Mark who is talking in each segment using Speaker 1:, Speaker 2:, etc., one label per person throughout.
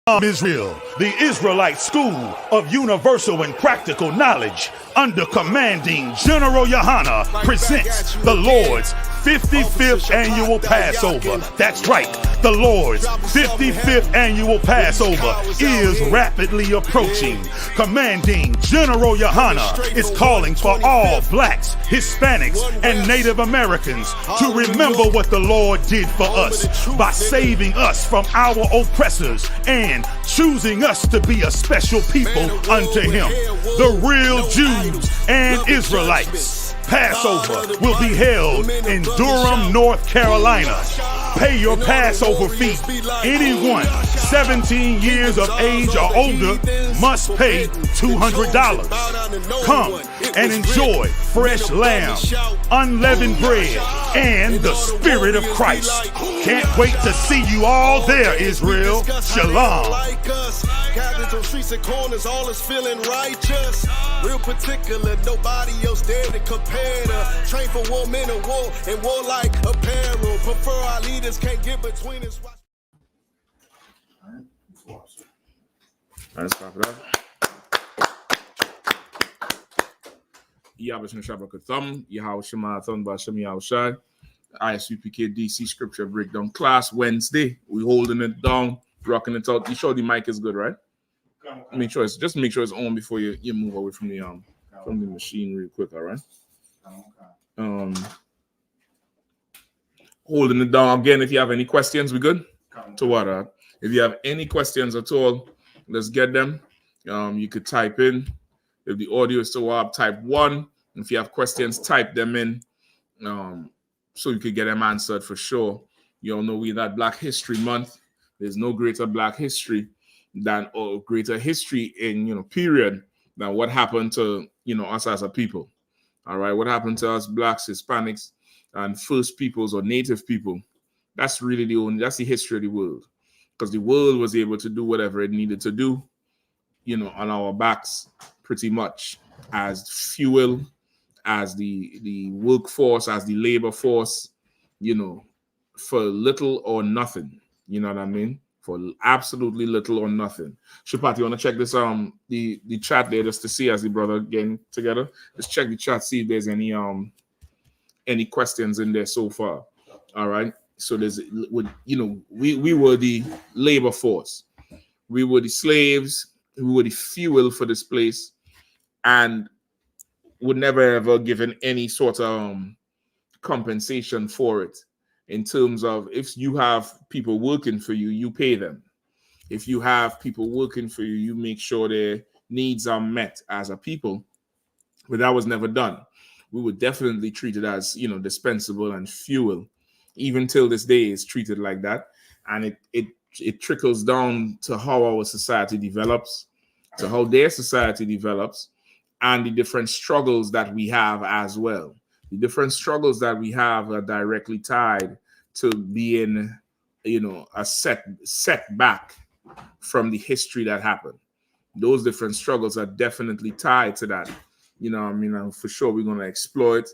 Speaker 1: Israel, the Israelite School of Universal and Practical Knowledge, under commanding General Yahanna, presents the Lord's 55th annual Passover. That's right, the Lord's 55th annual Passover is rapidly approaching. Commanding General Yahanna is calling for all blacks, Hispanics, and Native Americans to remember what the Lord did for us by saving us from our oppressors and choosing us to be a special people unto Him, the real Jews and Israelites. Passover will be held in Durham, North Carolina. Pay your Passover fee. Anyone 17 years of age or older must pay $200. Come and enjoy fresh lamb, unleavened bread, and the Spirit of Christ. Can't wait to see you all there, Israel. Shalom.
Speaker 2: Cabins on streets and corners, all is feeling righteous. Real particular, nobody else there to compare to. Train for war, men of war, and warlike apparel. Prefer our leaders, can't get between us.
Speaker 3: Let's pop it up. Yahweh Shabbat Thumb, Yahweh Shema Thumb Bashem Yahushai. I.S.U.P.K. DC Scripture Breakdown class Wednesday. We holding it down, rocking it out. You sure the mic is good, right? Make sure it's on before you move away from the machine real quick, all right? Holding it down again. If you have any questions, we good? To what? If you have any questions at all, let's get them. You could type in. If the audio is still up, type 1. If you have questions, type them in. So you could get them answered for sure. You all know we're that Black History Month. There's no greater Black history or greater history in period than what happened to us as a people. All right, what happened to us Blacks, Hispanics, and First Peoples or Native people? That's really that's the history of the world, because the world was able to do whatever it needed to do, on our backs, pretty much as fuel, as the workforce, as the labor force, for little or nothing. You know what I mean? For absolutely little or nothing. Shapat, you want to check this the chat there just to see as the brother getting together? Just check the chat, see if there's any questions in there so far. All right. So we were the labor force. We were the slaves. We were the fuel for this place, and would never ever given any sort of compensation for it. In terms of, if you have people working for you, you pay them. If you have people working for you, you make sure their needs are met as a people. But that was never done. We were definitely treated as, dispensable and fuel. Even till this day, it's treated like that. And it trickles down to how our society develops, to how their society develops, and the different struggles that we have as well. The different struggles that we have are directly tied to being, a setback from the history that happened. Those different struggles are definitely tied to that. For sure we're going to explore it.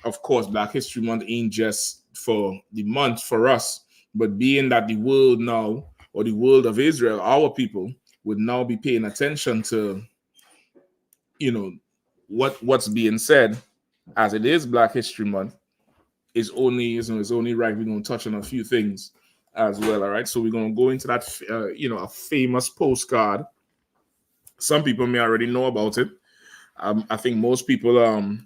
Speaker 3: Of course, Black History Month ain't just for the month for us, but being that the world now, or the world of Israel, our people, would now be paying attention to, what's being said, as it is Black History Month, is only right. We're going to touch on a few things as well. All right. So we're going to go into that, a famous postcard. Some people may already know about it. I think most people,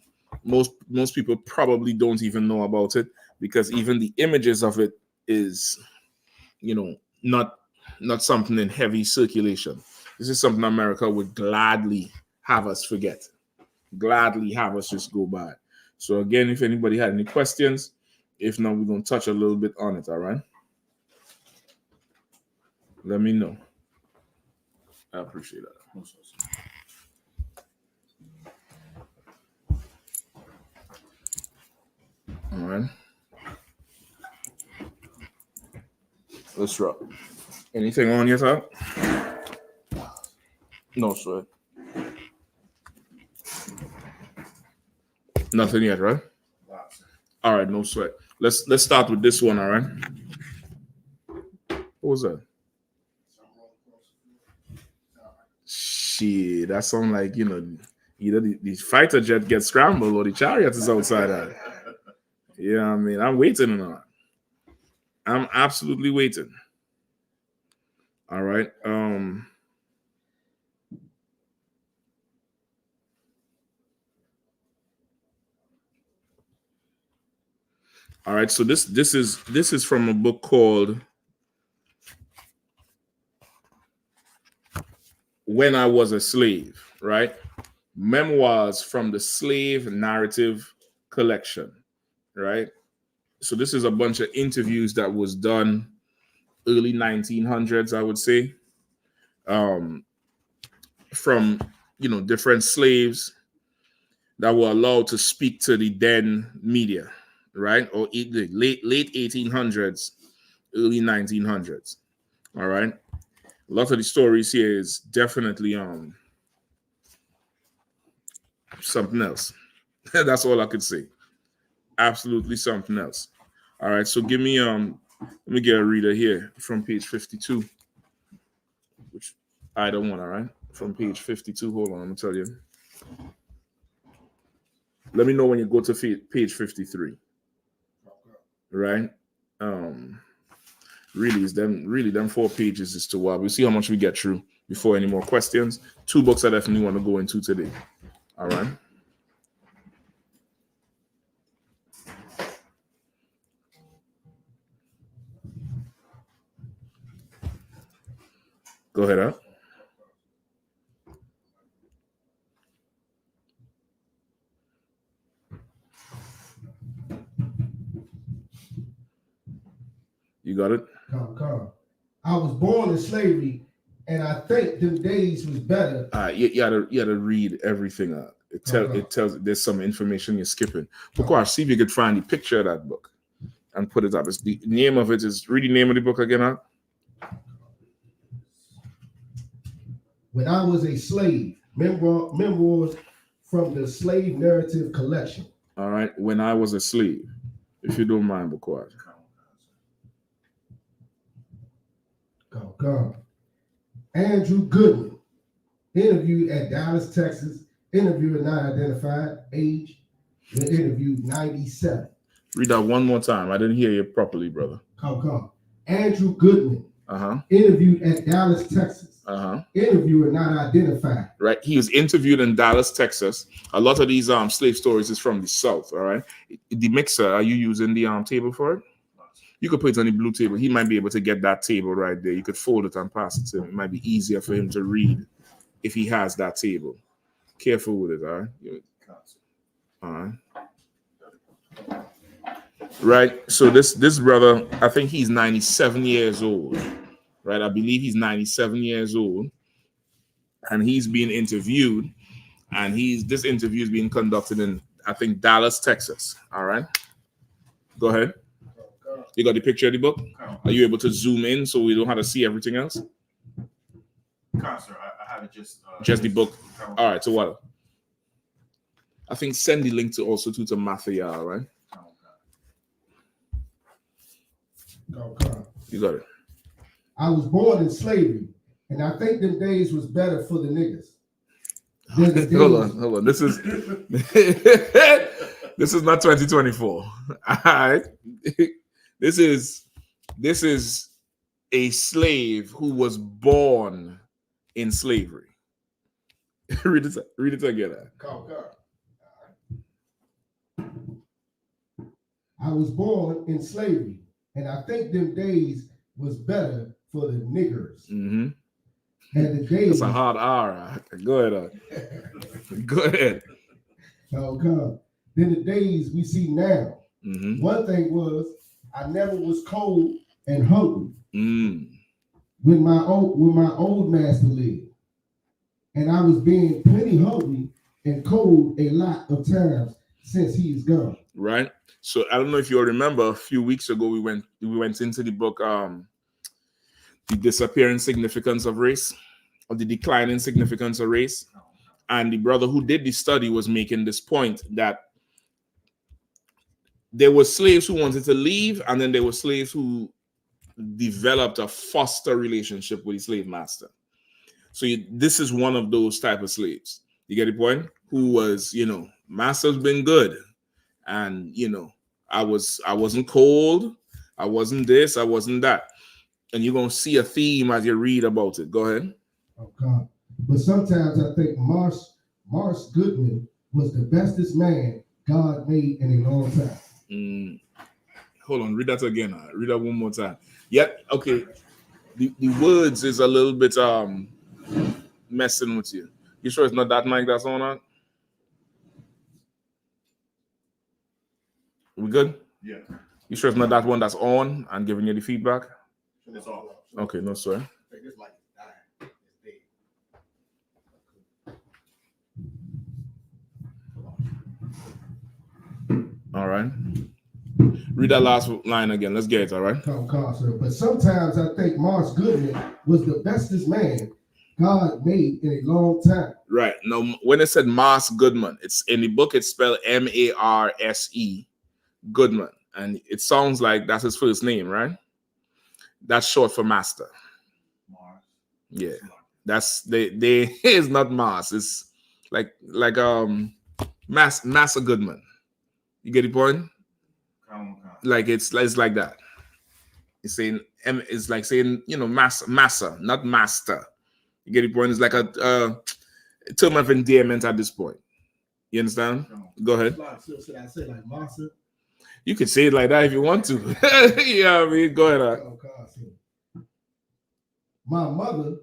Speaker 3: most people probably don't even know about it, because even the images of it is, not something in heavy circulation. This is something America would gladly have us forget. Gladly have us just go by. So again, if anybody had any questions, if not, we're going to touch a little bit on it, all right? Let me know. I appreciate that. All right. Let's rock. Anything on your side? No sweat. Nothing yet, right? All right, no sweat. Let's start with this one, all right? What was that? Shit, that sound like, you know, either the fighter jet gets scrambled or the chariot is outside. Yeah, I mean, I'm waiting on that. I'm absolutely waiting. All right. All right. So this is from a book called When I Was a Slave, right? Memoirs from the Slave Narrative Collection, right? So this is a bunch of interviews that was done early 1900s, I would say, from, you know, different slaves that were allowed to speak to the then media, right? Or the late 1800s, early 1900s. All right. A lot of the stories here is definitely something else. That's all I could say. Absolutely something else. All right. So give me let me get a reader here from page 52, which I don't want. All right. From page 52. Hold on, I'm gonna tell you. Let me know when you go to page 53. Right? Really, them 4 pages is too wild. We'll see how much we get through before any more questions. 2 books I definitely want to go into today. All right. Go ahead, huh? You got it?
Speaker 4: Come. I was born in slavery, and I think them days was better.
Speaker 3: You gotta read everything out. It tells there's some information you're skipping. Postcard, see if you could find the picture of that book and put it up. It's the name of it is, read the name of the book again, huh?
Speaker 4: When I Was a Slave, memoirs from the Slave Narrative Collection.
Speaker 3: All right. When I Was a Slave, if you don't mind, Postcard.
Speaker 4: Come. Andrew Goodman, interviewed at Dallas, Texas. Interviewer not identified. Age, interviewed 97.
Speaker 3: Read that one more time. I didn't hear you properly, brother.
Speaker 4: Come. Andrew Goodman,
Speaker 3: Uh-huh.
Speaker 4: interviewed at Dallas, Texas.
Speaker 3: Uh-huh.
Speaker 4: Interviewer not identified.
Speaker 3: Right. He was interviewed in Dallas, Texas. A lot of these slave stories is from the South. All right. The mixer, are you using the table for it? You could put it on the blue table. He might be able to get that table right there. You could fold it and pass it to him. It might be easier for him to read if he has that table. Careful with it, all right? All right. Right. So this brother, I think he's 97 years old. Right. I believe he's 97 years old. And he's being interviewed. And this interview is being conducted in, I think, Dallas, Texas. All right. Go ahead. You got the picture of the book? Are you able to zoom in so we don't have to see everything else?
Speaker 5: Sir, I have it
Speaker 3: just the book. All right. So what? I think send the link to Matthew. All right. You got it.
Speaker 4: I was born in slavery, and I think them days was better for the niggas.
Speaker 3: Hold on. This is this is not 2024. All right. This is a slave who was born in slavery. read it again.
Speaker 4: I was born in slavery, and I think them days was better for the niggers.
Speaker 3: Mm-hmm.
Speaker 4: And the days.
Speaker 3: That's a hard R. Go ahead. Go ahead.
Speaker 4: Then the days we see now.
Speaker 3: Mm-hmm.
Speaker 4: One thing was I never was cold and hungry
Speaker 3: when
Speaker 4: my old master lived, and I was being plenty hungry and cold a lot of times since he is gone.
Speaker 3: Right. So I don't know if you remember, a few weeks ago we went into the book The Disappearing Significance of Race, or the Declining Significance of Race, and the brother who did the study was making this point that there were slaves who wanted to leave, and then there were slaves who developed a foster relationship with the slave master. So this is one of those type of slaves. You get the point? Who was, master's been good, and I wasn't cold, I wasn't this, I wasn't that, and you're gonna see a theme as you read about it. Go ahead.
Speaker 4: Oh God! But sometimes I think Morris Goodman was the bestest man God made in a long time.
Speaker 3: Hold on, read that again. Read that one more time. Yeah, okay. The words is a little bit messing with you. You sure it's not that mic that's on that? We good?
Speaker 1: Yeah.
Speaker 3: You sure it's not that one that's on and giving you the feedback?
Speaker 1: It's off.
Speaker 3: Okay, no sir. All right. Read that last line again. Let's get it, all right?
Speaker 4: Sir. But sometimes I think Morris Goodman was the bestest man God made in a long time.
Speaker 3: Right. Now, when it said Mars Goodman, it's in the book, it's spelled M-A-R-S-E, Goodman. And it sounds like that's his first name, right? That's short for master.
Speaker 1: Mars.
Speaker 3: Yeah. That's they is not Mars. It's like Master Goodman. You get the point? Like it's like that. It's saying it's like saying, massa, not master. You get the point? It's like a term of endearment at this point. You understand? Go ahead.
Speaker 4: Should I say like Massa?
Speaker 3: You can say it like that if you want to. Yeah, I mean, go ahead.
Speaker 4: My mother,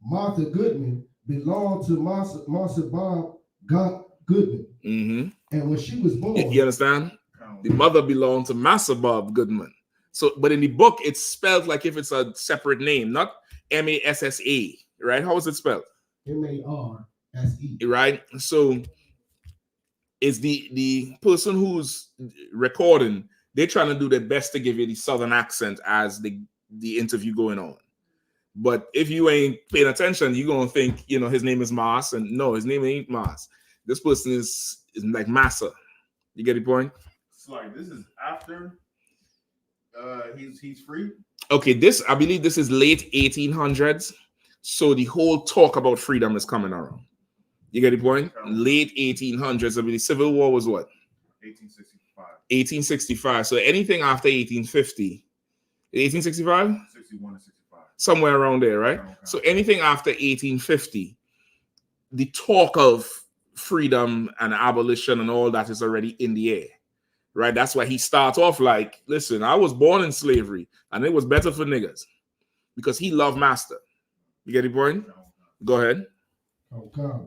Speaker 4: Martha Goodman, belonged to Martha Bob Goodman.
Speaker 3: Mm-hmm.
Speaker 4: And when she was born,
Speaker 3: you understand? The mother belonged to Massa Bob Goodman. So, but in the book, it's spelled like if it's a separate name, not M-A-S-S-A, right? How is it spelled?
Speaker 4: M-A-R-S-E.
Speaker 3: Right? So it's the person who's recording, they're trying to do their best to give you the southern accent as the interview going on. But if you ain't paying attention, you're gonna think, his name is Mars, and no, his name ain't Mars. This person is like Massa. You get the point?
Speaker 1: So like this is after he's free.
Speaker 3: Okay, I believe this is late 1800s. So the whole talk about freedom is coming around. You get the point? Late 1800s. I mean, the Civil War was what?
Speaker 1: 1865.
Speaker 3: 1865. So anything after 1850, 1865?
Speaker 1: 61 to 65.
Speaker 3: Somewhere around there, right? Okay. So anything after 1850, the talk of freedom and abolition and all that is already in the air, right? That's why he starts off like, listen, I was born in slavery and it was better for niggas, because he loved master. You get the point? Go ahead.
Speaker 4: Okay.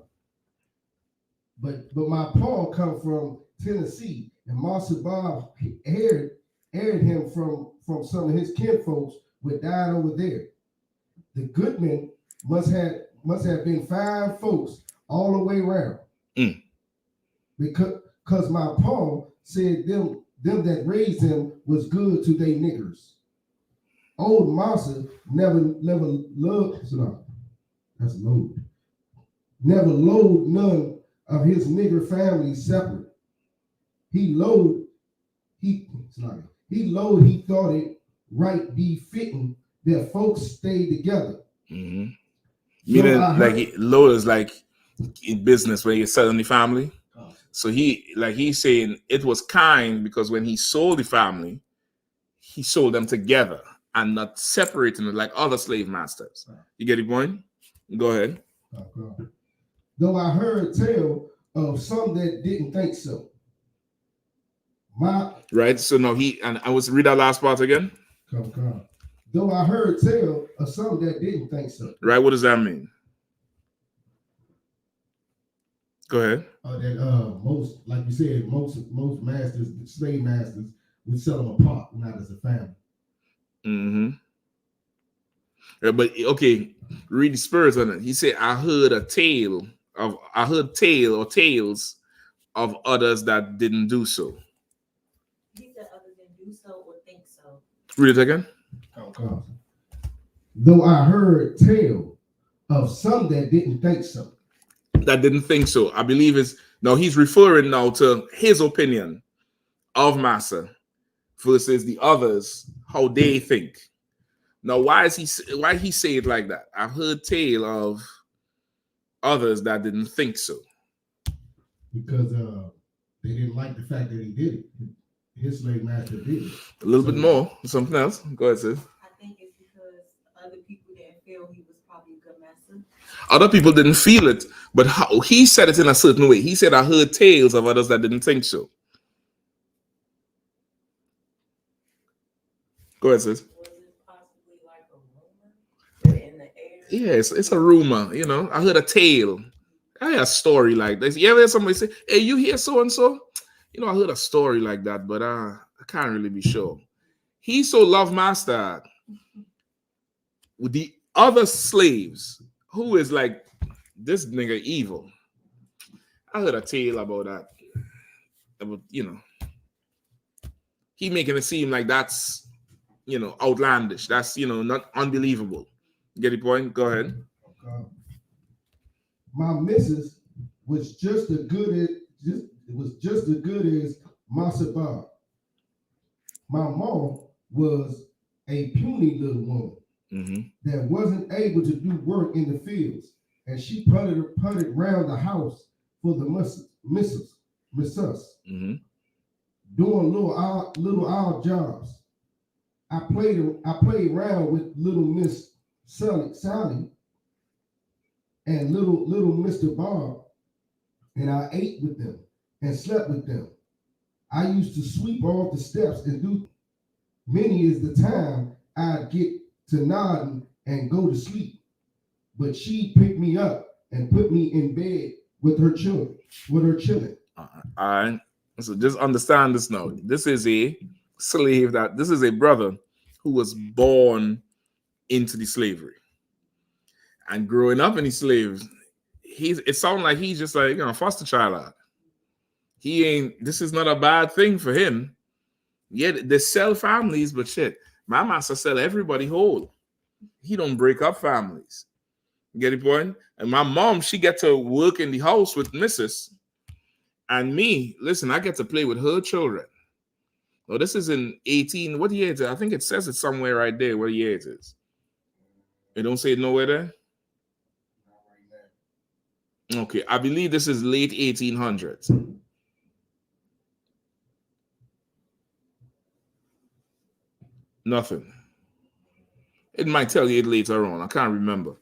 Speaker 4: But my Paul come from Tennessee, and Martha Bob aired him from some of his kinfolks who died over there. The Goodman must have been fine folks all the way around. Because my Paul said them that raised him was good to they niggers. Old Martha never loved. That's load. Never load none of his nigger family separate. He thought it right be fitting that folks stay together.
Speaker 3: Mm-hmm. Meaning, like load is like in business where you're selling the family. So he's saying it was kind because when he sold the family, he sold them together and not separating it like other slave masters. You get the point? Go ahead.
Speaker 4: Though I heard tell of some that didn't think so.
Speaker 3: Right. So now I was read that last part again.
Speaker 4: Though I heard tell of some that didn't think so.
Speaker 3: Right. What does that mean? Go ahead.
Speaker 4: That most, like you said, most masters, slave masters, would sell them apart, not as a family.
Speaker 3: Mm-hmm. Yeah, but okay, read the spirits on it. He said, I heard tales of others that didn't do so.
Speaker 5: He said others didn't do so or think so.
Speaker 3: Read it again.
Speaker 4: Though I heard tell of some that didn't think so.
Speaker 3: That didn't think so. I believe he's referring now to his opinion of Massa versus the others, how they think. Now, why he say it like that? I've heard tale of others that didn't think so?
Speaker 4: Because they didn't like the fact that he did it. His slave master did it.
Speaker 3: A little bit more, something else. Go ahead, sis.
Speaker 5: I think it's because other people didn't feel he was probably a good master.
Speaker 3: Other people didn't feel it, but how he said it in a certain way. He said, I heard tales of others that didn't think so. Go ahead, sis.
Speaker 6: Was it possibly like a rumor in the air?
Speaker 3: Yes, it's a rumor. You know, I heard a tale. I heard a story like this. You ever hear somebody say, hey, you hear so and so? You know, I heard a story like that, but I can't really be sure. He so loved master with the other slaves who is like, this nigga evil. I heard a tale about that. About, you know, he making it seem like that's, you know, outlandish. That's, you know, not unbelievable. Get the point? Go ahead.
Speaker 4: My missus was just as good as Master Bob. My mom was a puny little woman that wasn't able to do work in the fields, and she putted around the house for the missus, doing little odd jobs. I played around with little Miss Sally and little Mr. Bob, and I ate with them and slept with them. I used to sweep off the steps and do many is the time I'd get to nodding and go to sleep. But she picked me up and put me in bed with her children.
Speaker 3: All right. So just understand this now. This is a slave this is a brother who was born into the slavery. And growing up in the slaves, it sounds like he's just like, you know, foster child. This is not a bad thing for him. Yeah, they sell families, but shit, my master sell everybody whole. He don't break up families. You get the point? And my mom, she get to work in the house with missus. And me, listen, I get to play with her children. Well, this is in 18, what year is it? I think it says it somewhere right there what year it is. It don't say it nowhere there? Okay, I believe this is late 1800s. Nothing. It might tell you it later on. I can't remember.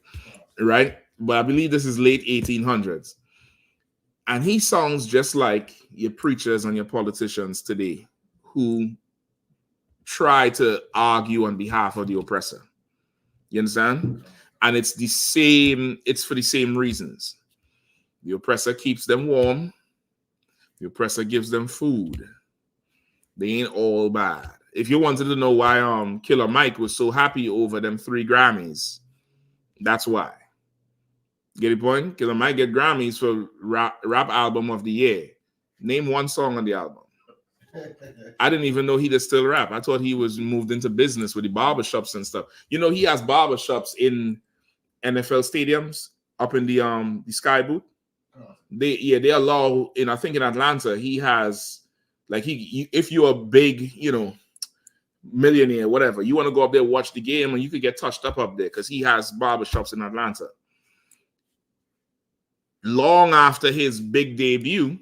Speaker 3: Right? But I believe this is late 1800s. And he sounds just like your preachers and your politicians today who try to argue on behalf of the oppressor. You understand? And it's for the same reasons. The oppressor keeps them warm. The oppressor gives them food. They ain't all bad. If you wanted to know why Killer Mike was so happy over them 3 Grammys, that's why. Get the point? Killer Mike get Grammys for rap album of the year. Name one song on the album. I didn't even know he did still rap. I thought he was moved into business with the barbershops and stuff. You know, he has barbershops in NFL stadiums up in the Sky Boot. They allow I think in Atlanta, he has like if you're a big, you know, millionaire, whatever, you want to go up there, watch the game, and you could get touched up there because he has barbershops in Atlanta. Long after his big debut,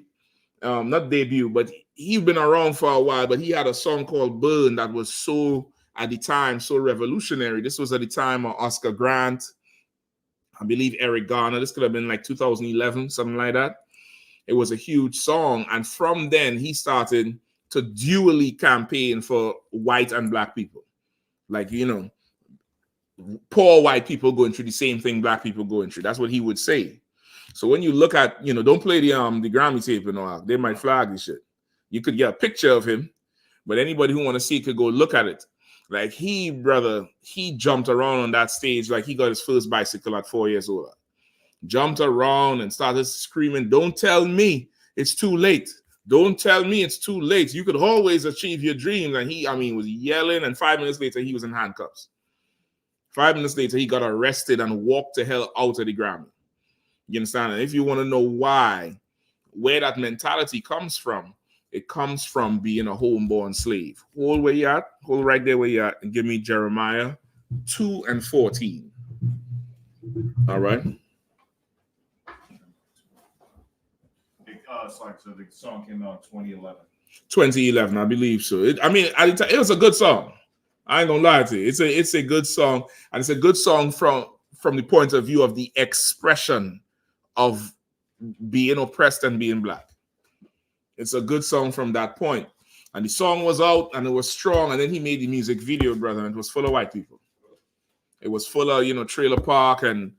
Speaker 3: not debut, but he's been around for a while, but he had a song called Burn that was so, at the time, so revolutionary. This was at the time of Oscar Grant, I believe Eric Garner. This could have been like 2011, something like that. It was a huge song. And from then, he started to dually campaign for white and black people. Like, you know, poor white people going through the same thing black people going through. That's what he would say. So when you look at, you know, don't play the Grammy tape and all, they might flag this shit. You could get a picture of him, but anybody who want to see it could go look at it. Like he jumped around on that stage like he got his first bicycle at 4 years old. Jumped around and started screaming, "Don't tell me it's too late. Don't tell me it's too late. You could always achieve your dreams." And he was yelling, and 5 minutes later, he was in handcuffs. 5 minutes later, he got arrested and walked the hell out of the Grammy. You understand? And if you want to know where that mentality comes from, it comes from being a homeborn slave. Hold where you at. Hold right there where you at, and give me Jeremiah 2:14. All right.
Speaker 7: it's like, so the song came out in 2011.
Speaker 3: 2011, I believe so. It was a good song. I ain't gonna lie to you. It's a good song, and it's a good song from the point of view of the expression of being oppressed and being black. It's a good song from that point. And the song was out and it was strong. And then he made the music video, brother, and it was full of white people. It was full of, trailer park and,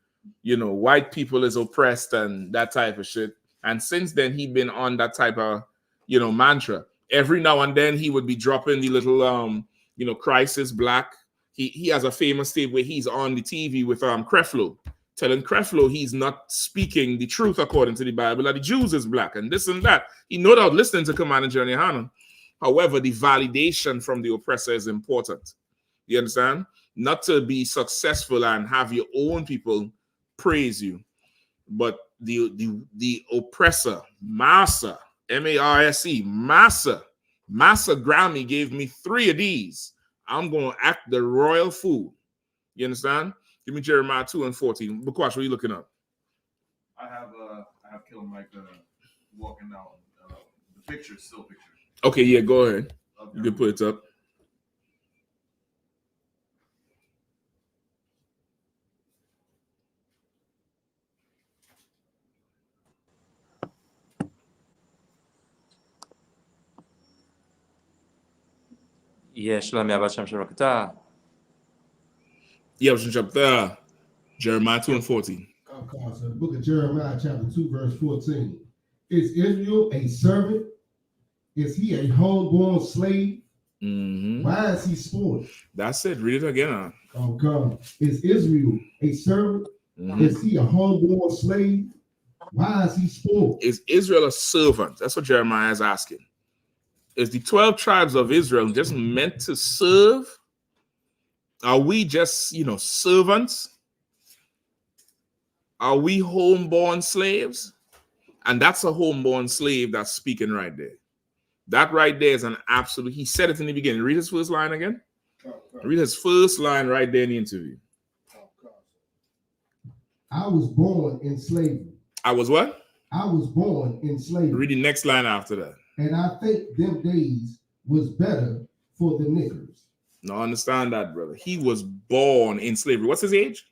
Speaker 3: white people is oppressed and that type of shit. And since then, he'd been on that type of, mantra. Every now and then he would be dropping the little, crisis black. He has a famous tape where he's on the TV with Creflo, telling Creflo he's not speaking the truth according to the Bible, that the Jews is black and this and that. He no doubt listening to Command and Journey Yahanna. However, the validation from the oppressor is important. You understand? Not to be successful and have your own people praise you, but the oppressor, Massa, M-A-R-S-E, Massa Grammy gave me 3 of these. I'm going to act the royal fool. You understand? Give me Jeremiah 2:14. Bakwash, what are you looking up?
Speaker 7: I have Killer Mike walking out. The picture, still picture.
Speaker 3: Okay, yeah, go ahead. You can put it up.
Speaker 8: Yeah, Shalom Yabasham Sharakata.
Speaker 3: Yeah, what's up there? Jeremiah 2:14.
Speaker 4: Okay, so the book of Jeremiah, chapter 2, verse 14. Is Israel a servant? Is he a homeborn slave?
Speaker 3: Mm-hmm.
Speaker 4: Why is he spoiled?
Speaker 3: That's it. Read it again.
Speaker 4: Oh, God. Is Israel a servant?
Speaker 3: Mm-hmm.
Speaker 4: Is he a homeborn slave? Why is he spoiled?
Speaker 3: Is Israel a servant? That's what Jeremiah is asking. Is the 12 tribes of Israel just meant to serve? Are we just, servants? Are we homeborn slaves? And that's a homeborn slave that's speaking right there. That right there is an absolute. He said it in the beginning. Read his first line again. Read his first line right there in the interview.
Speaker 4: I was born in slavery.
Speaker 3: I was what?
Speaker 4: I was born in slavery.
Speaker 3: Read the next line after that.
Speaker 4: And I think them days was better for the niggers.
Speaker 3: No, understand that, brother. He was born in slavery. What's his age?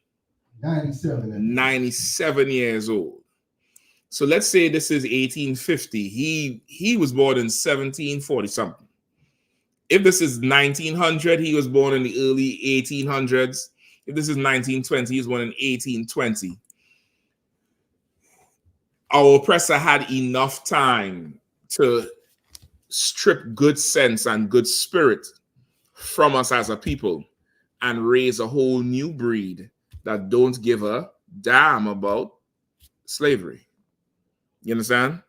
Speaker 4: 97.
Speaker 3: 97 years old. So let's say this is 1850. He was born in 1740 something. If this is 1900, he was born in the early 1800s. If this is 1920, he was born in 1820. Our oppressor had enough time to strip good sense and good spirit from us as a people and raise a whole new breed that don't give a damn about slavery. You understand?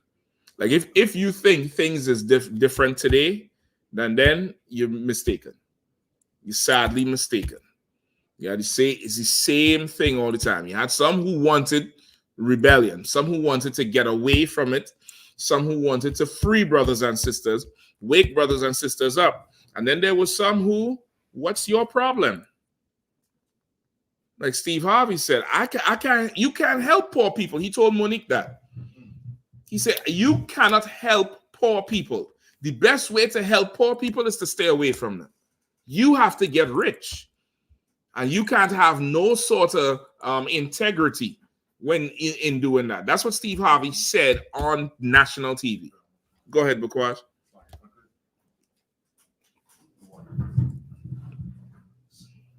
Speaker 3: Like if you think things is different today, then you're mistaken. You're sadly mistaken. You had to say it's the same thing all the time. You had some who wanted rebellion, some who wanted to get away from it, some who wanted to free brothers and sisters, wake brothers and sisters up. And then there was some who, what's your problem? Like Steve Harvey said, you can't help poor people. He told Monique that. He said, you cannot help poor people. The best way to help poor people is to stay away from them. You have to get rich. And you can't have no sort of integrity when in doing that. That's what Steve Harvey said on national TV. Go ahead, Bakwash.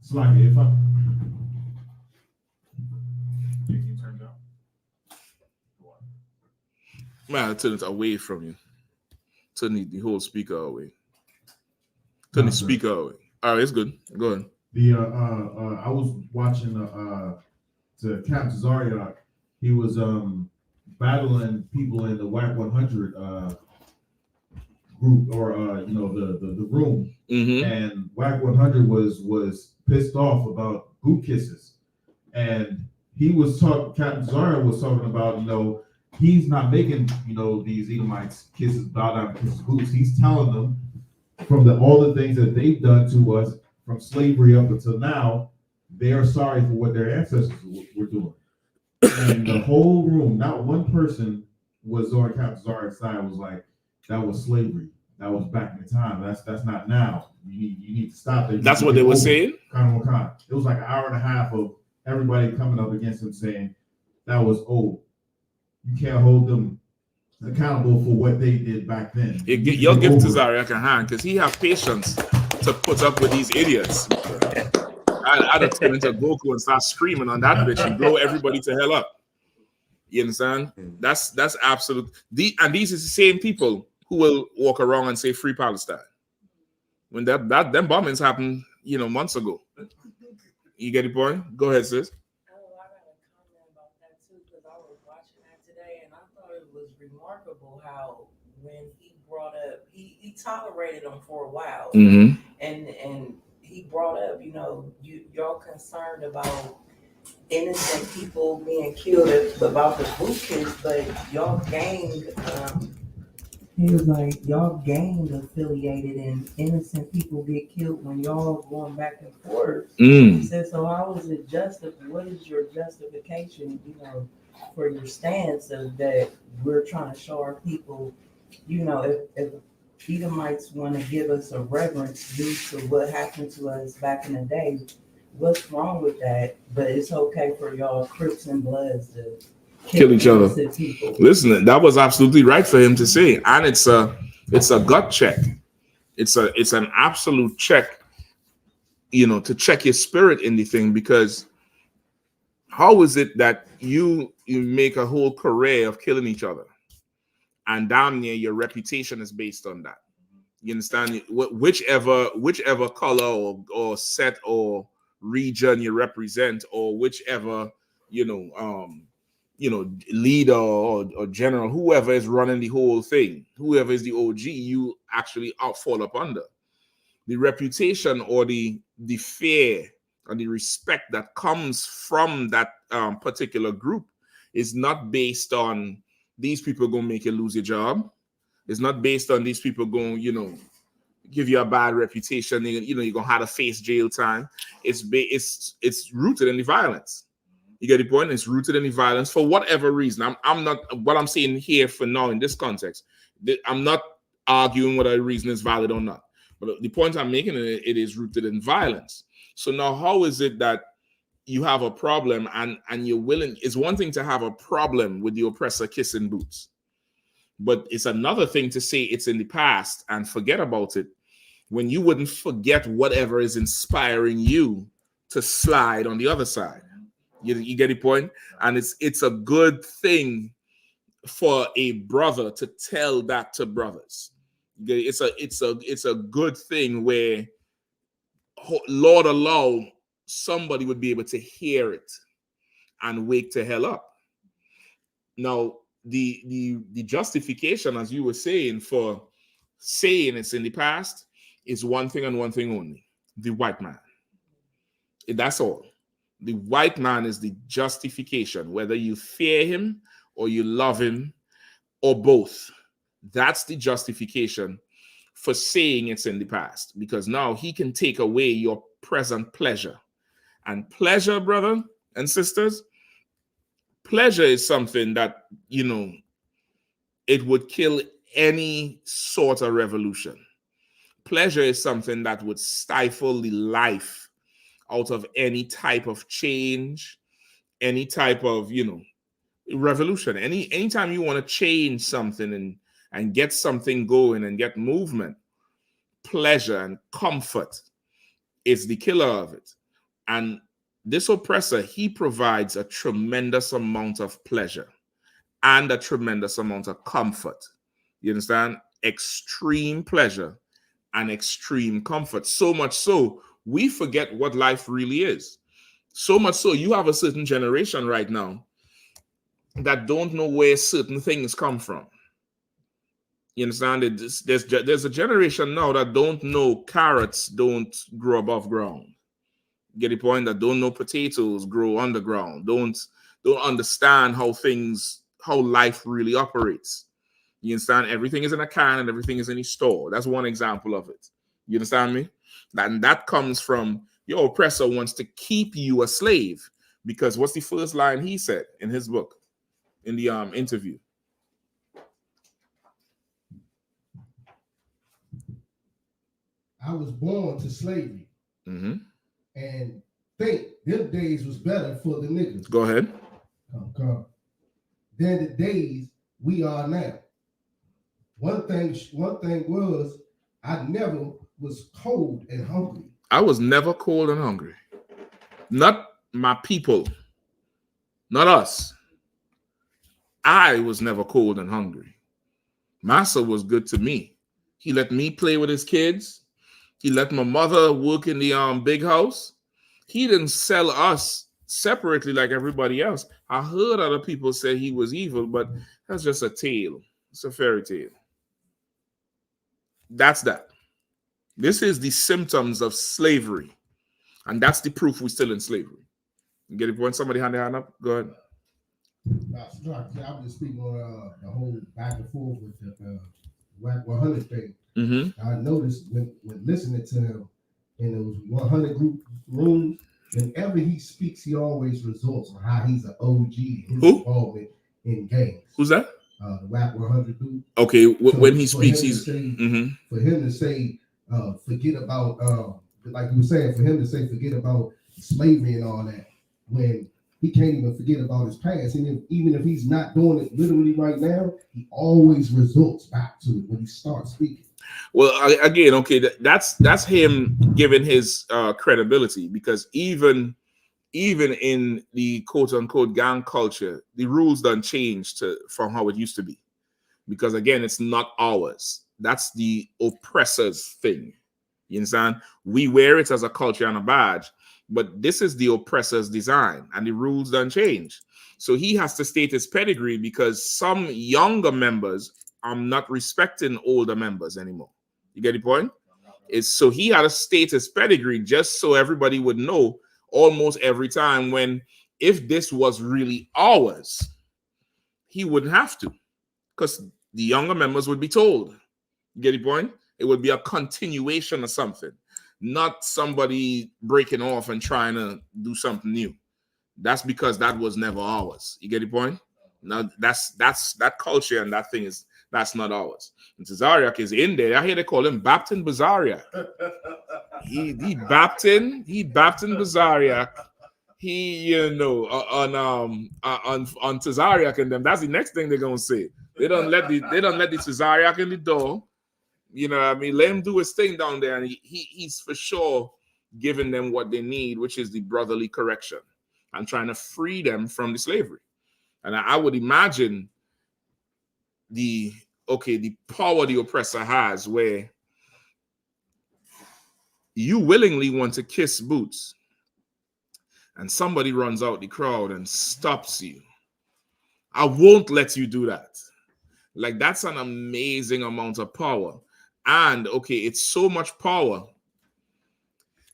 Speaker 7: Slightly, if I can you turn down?
Speaker 3: Man, I turn it away from you. Turn the whole speaker away. Turn the speaker away. All right, it's good. Go ahead.
Speaker 7: I was watching to Cap Zaryak. He was battling people in the WAC 100 group or the room, and WAC 100 was pissed off about boot kisses, and he was talking. Captain Zaryak was talking about he's not making these Edomites kisses, bow down, kisses boots. He's telling them from all the things that they've done to us from slavery up until now, they are sorry for what their ancestors were doing. And the whole room, not one person was on Captain Zar's side was like, that was slavery. That was back in the time. That's not now. You need to stop it.
Speaker 3: That's what they were saying?
Speaker 7: Kind of. It was like an hour and a half of everybody coming up against him saying that was old. You can't hold them accountable for what they did back then.
Speaker 3: You'll give to Zarek a hand because he have patience to put up with these idiots. I'd have turned into Goku and start screaming on that bitch and blow everybody to hell up. You understand? That's absolute. And these are the same people who will walk around and say free Palestine when them bombings happened, months ago. You get the point? Go ahead, sis.
Speaker 6: I got a comment about that too because I was watching that today and I thought it was remarkable how when he brought up, he tolerated them for a while,
Speaker 3: Mm-hmm.
Speaker 6: and he brought up, y'all concerned about innocent people being killed about the boot kids, but y'all gained. He was like, y'all gained affiliated and innocent people get killed when y'all going back and forth. He said, so how is it what is your justification, for your stance of that we're trying to show our people, if Edomites want to give us a reverence due to what happened to us back in the day, what's wrong with that? But it's okay for y'all Crips and Bloods to
Speaker 3: kill each other.
Speaker 6: People.
Speaker 3: Listen, that was absolutely right for him to say, and it's a gut check. It's an absolute check, to check your spirit in the thing, because how is it that you make a whole career of killing each other, and damn near your reputation is based on that? You understand? Whichever color or set or region you represent, or whichever leader or general, whoever is running the whole thing, whoever is the OG, you actually fall up under. The reputation or the fear and the respect that comes from that particular group is not based on these people going to make you lose your job. It's not based on these people going, give you a bad reputation. You're going to have to face jail time. It's rooted in the violence. You get the point? It's rooted in the violence for whatever reason. I'm not, what I'm saying here for now in this context, I'm not arguing whether a reason is valid or not. But the point I'm making, it is rooted in violence. So now how is it that you have a problem and you're willing? It's one thing to have a problem with the oppressor kissing boots, but it's another thing to say it's in the past and forget about it when you wouldn't forget whatever is inspiring you to slide on the other side. You get the point? And it's a good thing for a brother to tell that to brothers. It's a good thing where Lord allow somebody would be able to hear it and wake the hell up. Now, the justification, as you were saying, for saying it's in the past is one thing and one thing only: the white man. That's all. The white man is the justification, whether you fear him or you love him or both. That's the justification for saying it's in the past, because now he can take away your present pleasure. And pleasure, brother and sisters, pleasure is something that, it would kill any sort of revolution. Pleasure is something that would stifle the life out of any type of change, any type of, revolution. Anytime you want to change something and get something going and get movement, pleasure and comfort is the killer of it. And this oppressor, he provides a tremendous amount of pleasure and a tremendous amount of comfort. You understand? Extreme pleasure and extreme comfort. So much so, we forget what life really is. So much so, you have a certain generation right now that don't know where certain things come from. You understand? There's a generation now that don't know carrots don't grow above ground. Get the point? That don't know potatoes grow underground. Don't understand how life really operates. You understand? Everything is in a can and everything is in a store. That's one example of it. You understand me? And that comes from your oppressor wants to keep you a slave, because what's the first line he said in his book, in the interview?
Speaker 4: I was born to slavery
Speaker 3: Mm-hmm.
Speaker 4: and think them days was better for the niggas.
Speaker 3: Go ahead.
Speaker 4: Come. Than the days we are now. One thing was I never was cold and hungry.
Speaker 3: I was never cold and hungry. Not my people. Not us. I was never cold and hungry. Massa was good to me. He let me play with his kids. He let my mother work in the big house. He didn't sell us separately like everybody else. I heard other people say he was evil, but that's just a tale. It's a fairy tale. That's that. This is the symptoms of slavery. And that's the proof we're still in slavery. You get it? When somebody hand their hand up, go ahead.
Speaker 4: I was just speaking on the whole back and forth with the WAC 100 thing.
Speaker 3: Mm-hmm.
Speaker 4: I noticed when listening to him in those 100 group rooms, whenever he speaks, he always resorts on how he's an OG, his involvement in games.
Speaker 3: Who's that?
Speaker 4: The WAC 100 dude.
Speaker 3: Okay,
Speaker 4: So
Speaker 3: when he speaks, he's...
Speaker 4: For him to say, forget about, like you were saying, for him to say, forget about slavery and all that, when he can't even forget about his past. And even if he's not doing it literally right now, he always resorts back to it when he starts speaking.
Speaker 3: Well, again, okay, that's him giving his credibility, because even in the quote unquote gang culture, the rules done changed from how it used to be, because again, it's not ours. That's the oppressor's thing. You understand? We wear it as a culture and a badge, but this is the oppressor's design, and the rules done change. So he has to state his pedigree, because some younger members are not respecting older members anymore. You get the point? So he had to state his pedigree just so everybody would know almost every time, when if this was really ours, he wouldn't have to, because the younger members would be told. You get the point? It would be a continuation of something, not somebody breaking off and trying to do something new. That's because that was never ours. You get the point? Now that's that culture and that thing that's not ours. And Tazariak is in there. I hear they call him Baptin Bazariak. He Baptin Bazariak. He on Tazariak and them. That's the next thing they're gonna say. They don't let the Tazariak in the door. You know what I mean? Let him do his thing down there, and he's for sure giving them what they need, which is the brotherly correction and trying to free them from the slavery. And I would imagine the power the oppressor has, where you willingly want to kiss boots and somebody runs out the crowd and stops you. I won't let you do that. Like, that's an amazing amount of power. And it's so much power.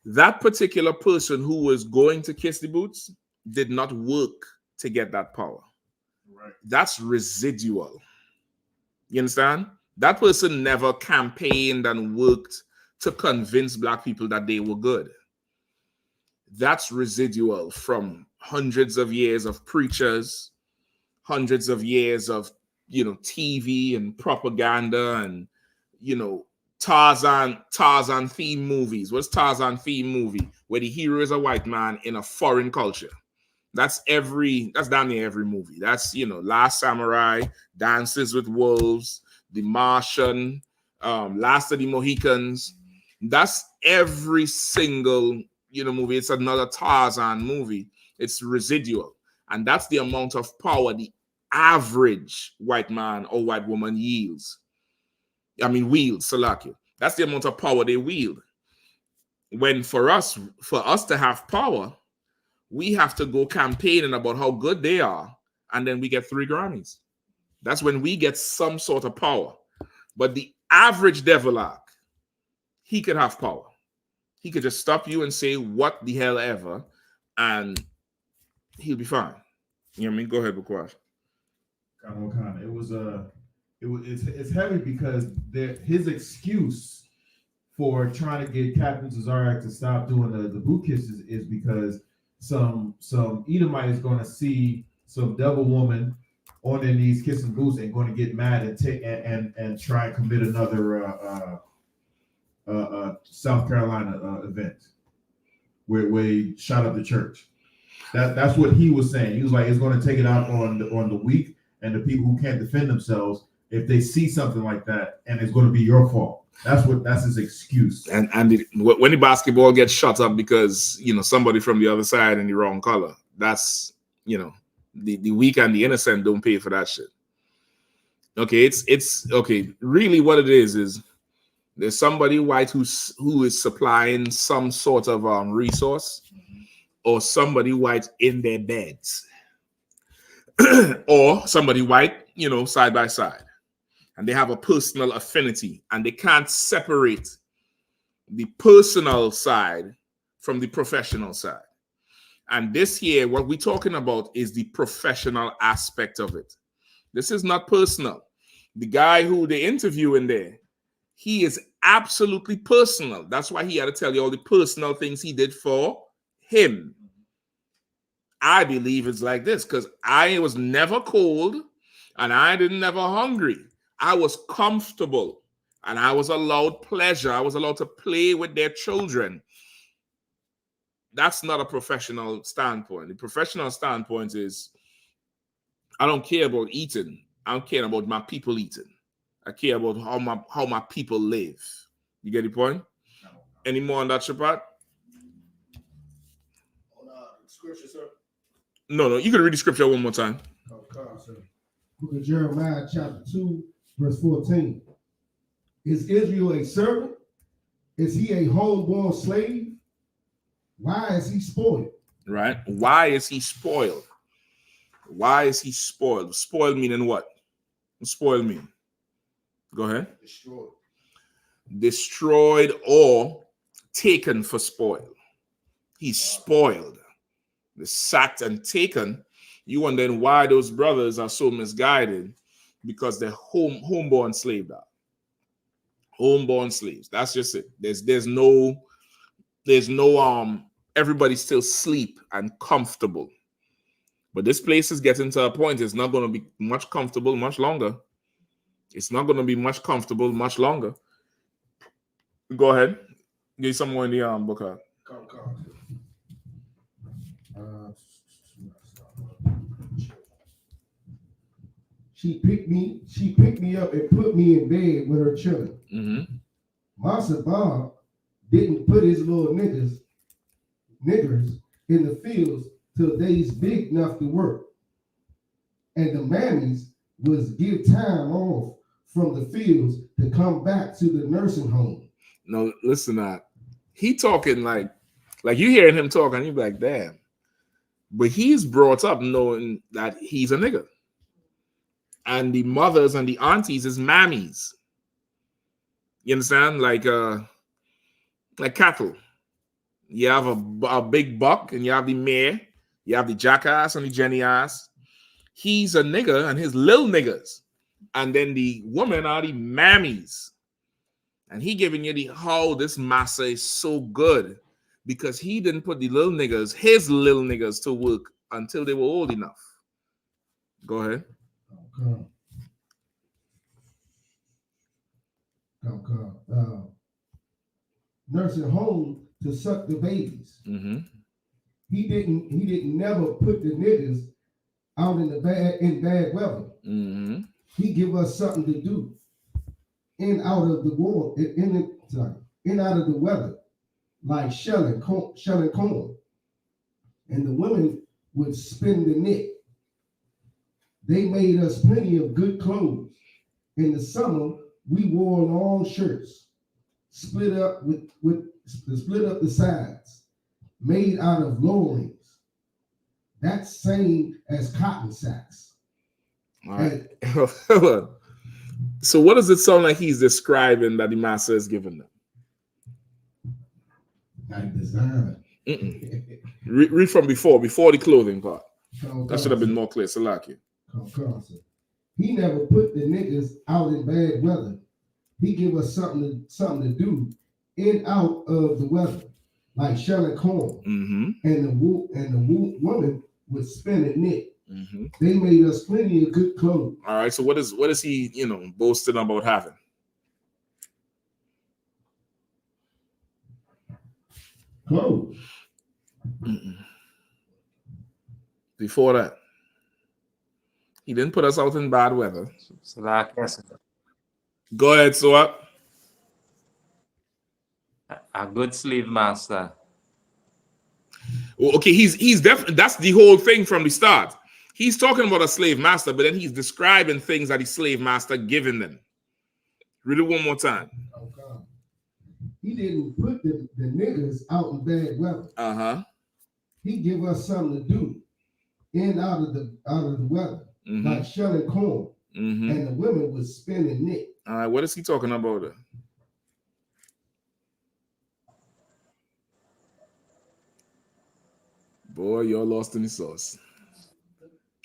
Speaker 3: That particular person who was going to kiss the boots did not work to get that power. Right. That's residual. You understand? That person never campaigned and worked to convince Black people that they were good. That's residual from hundreds of years of preachers, hundreds of years of, TV and propaganda and, Tarzan theme movies. What's Tarzan theme movie? Where the hero is a white man in a foreign culture. That's down near every movie. That's, Last Samurai, Dances with Wolves, The Martian, Last of the Mohicans. That's every single, movie. It's another Tarzan movie. It's residual. And that's the amount of power the average white man or white woman wields. Salaki. That's the amount of power they wield. When for us to have power, we have to go campaigning about how good they are, and then we get 3 Grammys. That's when we get some sort of power. But the average Devilac, he could have power. He could just stop you and say what the hell ever, and he'll be fine. You know what I mean? Go ahead, Bukwash.
Speaker 7: It's heavy because his excuse for trying to get Captain Tazariak to stop doing the boot kisses is because some Edomite is going to see some devil woman on their knees kissing boots and going to get mad and try and commit another South Carolina event where he shot up the church. That's what he was saying. He was like, it's going to take it out on the weak and the people who can't defend themselves if they see something like that, and it's going to be your fault. That's his excuse.
Speaker 3: And when the basketball gets shot up because somebody from the other side in the wrong color, that's the weak and the innocent don't pay for that shit. Okay, it's okay. Really, what it is there's somebody white who is supplying some sort of resource, or somebody white in their beds, or somebody white, side by side, and they have a personal affinity, and they can't separate the personal side from the professional side. And this here, what we're talking about is the professional aspect of it. This is not personal. The guy who they interview in there, he is absolutely personal. That's why he had to tell you all the personal things he did for him. I believe it's like this because I was never cold and I didn't never hungry. I was comfortable and I was allowed pleasure. I was allowed to play with their children. That's not a professional standpoint. The professional standpoint is I don't care about eating. I don't care about my people eating. I care about how my people live. You get the point? Any more on that, Shabbat?
Speaker 4: Scripture, sir.
Speaker 3: No, you can read the scripture one more time.
Speaker 4: Book of Jeremiah, chapter 2, verse 14. Is Israel a servant? Is he a homeborn slave? Why is he spoiled?
Speaker 3: Right? Why is he spoiled? Why is he spoiled? Spoiled meaning what? Spoiled mean? Go ahead. Destroyed or taken for spoil. He's spoiled. The sacked and taken. You wondering why those brothers are so misguided? Because they're homeborn slaves. Homeborn slaves. That's just it. There's no everybody still sleep and comfortable. But this place is getting to a point. It's not going to be much comfortable much longer. It's not going to be much comfortable much longer. Go ahead. Get some more in the book.
Speaker 4: She picked me up and put me in bed with her children.
Speaker 3: Mm-hmm.
Speaker 4: Master Bob didn't put his little niggers in the fields till they's big enough to work. And the mammies was give time off from the fields to come back to the nursing home.
Speaker 3: No, listen, he talking like you hearing him talk and you be like, damn. But he's brought up knowing that he's a nigger. And the mothers and the aunties is mammies. You understand? Like cattle. You have a big buck and you have the mare. You have the jackass and the jenny ass. He's a nigger and his little niggers. And then the women are the mammies. And he giving you how this massa is so good because he didn't put the little niggers, his little niggers, to work until they were old enough. Go ahead.
Speaker 4: Nursing home to suck the babies.
Speaker 3: Mm-hmm.
Speaker 4: He didn't never put the niggas out in bad weather.
Speaker 3: Mm-hmm.
Speaker 4: He give us something to do in out of the war, in out of the weather, like shelling corn. And the women would spin the knit. They made us plenty of good clothes. In the summer, we wore long shirts, split up the sides, made out of loins. That's same as cotton sacks.
Speaker 3: All right. So what does it sound like he's describing that the master is giving them?
Speaker 4: Like design.
Speaker 3: Read from before the clothing part. That should have been more clear. Salaki.
Speaker 4: He never put the niggas out in bad weather. He give us something to do in out of the weather, like shelling corn.
Speaker 3: Mm-hmm.
Speaker 4: And the woman would spin and knit.
Speaker 3: Mm-hmm.
Speaker 4: They made us plenty of good clothes.
Speaker 3: All right. So what is he boasting about having?
Speaker 4: Clothes.
Speaker 3: Before that, he didn't put us out in bad weather.
Speaker 8: So like yes,
Speaker 3: Go ahead, so up.
Speaker 8: a good slave master.
Speaker 3: Well, okay, he's definitely, that's the whole thing from the start. He's talking about a slave master, but then he's describing things that his slave master given them. Read it one more time.
Speaker 4: Okay. He didn't put the niggas out in bad weather.
Speaker 3: Uh-huh.
Speaker 4: He give us something to do in out of the weather, like shelling corn, and the women was spinning knit.
Speaker 3: All right, what is he talking about? Boy, you're lost in the sauce.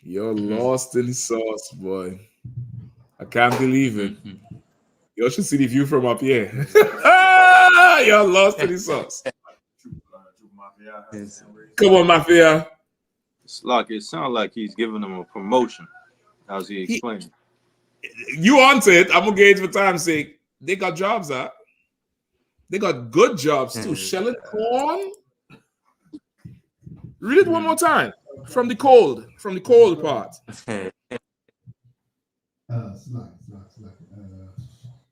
Speaker 3: You're lost in the sauce, boy. I can't believe it. You should see the view from up here. You're lost in the sauce. Come on, Mafia.
Speaker 9: It's like it sounds like he's giving them a promotion. How's he explaining?
Speaker 3: You want it? I'm gonna gauge for time's sake. They got jobs, huh? They got good jobs too. Shelling corn. Read it one more time. From the cold part.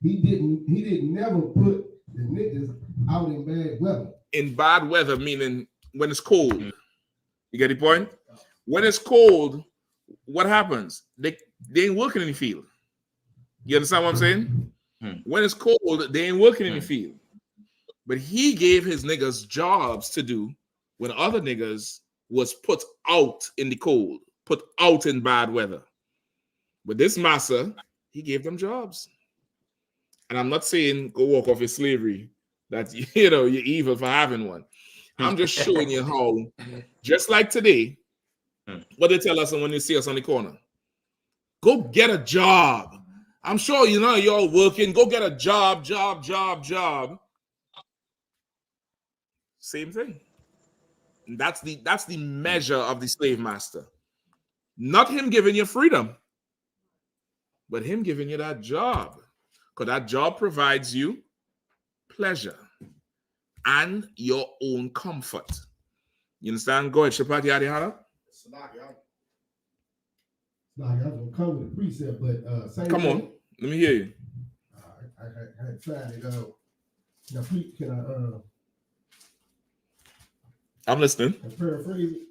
Speaker 4: He didn't never put the niggas out in bad weather.
Speaker 3: In bad weather, meaning when it's cold. You get the point? When it's cold, what happens? They ain't working in the field. You understand what I'm saying? When it's cold, they ain't working in the field. But he gave his niggas jobs to do when other niggas was put out in the cold, put out in bad weather. But this master, he gave them jobs. And I'm not saying go walk off his slavery, that you're evil for having one. I'm just showing you how, just like today, what they tell us when you see us on the corner. Go get a job. I'm sure you're all working. Go get a job. Same thing. And that's the measure of the slave master. Not him giving you freedom, but him giving you that job. Because that job provides you pleasure and your own comfort. You understand? Go ahead, Shapati Yahanna.
Speaker 4: I'm gonna come with a precept, but same
Speaker 3: come on, let me hear you.
Speaker 4: I tried it out. Now, please, can I?
Speaker 3: I'm listening.
Speaker 4: Paraphrase it.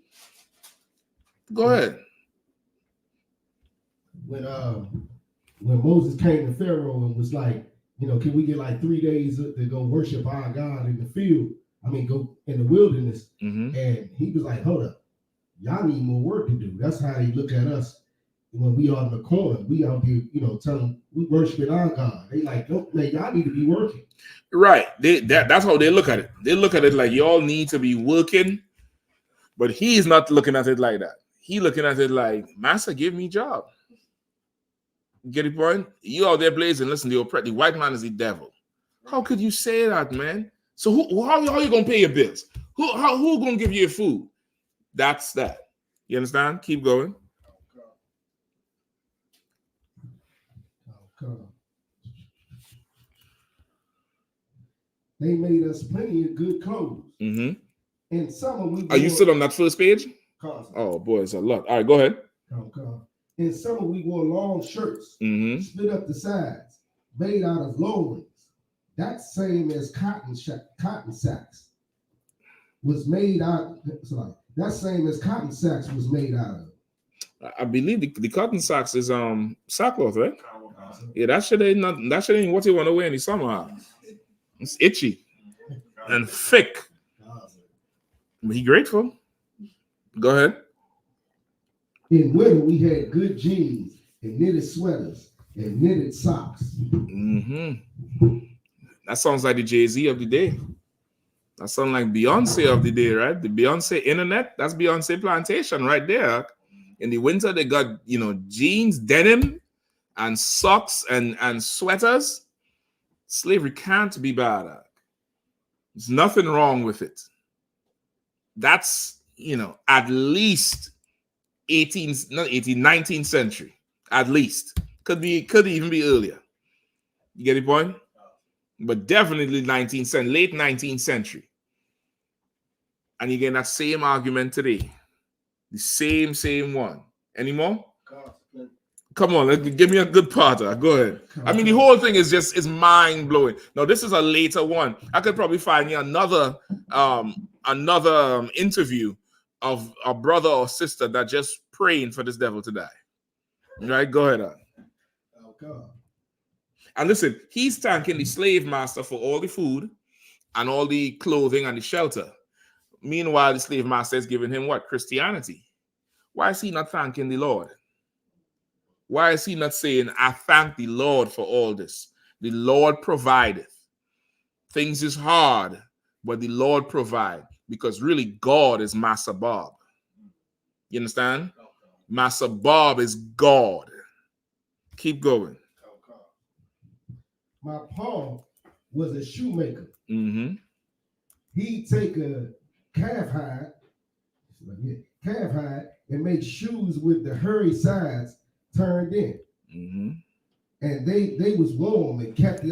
Speaker 3: Go ahead.
Speaker 4: When Moses came to Pharaoh and was like, can we get like 3 days to go worship our God in the field? Go in the wilderness. And he was like, hold up, y'all need more work to do. That's how they look at us when we are in the corner. We out here, tell them we worshiping our God. They like, don't, man, y'all need to be working.
Speaker 3: Right. That's how they look at it. They look at it like y'all need to be working, but he's not looking at it like that. He looking at it like, Master, give me job. Get the point? You out there blazing. Listen, the white man is the devil. How could you say that, man? So how you gonna pay your bills? Who gonna give you your food? That's that. You understand? Keep going.
Speaker 4: They made us plenty of good clothes. And summer we
Speaker 3: Are you still on that first page?
Speaker 4: Constantly.
Speaker 3: Oh boy, it's a lot. All right, go ahead.
Speaker 4: In summer we wore long shirts, split up the sides, made out of loins. That's same as cotton sacks was made out. Sorry, that's same as cotton sacks was made out of.
Speaker 3: I believe the cotton sacks is sackcloth, right? Yeah, that shit ain't what you want to wear in the summer. It's itchy and thick. But he grateful. Go ahead.
Speaker 4: In winter, we had good jeans and knitted sweaters and knitted socks.
Speaker 3: That sounds like the Jay-Z of the day. That sounds like Beyonce of the day, right? The Beyonce internet, that's Beyonce plantation right there. In the winter, they got, jeans, denim, and socks and sweaters. Slavery can't be bad. There's nothing wrong with it. That's, at least 19th century. At least. Could even be earlier. You get the point? But definitely late 19th century. And you get that same argument today. The same one. Any more? Come on, give me a good part. Go ahead. I mean, the whole thing is mind blowing. Now, this is a later one. I could probably find you another interview of a brother or sister that just praying for this devil to die. Right? Go ahead.
Speaker 4: Oh God.
Speaker 3: And listen, he's thanking the slave master for all the food and all the clothing and the shelter. Meanwhile, the slave master is giving him what? Christianity. Why is he not thanking the Lord? Why is he not saying, I thank the Lord for all this? The Lord provideth. Things is hard, but the Lord provide. Because really, God is Master Bob. You understand? Master Bob is God. Keep going.
Speaker 4: My Paul was a shoemaker.
Speaker 3: Mm-hmm.
Speaker 4: He'd take a calf hide and make shoes with the hairy sides turned in.
Speaker 3: Mm-hmm.
Speaker 4: And they was warm and kept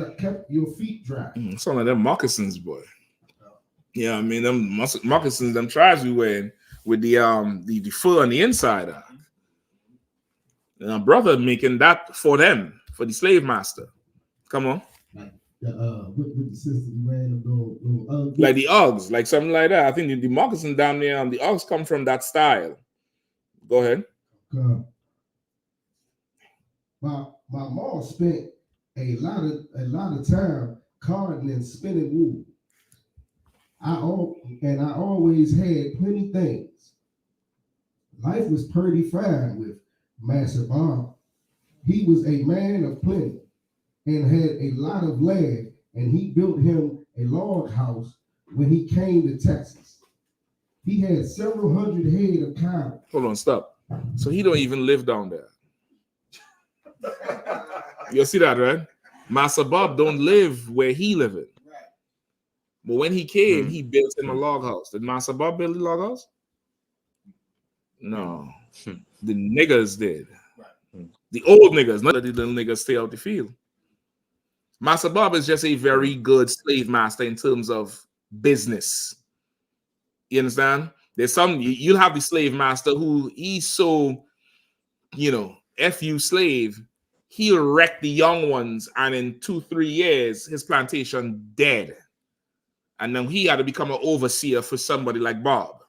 Speaker 4: your feet dry.
Speaker 3: Some of them moccasins, boy. Yeah, I mean them moccasins, them tribes we wearing with the fur on the inside. And a brother making that for them, for the slave master. Come on.
Speaker 4: With the system random
Speaker 3: Like the Uggs, like something like that. I think the moccasin down there the Uggs come from that style. Go ahead.
Speaker 4: My mom spent a lot of time carding and spinning wool. I always had plenty things. Life was pretty fine with Master Bob. He was a man of plenty and had a lot of land, and he built him a log house when he came to Texas. He had several hundred head of cattle.
Speaker 3: Hold on, stop. So he don't even live down there. You see that, right? Master Bob don't live where he living. But when he came, he built him a log house. Did Master Bob build the log house? No. The niggas did. The old niggas, not the little niggas stay out the field. Master Bob is just a very good slave master in terms of business. You understand? There's some, you'll have the slave master who he's so, F you slave, he'll wreck the young ones, and in 2-3 years, his plantation dead. And then he had to become an overseer for somebody like Bob.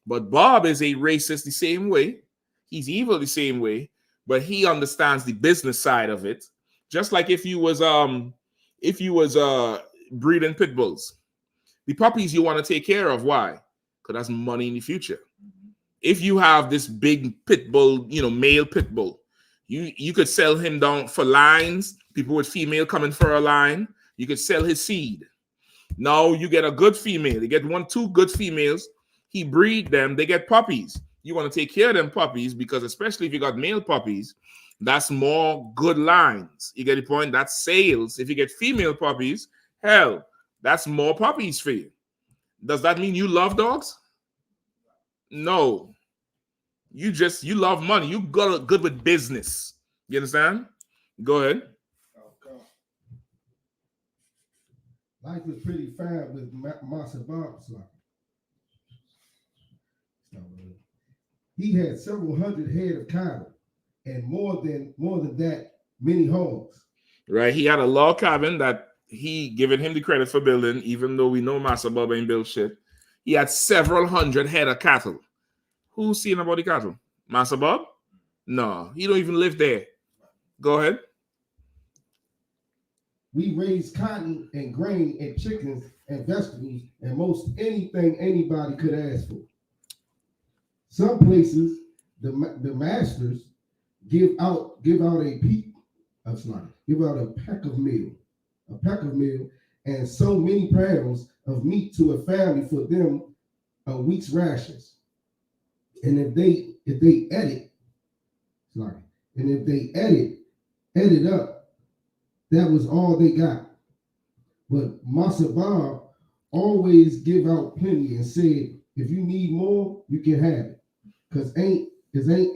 Speaker 3: But Bob is a racist the same way. He's evil the same way, but he understands the business side of it. Just like if you was breeding pit bulls, the puppies you want to take care of. Why? Because that's money in the future. If you have this big pit bull, male pit bull, you could sell him down for lines. People with female coming for a line. You could sell his seed. Now you get a good female. You get 1-2 good females. He breed them. They get puppies. You want to take care of them puppies because especially if you got male puppies, that's more good lines. You get the point? That's sales. If you get female puppies, hell, that's more puppies for you. Does that mean you love dogs? No. You love money. You got good with business. You understand? Go ahead.
Speaker 4: Life was pretty fine with Master Bob's life. He had several hundred head of cattle and more than that, many homes.
Speaker 3: Right. He had a log cabin that he giving him the credit for building, even though we know Master Bob ain't built shit. He had several hundred head of cattle. Who's seen about the cattle? Master Bob? No, he don't even live there. Go ahead.
Speaker 4: We raised cotton and grain and chickens and vegetables and most anything anybody could ask for. Some places, the masters give out a peck of meal, and so many pounds of meat to a family for them a week's rations. And if they edit up, that was all they got. But Master Bob always give out plenty and said, if you need more, you can have it. Because ain't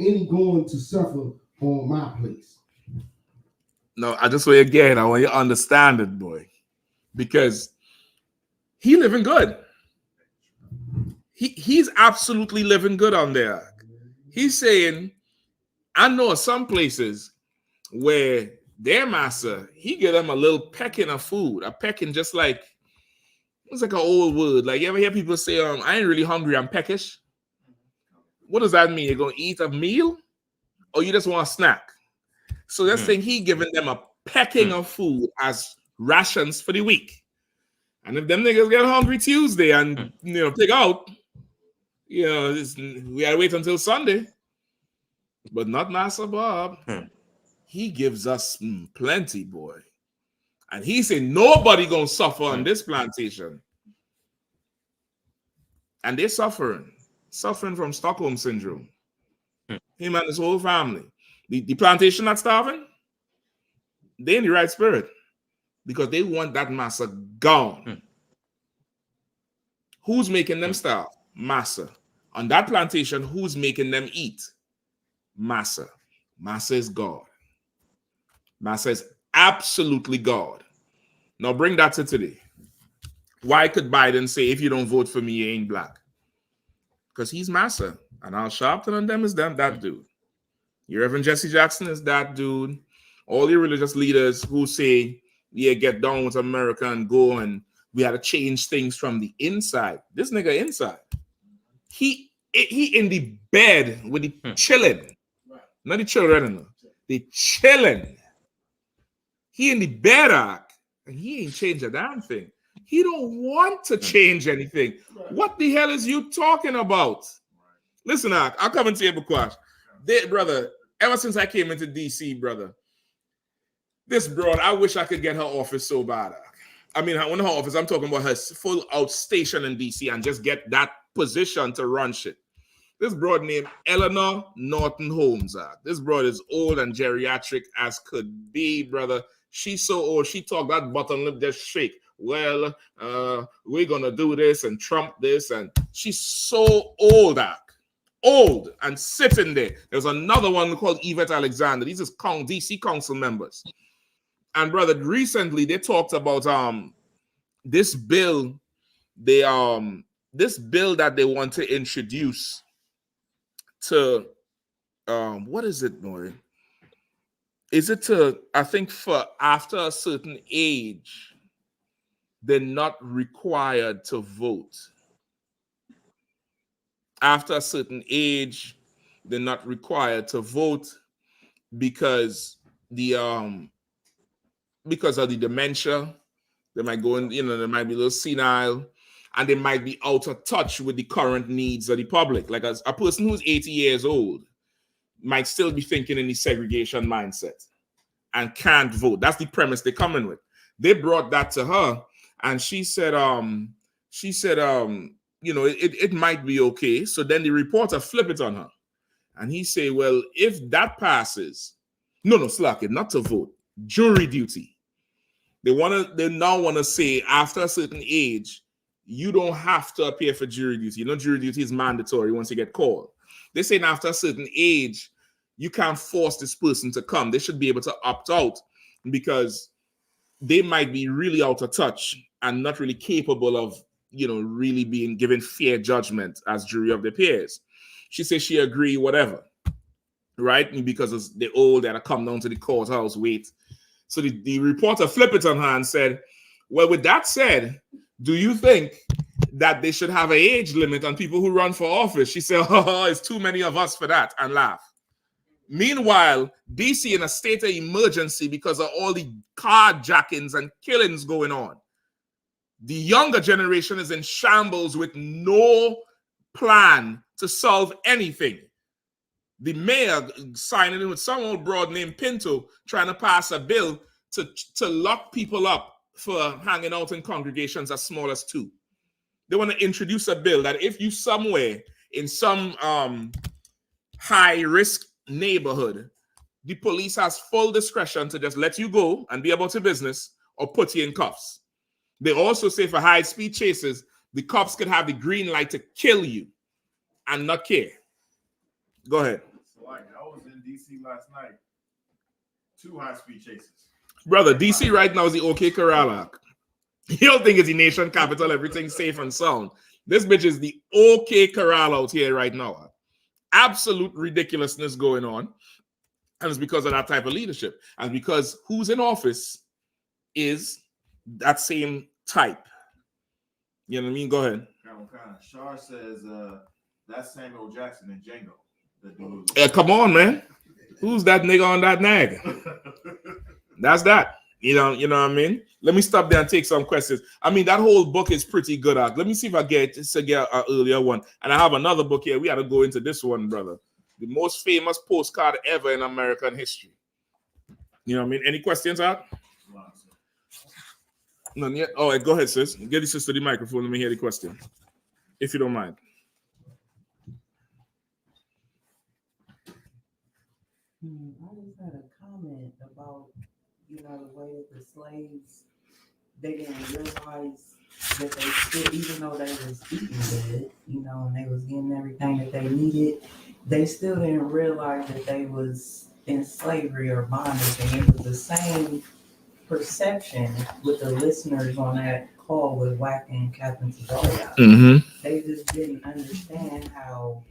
Speaker 4: any going to suffer on my place.
Speaker 3: No, I just want you to understand it, boy. Because he living good. He's absolutely living good on there. He's saying, I know some places where their master, he give them a little pecking of food, a pecking just like, it's like an old word. Like you ever hear people say, I ain't really hungry, I'm peckish. What does that mean? You're going to eat a meal or you just want a snack? So that's saying he giving them a pecking of food as rations for the week. And if them niggas get hungry Tuesday and, take out, we gotta wait until Sunday. But not Master Bob. He gives us plenty, boy. And he said nobody gonna suffer on this plantation. And they're suffering from Stockholm syndrome. Him and his whole family. The plantation not starving. They in the right spirit because they want that massa gone. Who's making them starve? Massa. On that plantation, who's making them eat? Massa. Massa is God. Massa is absolutely God. Now bring that to today. Why could Biden say, if you don't vote for me, you ain't black? Because he's Massa. And Al Sharpton and them is that dude. Your Reverend Jesse Jackson is that dude. All the religious leaders who say, yeah, get down with America and go, and we had to change things from the inside. This nigga inside. He in the bed with the chilling. Not the children. The chilling. He in the bed, and he ain't changed a damn thing. He don't want to change anything. What the hell is you talking about? Listen, I'll come and say it, Bukwash. Brother, ever since I came into DC, brother, this broad, I wish I could get her office so bad. I mean, when her office, I'm talking about her full out station in DC and just get that position to run shit. This broad named Eleanor Norton Holmes. This broad is old and geriatric as could be, brother. She's so old, she talk that button lip just shake. Well, we're going to do this and Trump this. And she's so old, old and sitting there. There's another one called Yvette Alexander. These is DC council members. And brother, recently they talked about this bill. This bill that they want to introduce to what is it, boy? Is it to, I think for after a certain age, they're not required to vote. After a certain age, they're not required to vote because because of the dementia. They might go in, they might be a little senile, and they might be out of touch with the current needs of the public. Like a person who's 80 years old might still be thinking in the segregation mindset and can't vote. That's the premise they're coming with. They brought that to her, and she said, it might be okay. So then the reporter flip it on her, and he say, well, if that passes, slack it, not to vote, jury duty. They now want to say after a certain age, you don't have to appear for jury duty. Jury duty is mandatory once you get called. They say after a certain age, you can't force this person to come. They should be able to opt out because they might be really out of touch and not really capable of, really being given fair judgment as jury of their peers. She says she agree, whatever, right? Because they're old, they had to come down to the courthouse, wait. So the reporter flipped it on her and said, well, with that said, do you think that they should have an age limit on people who run for office? She said, oh, it's too many of us for that, and laugh. Meanwhile, DC in a state of emergency because of all the carjackings and killings going on. The younger generation is in shambles with no plan to solve anything. The mayor signing in with some old broad named Pinto trying to pass a bill to lock people up for hanging out in congregations as small as 2. They want to introduce a bill that if you somewhere in some high-risk neighborhood, the police has full discretion to just let you go and be about your business or put you in cuffs. They also say for high-speed chases, the cops could have the green light to kill you and not care. Go ahead.
Speaker 7: So I was in DC last night. 2 high-speed chases.
Speaker 3: Brother, DC right now is the OK Corral. You don't think it's the nation capital, everything's safe and sound. This bitch is the OK corral out here right now. Absolute ridiculousness going on. And it's because of that type of leadership. And because who's in office is that same type. You know what I mean? Go ahead.
Speaker 7: Shar says that's Samuel Jackson in Django. The dude.
Speaker 3: Come on, man. Who's that nigga on that nag? That's that. You know what I mean? Let me stop there and take some questions. I mean, that whole book is pretty good. Let me see if I get an earlier one. And I have another book here. We had to go into this one, brother. The most famous postcard ever in American history. You know what I mean? Any questions out? None yet? Oh, go ahead, sis. Get the sister the microphone. Let me hear the question, if you don't mind.
Speaker 6: I just had a comment about, the way that the slaves, they didn't realize that they still, even though they was eating good, and they was getting everything that they needed, they still didn't realize that they was in slavery or bondage. And it was the same perception with the listeners on that call with Wack and Captain Tazaria.
Speaker 3: Mm-hmm.
Speaker 6: They just didn't understand how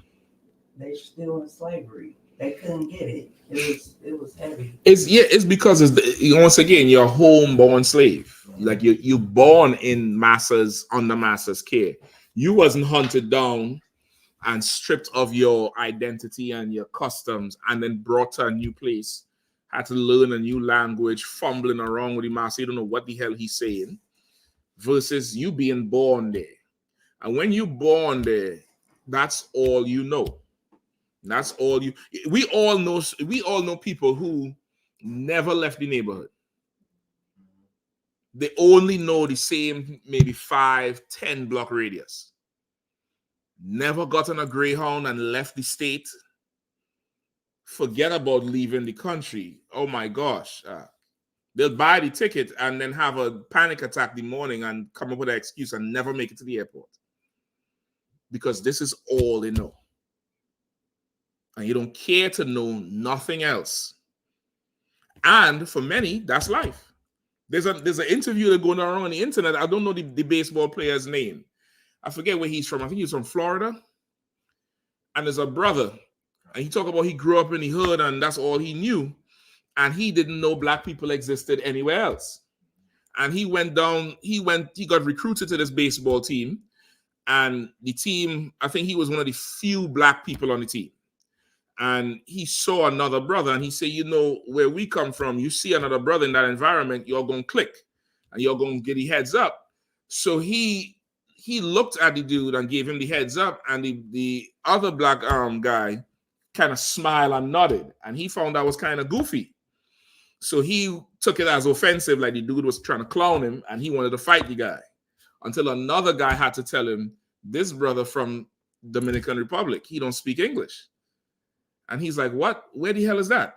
Speaker 6: they're still in slavery. They couldn't get it. It was heavy.
Speaker 3: It's because once again, you're a homeborn slave. Like you're born in under master's care. You wasn't hunted down and stripped of your identity and your customs and then brought to a new place. Had to learn a new language, fumbling around with the master. You don't know what the hell he's saying. Versus you being born there. And when you're born there, that's all you know. That's all we all know people who never left the neighborhood. They only know the same maybe 5-10 block radius. Never got on a Greyhound and left the state. Forget about leaving the country. Oh my gosh. They'll buy the ticket and then have a panic attack the morning and come up with an excuse and never make it to the airport. Because this is all they know. And you don't care to know nothing else. And for many, that's life. There's an interview that's going around on the internet. I don't know the baseball player's name. I forget where he's from. I think he's from Florida. And there's a brother. And he talked about he grew up in the hood and that's all he knew. And he didn't know black people existed anywhere else. And he got recruited to this baseball team. And the team, I think he was one of the few black people on the team. And he saw another brother and he said, where we come from, you see another brother in that environment, you're going to click and you're going to get the heads up. So he looked at the dude and gave him the heads up, and the other black guy kind of smiled and nodded, and he found that was kind of goofy. So he took it as offensive, like the dude was trying to clown him and he wanted to fight the guy, until another guy had to tell him, this brother from Dominican Republic, he don't speak English. And he's like, what? Where the hell is that?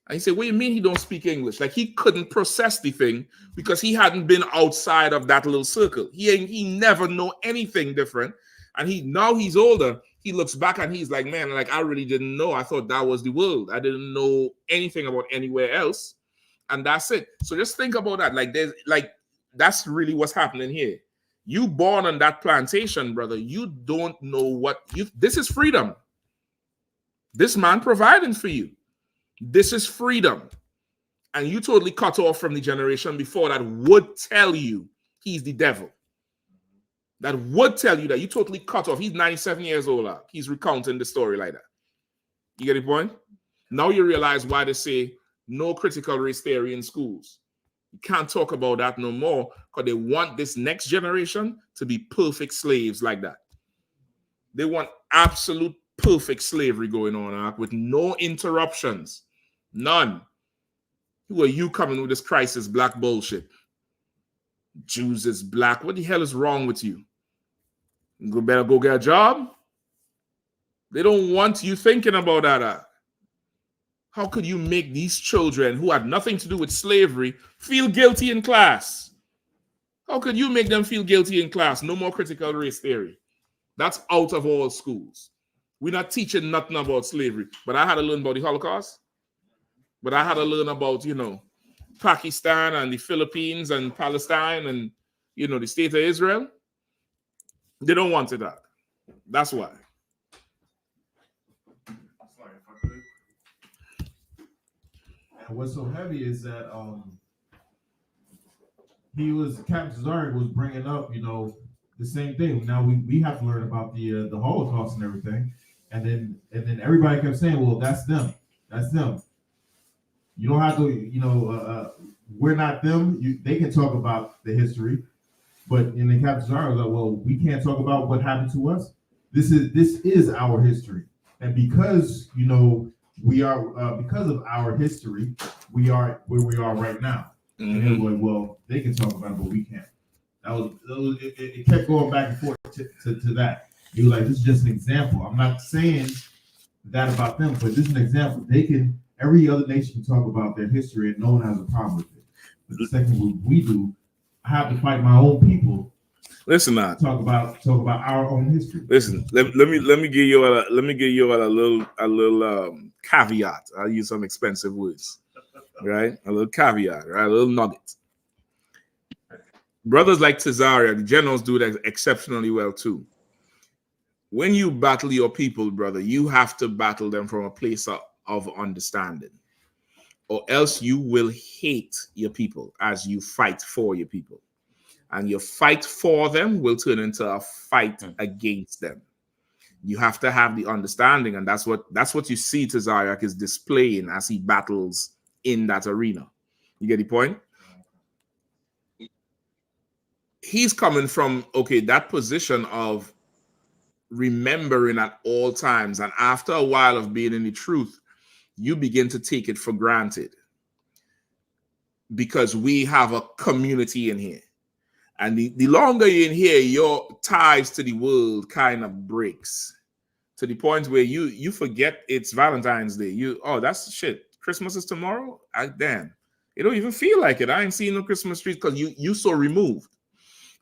Speaker 3: And he said, what do you mean he don't speak English? Like he couldn't process the thing because he hadn't been outside of that little circle. He never know anything different. And now he's older. He looks back and he's like, man, like I really didn't know. I thought that was the world. I didn't know anything about anywhere else. And that's it. So just think about that. That's really what's happening here. You born on that plantation, brother. You don't know this is freedom. This man providing for you. This is freedom. And you totally cut off from the generation before that would tell you he's the devil. That would tell you that you totally cut off. He's 97 years old. He's recounting the story like that. You get the point? Now you realize why they say no critical race theory in schools. You can't talk about that no more because they want this next generation to be perfect slaves like that. They want absolute perfect slavery going on with no interruptions. None. Who are you coming with this crisis black bullshit? Jews is black. What the hell is wrong with you? You better go get a job. They don't want you thinking about that. How could you make these children who had nothing to do with slavery feel guilty in class? How could you make them feel guilty in class? No more critical race theory. That's out of all schools. We're not teaching nothing about slavery. But I had to learn about the Holocaust. But I had to learn about, Pakistan and the Philippines and Palestine and, the state of Israel. They don't want it out. That's why.
Speaker 7: And what's so heavy is that Captain Zarek was bringing up, the same thing. Now we have to learn about the Holocaust and everything, and then everybody kept saying, well, that's them. You don't have to, we're not them. They can talk about the history, but in the Captain Zarek was like, well, we can't talk about what happened to us. This is our history, and because we are because of our history, we are where we are right now. Mm-hmm. And they were like, well, they can talk about it, but we can't. It kept going back and forth to that. He was like, this is just an example. I'm not saying that about them, but this is an example. Every other nation can talk about their history and no one has a problem with it. But the second we do, I have to fight my own people.
Speaker 3: Listen, now
Speaker 7: talk about our own history.
Speaker 3: Listen, let me give you a little caveat. I'll use some expensive words, right? A little caveat, right? A little nugget. Brothers like Tazaria, the generals do that exceptionally well too. When you battle your people, brother, you have to battle them from a place of understanding, or else you will hate your people as you fight for your people. And your fight for them will turn into a fight against them. You have to have the understanding, and that's what you see Tazayak is displaying as he battles in that arena. You get the point? He's coming from, that position of remembering at all times. And after a while of being in the truth, you begin to take it for granted. Because we have a community in here. And the longer you're in here, your ties to the world kind of breaks. To the point where you forget it's Valentine's Day. That's shit. Christmas is tomorrow? Damn. It don't even feel like it. I ain't seen no Christmas trees because you so removed.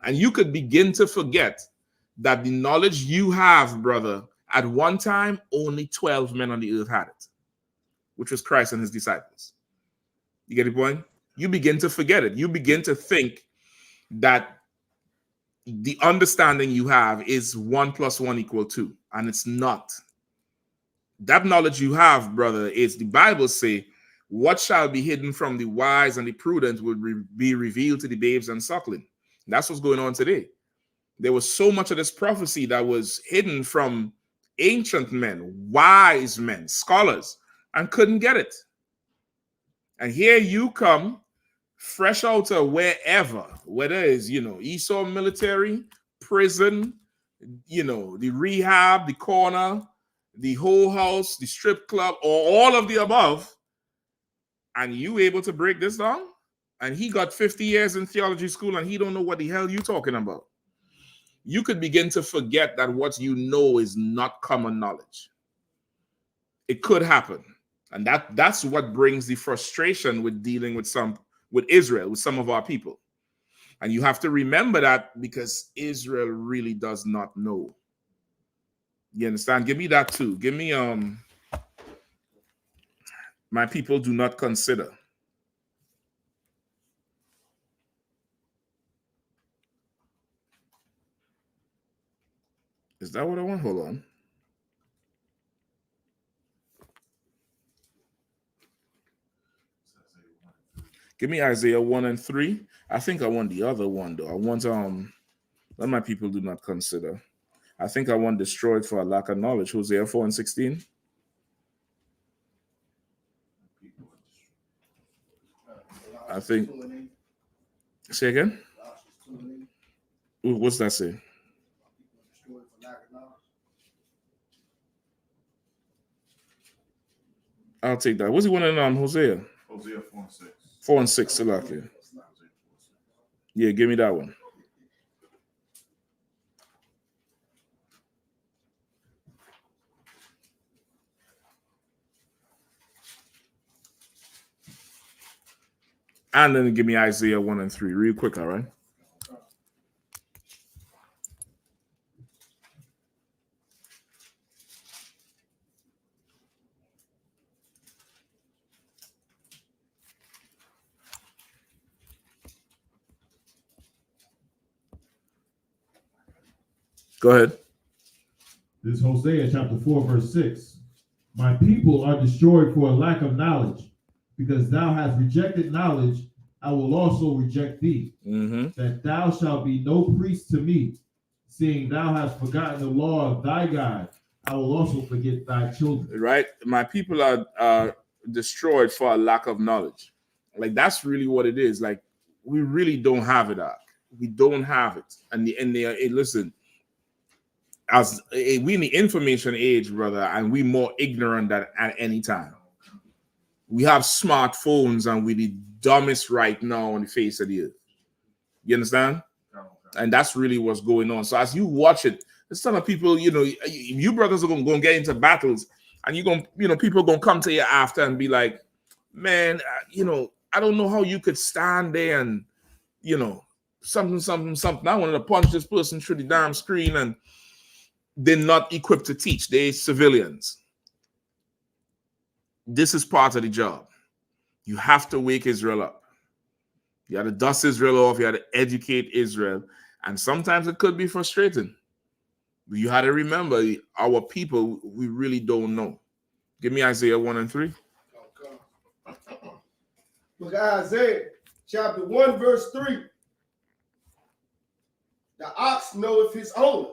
Speaker 3: And you could begin to forget that the knowledge you have, brother, at one time, only 12 men on the earth had it, which was Christ and his disciples. You get the point? You begin to forget it. You begin to think that the understanding you have is 1 + 1 = 2, and it's not. That knowledge you have, brother, is the Bible say, what shall be hidden from the wise and the prudent will be revealed to the babes and suckling. That's what's going on today. There was so much of this prophecy that was hidden from ancient men, wise men, scholars, and couldn't get it. And here you come, fresh out of wherever, whether it's, Esau military, prison, the rehab, the corner, the whole house, the strip club, or all of the above, and you able to break this down? And he got 50 years in theology school and he don't know what the hell you talking about. You could begin to forget that what you know is not common knowledge. It could happen. And that's what brings the frustration with dealing with Israel, with some of our people. And you have to remember that because Israel really does not know. You understand? Give me that too. Give me my people do not consider. Is that what I want? Hold on. Give me Isaiah 1 and 3. I think I want the other one though. I want let my people do not consider. I think I want destroyed for a lack of knowledge. Hosea 4 and 16. I think. Say again. What's that say? I'll take that. What's he one in Hosea?
Speaker 7: Hosea 4 and 6.
Speaker 3: 4 and 6, Salaki. Yeah, give me that one. And then give me Isaiah 1 and 3 real quick, all right? Go ahead.
Speaker 7: This is Hosea chapter 4, verse 6. My people are destroyed for a lack of knowledge, because thou hast rejected knowledge, I will also reject thee, that thou shalt be no priest to me, seeing thou hast forgotten the law of thy God, I will also forget thy children.
Speaker 3: Right? My people are destroyed for a lack of knowledge. Like, that's really what it is. Like, we really don't have it, Ark. We don't have it. And listen, as we in the information age, brother, and we more ignorant than at any time. We have smartphones and we're the dumbest right now on the face of the earth. You understand? And that's really what's going on. So as you watch it, there's some of people, you brothers are going to get into battles, and people are going to come to you after and be like, man, I don't know how you could stand there and, something. I wanted to punch this person through the damn screen, and they're not equipped to teach. They're civilians. This is part of the job. You have to wake Israel up. You have to dust Israel off. You have to educate Israel. And sometimes it could be frustrating. But you have to remember, our people, we really don't know. Give me Isaiah 1 and 3.
Speaker 4: Look at Isaiah chapter 1, verse 3. The ox knoweth his owner,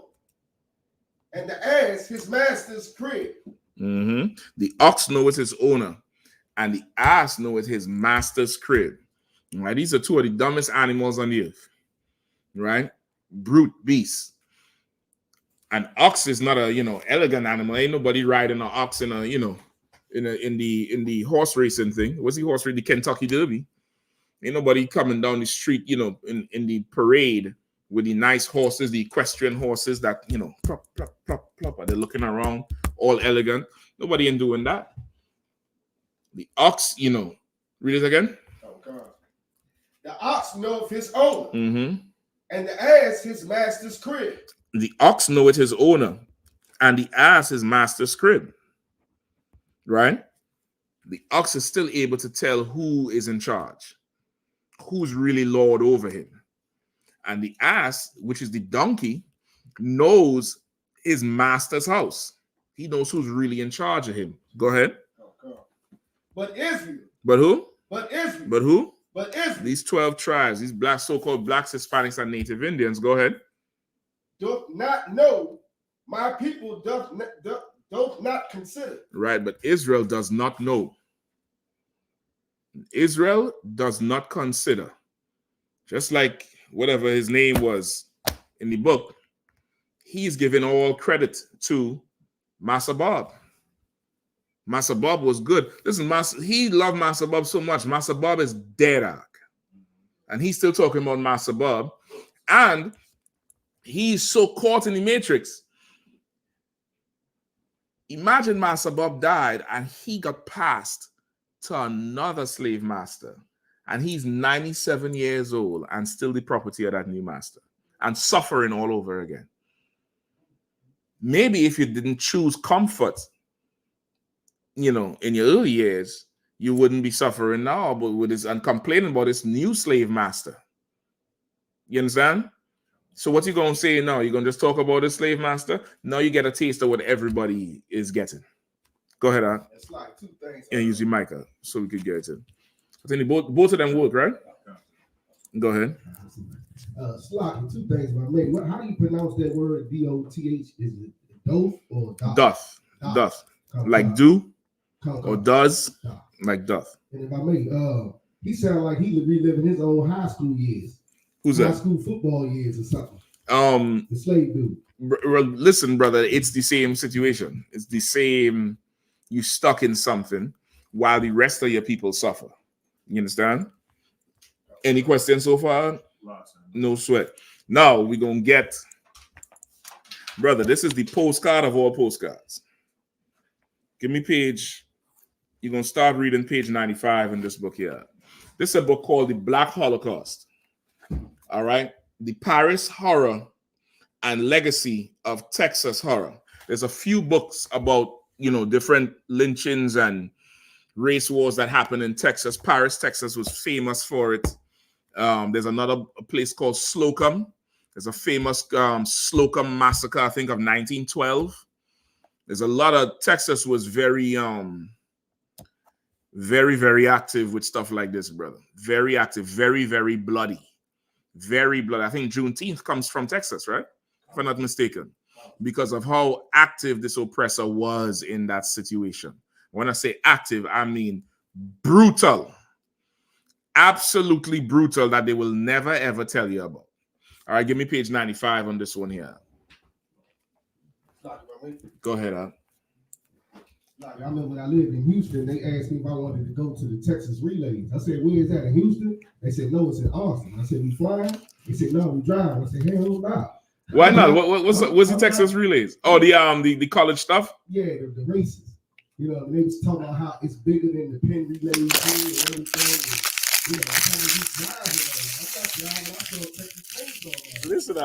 Speaker 4: and the ass his master's crib.
Speaker 3: The ox knoweth his owner, and the ass knoweth his master's crib. Right? These are two of the dumbest animals on the earth. Right? Brute beasts. An ox is not a elegant animal. Ain't nobody riding an ox in the horse racing thing. What's the horse race? The Kentucky Derby. Ain't nobody coming down the street, in the parade with the nice horses, the equestrian horses that plop, plop, plop, plop, and they're looking around all elegant. Nobody ain't doing that. The ox, read it again.
Speaker 4: Oh God. The ox knoweth his owner, and the ass his master's crib.
Speaker 3: The ox knoweth his owner, and the ass his master's crib. Right? The ox is still able to tell who is in charge, who's really lord over him. And the ass, which is the donkey, knows his master's house. He knows who's really in charge of him. Go ahead.
Speaker 4: Oh God. But Israel.
Speaker 3: But who?
Speaker 4: But Israel.
Speaker 3: But who?
Speaker 4: But Israel.
Speaker 3: These 12 tribes, these black, so-called blacks, Hispanics, and Native Indians. Go ahead.
Speaker 4: Doth not know, my people doth not consider.
Speaker 3: Right, but Israel does not know. Israel does not consider. Just like whatever his name was in the book, he's giving all credit to Massa Bob. Massa Bob was good. Listen, he loved Massa Bob so much. Massa Bob is dead, and he's still talking about Massa Bob. And he's so caught in the matrix. Imagine Massa Bob died and he got passed to another slave master. And he's 97 years old and still the property of that new master and suffering all over again. Maybe if you didn't choose comfort, in your early years, you wouldn't be suffering now, but with this and complaining about this new slave master. You understand? So what you going to say now? You're going to just talk about the slave master? Now you get a taste of what everybody is getting. Go ahead, Art.
Speaker 4: It's like two things.
Speaker 3: And use your mic so we could get it. I think both of them work, right? Go ahead.
Speaker 4: Slocky, two things, my man. How do you pronounce that word? D-O-T-H? Is it doth or doth?
Speaker 3: Doth. Like do or does,
Speaker 4: doth.
Speaker 3: Like doth.
Speaker 4: And if I may, he sounded like he was reliving his old high school years.
Speaker 3: Who's
Speaker 4: high
Speaker 3: that?
Speaker 4: School football years or something. The slave dude.
Speaker 3: Listen, brother, it's the same situation. It's the same. You stuck in something while the rest of your people suffer. You understand? Any questions so far? No sweat. Now we're going to get, brother, this is the postcard of all postcards. Give me page, you're going to start reading page 95 in this book here. This is a book called The Black Holocaust. All right? The Paris Horror and Legacy of Texas Horror. There's a few books about, different lynchings and race wars that happened in Texas. Paris, Texas was famous for it. There's another place called Slocum There's a famous Slocum massacre, I think, of 1912. There's a lot of Texas was very, very active with stuff like this, brother. Very active, very bloody, very bloody. I think Juneteenth comes from Texas, right? If I'm not mistaken, because of how active this oppressor was in that situation. When I say active, I mean brutal, absolutely brutal, that they will never ever tell you about. All right, give me page 95 on this one here. Go ahead, Al.
Speaker 4: Like, I remember when I lived in Houston, they asked me if I wanted to go to the Texas relays. I said, where is that, in Houston? They said, no, it's in Austin. I said, we flying? They said, no, we driving. I said, hell no.
Speaker 3: Why not? What's the Texas relays? Oh, the college stuff?
Speaker 4: Yeah, the races. You know, they was talking about how it's bigger than the Penn relays and everything. And, you know, I'm telling you, driving. I'm not driving.
Speaker 3: Listen,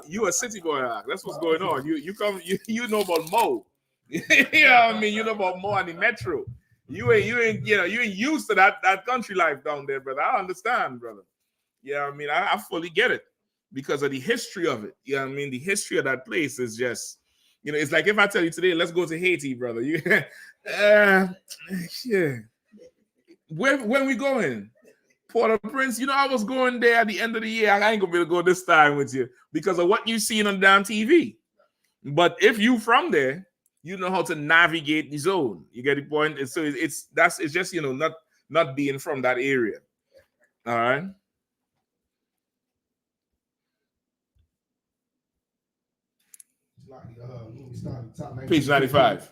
Speaker 3: you a city boy. That's what's going on. You know about Mo. You know what I mean? You know about Mo and the metro. You ain't used to that country life down there, brother. I understand, brother. Yeah, I mean, I fully get it because of the history of it. You know what I mean? The history of that place is just, you know, it's like if I tell you today, let's go to Haiti, brother. Yeah. When we going? Port-au-Prince, you know, I was going there at the end of the year. I ain't gonna be able to go this time with you because of what you seen on damn TV. But if you from there, you know how to navigate the zone. You get the point? And so it's just, you know, not being from that area. All right. Page 95.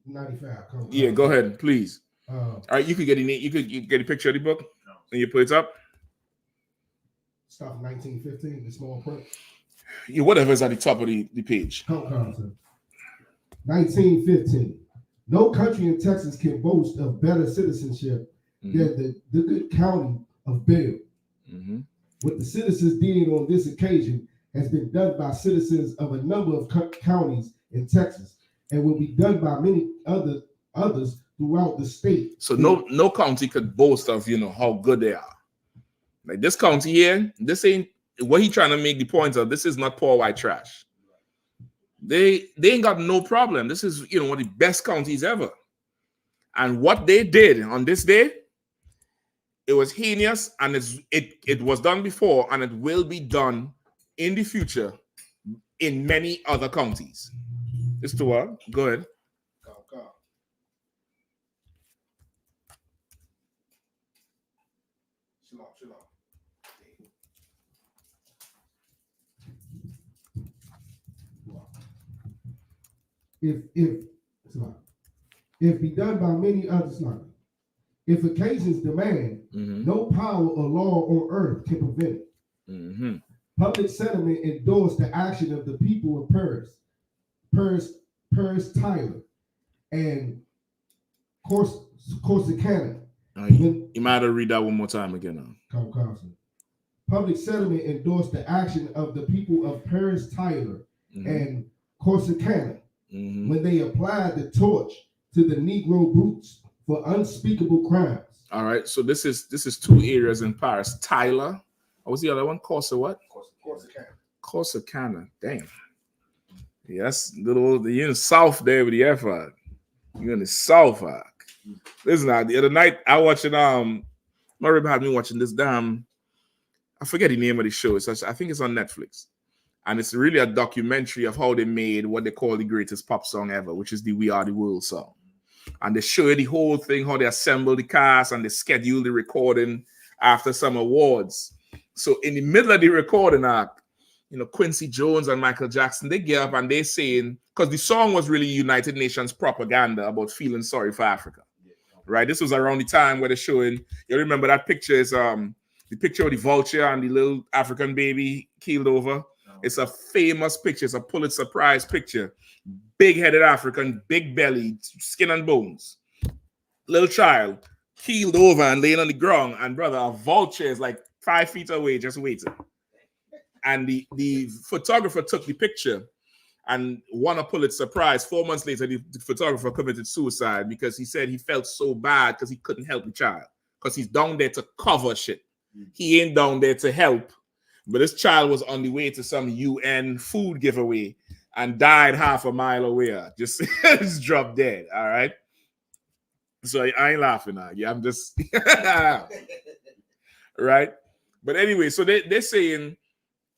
Speaker 4: 95.
Speaker 3: Yeah, go ahead, please. All right, you could get a picture of the book and you put it up.
Speaker 4: Start 1915, the small print.
Speaker 3: Yeah, whatever is at the top of the page.
Speaker 4: 1915. No country in Texas can boast of better citizenship than the good county of Bell. What the citizens did on this occasion has been done by citizens of a number of counties in Texas and will be done by many others throughout the state.
Speaker 3: So no county could boast of, you know, how good they are. Like this county here, this ain't what he trying to make the point of. This is not poor white trash. They ain't got no problem. This is, you know, one of the best counties ever. And what they did on this day, it was heinous, and it was done before, and it will be done in the future in many other counties. It's to what? Go ahead.
Speaker 4: If be done by many others, if occasions demand, no power or law on earth can prevent it. Public sentiment endorsed the action of the people of Paris, Tyler, and Corsicana.
Speaker 3: You might have to read that one more time again.
Speaker 4: Public sentiment endorsed the action of the people of Paris, Tyler, and Corsicana when they applied the torch to the Negro brutes for unspeakable crimes.
Speaker 3: All right, so this is two areas in Paris. Tyler, what was the other one? Corsicana. Damn. Yes, you're in the south there with the effort. You're in the south. Listen, the other night I watching my rib had me watching this damn, I forget the name of the show. I think it's on Netflix. And it's really a documentary of how they made what they call the greatest pop song ever, which is the We Are the World song. And they show you the whole thing, how they assemble the cast and they schedule the recording after some awards. So in the middle of the recording act, you know, Quincy Jones and Michael Jackson, they get up and they saying, because the song was really United Nations propaganda about feeling sorry for Africa. Right? This was around the time where they're showing, you remember that picture is the picture of the vulture and the little African baby keeled over. It's a famous picture. It's a Pulitzer Prize picture. Big-headed African, big belly, skin and bones. Little child, keeled over and laying on the ground. And brother, a vulture is like 5 feet away, just waiting. And the photographer took the picture and won a Pulitzer Prize. 4 months later, the photographer committed suicide because he said he felt so bad because he couldn't help the child. Because he's down there to cover shit. He ain't down there to help. But this child was on the way to some UN food giveaway and died half a mile away. Just dropped dead. All right. So I ain't laughing at you. I'm just right. But anyway, so they're saying,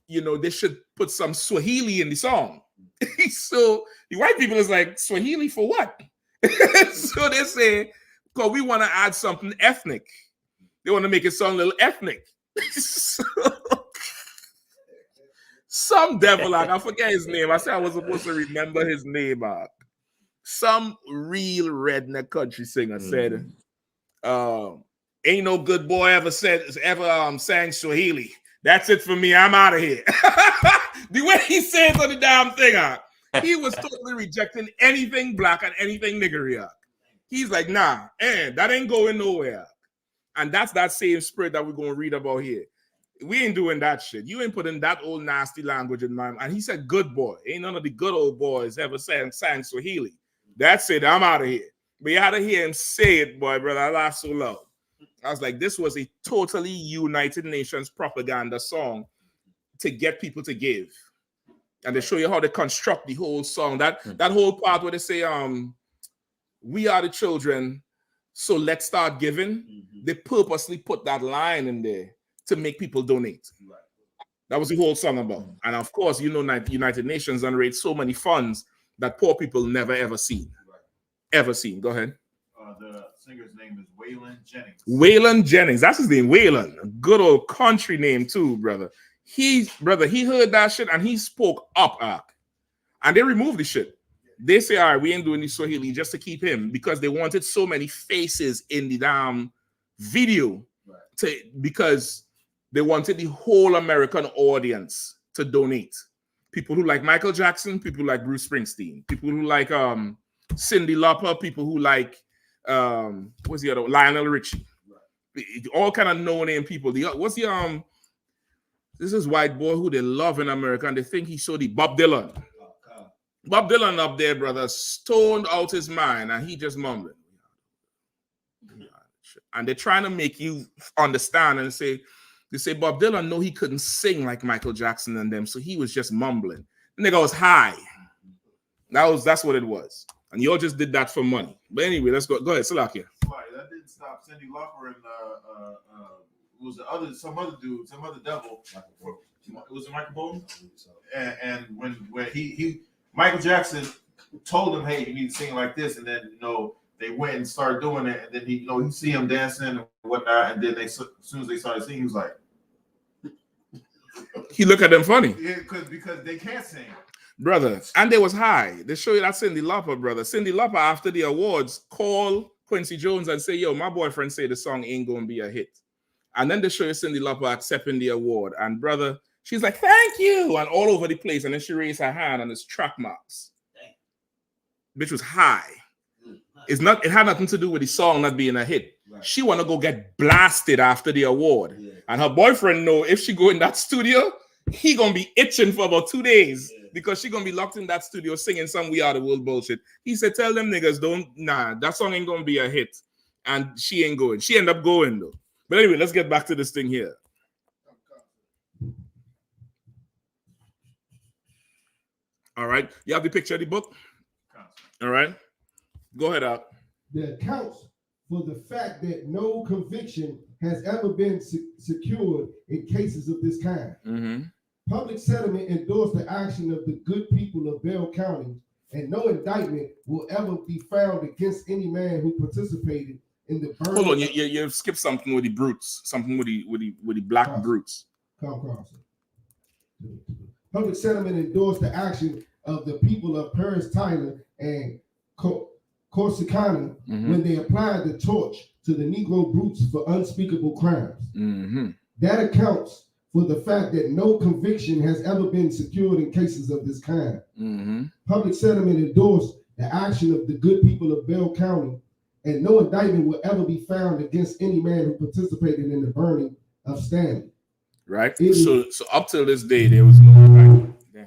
Speaker 3: you know, they should put some Swahili in the song. So the white people is like, Swahili for what? So they say, because we want to add something ethnic. They want to make it sound a little ethnic. So, some devil, like, I forget his name. I said I was supposed to remember his name. Some real redneck country singer said, ain't no good boy ever sang Swahili. That's it for me. I'm out of here. The way he says on the damn thing, he was totally rejecting anything black and anything nigger. He's like, nah, that ain't going nowhere. And that's that same spirit that we're going to read about here. We ain't doing that shit. You ain't putting that old nasty language in my mind. And he said, good boy. Ain't none of the good old boys ever sang Swahili. That's it. I'm out of here. But you had to hear him say it, boy, brother. I laughed so loud. I was like, this was a totally United Nations propaganda song to get people to give. And they show you how they construct the whole song. That whole part where they say, we are the children, so let's start giving. They purposely put that line in there to make people donate. That was the whole song about. And of course, you know, United Nations generates so many funds that poor people never ever seen. Ever seen. Go ahead.
Speaker 7: The singer's name is Waylon Jennings.
Speaker 3: Waylon Jennings. That's his name, Waylon. A good old country name too, brother. He heard that shit and he spoke up. And they removed the shit. They say, all right, we ain't doing this Swahili just to keep him because they wanted so many faces in the damn video because they wanted the whole American audience to donate. People who like Michael Jackson, people who like Bruce Springsteen, people who like Cyndi Lauper, people who like what's the other one? Lionel Richie. All kind of no-name people. What's the this is white boy who they love in America and they think he saw the Bob Dylan. Bob Dylan up there, brother, stoned out his mind and he just mumbling. And they're trying to make you understand and say, they say Bob Dylan, no, he couldn't sing like Michael Jackson and them, so he was just mumbling. The nigga was high. That's what it was. And y'all just did that for money. But anyway, let's go. Go ahead, Salakia.
Speaker 7: Right, that didn't stop Cyndi Lauper and some other dude, some other devil. It was Michael Bolton. And when Michael Jackson told him, hey, you need to sing like this, and then they went and started doing it, and then he see him dancing and whatnot, and then as soon as they started singing, he was like,
Speaker 3: he looked at them funny.
Speaker 7: Yeah, because they can't sing.
Speaker 3: Brother, and they was high. They show you that Cyndi Lauper, brother. Cyndi Lauper, after the awards, call Quincy Jones and say, yo, my boyfriend say the song ain't gonna be a hit. And then they show you Cyndi Lauper accepting the award. And brother, she's like, thank you, and all over the place. And then she raised her hand and it's track marks. Bitch was high. It had nothing to do with the song not being a hit. Right. She want to go get blasted after the award. Yeah. And her boyfriend know if she go in that studio, he gonna be itching for about 2 days because she gonna be locked in that studio singing some We Are the World bullshit. He said, tell them niggas, that song ain't gonna be a hit. And she ain't going. She end up going though. But anyway, let's get back to this thing here. All right. You have the picture of the book? All right. Go ahead, Al.
Speaker 4: The accounts for the fact that no conviction has ever been secured in cases of this kind.
Speaker 3: Mm-hmm.
Speaker 4: Public settlement endorsed the action of the good people of Bell County, and no indictment will ever be found against any man who participated in the burning.
Speaker 3: Hold on, you skipped something with the brutes, something with the black brutes.
Speaker 4: Public settlement endorsed the action of the people of Paris, Tyler, and Corsicana when they applied the torch to the Negro brutes for unspeakable crimes.
Speaker 3: Mm-hmm.
Speaker 4: That accounts for the fact that no conviction has ever been secured in cases of this kind.
Speaker 3: Mm-hmm.
Speaker 4: Public settlement endorsed the action of the good people of Bell County, and no indictment will ever be found against any man who participated in the burning of Stanley.
Speaker 3: Right. So up till this day, there was no indictment. Yeah.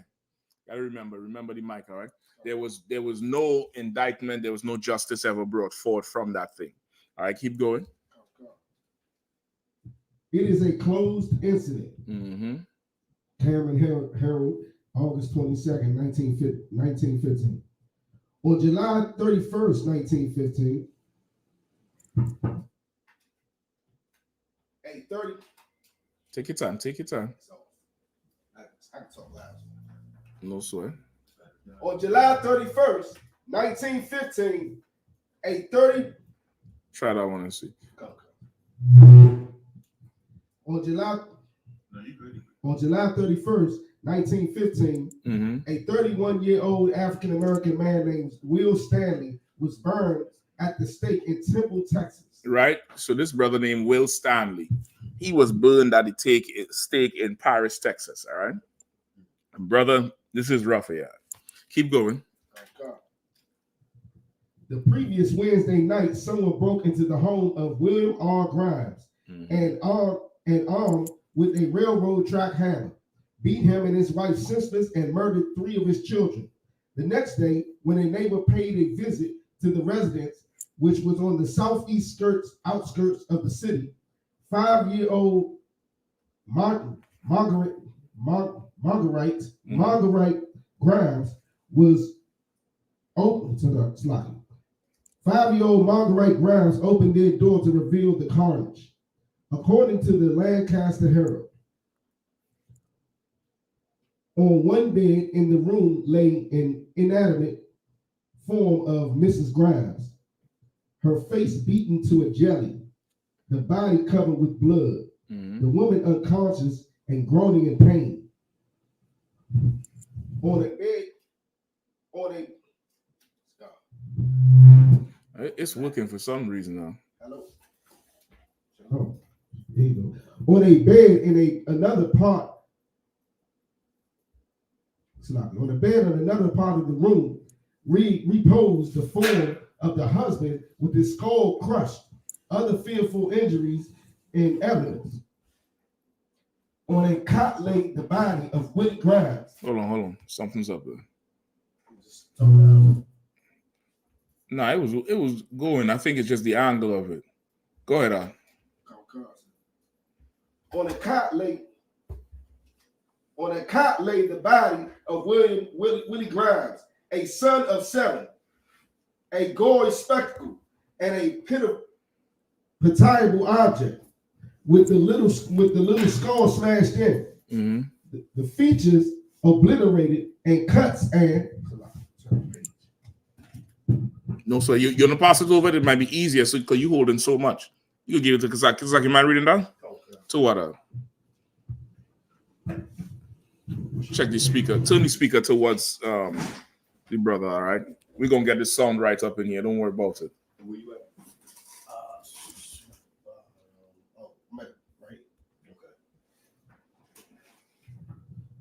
Speaker 3: Gotta remember the mic, all right? There was no indictment, there was no justice ever brought forth from that thing. All right, keep going.
Speaker 4: It is a closed incident.
Speaker 3: Mm-hmm.
Speaker 4: Cameron Herald, August 22nd, 1915. On July 31st, 1915, a 30.
Speaker 3: Take your time. Take your time.
Speaker 4: So, I can talk loud.
Speaker 3: No sweat.
Speaker 4: On July 31st, 1915, a 30.
Speaker 3: Try that one and see.
Speaker 4: On July 31st, 1915, a 31-year-old African-American man named Will Stanley was burned at the stake in Temple, Texas.
Speaker 3: Right? So this brother named Will Stanley, he was burned at the stake in Paris, Texas. All right? Brother, this is rough here. Keep going.
Speaker 4: The previous Wednesday night, someone broke into the home of William R. Grimes and armed with a railroad track hammer, beat him and his wife senseless, and murdered 3 of his children. The next day, when a neighbor paid a visit to the residence, which was on the southeast outskirts of the city, 5-year-old Marguerite Grimes was open to the slide. 5-year-old Marguerite Grimes opened their door to reveal the carnage. According to the Lancaster Herald, on one bed in the room lay an inanimate form of Mrs. Grimes, her face beaten to a jelly, the body covered with blood, the woman unconscious and groaning in pain. On a bed,
Speaker 3: It's working for some reason now.
Speaker 4: Hello. Oh, there you go. On a bed in another part. On a bed in another part of the room, reposed the form of the husband with his skull crushed, other fearful injuries and evidence. On a cot lay the body of Willie Grimes.
Speaker 3: Hold on. Something's up there.
Speaker 4: Oh,
Speaker 3: No, it was going. I think it's just the angle of it. Go ahead, Al.
Speaker 4: On a cot lay the body of Willie Grimes, a son of 7, a gory spectacle, and a pitiable object with the little skull smashed in. The features obliterated and cuts and.
Speaker 3: No, so you're gonna pass it over. It might be easier, so because you holding so much, you can give it to Kazak. Kazak, you mind reading down? Okay. To what? Check the speaker. Turn the speaker towards the brother. All right, we're gonna get the sound right up in here. Don't worry about it.
Speaker 4: Where you at? Right. Okay.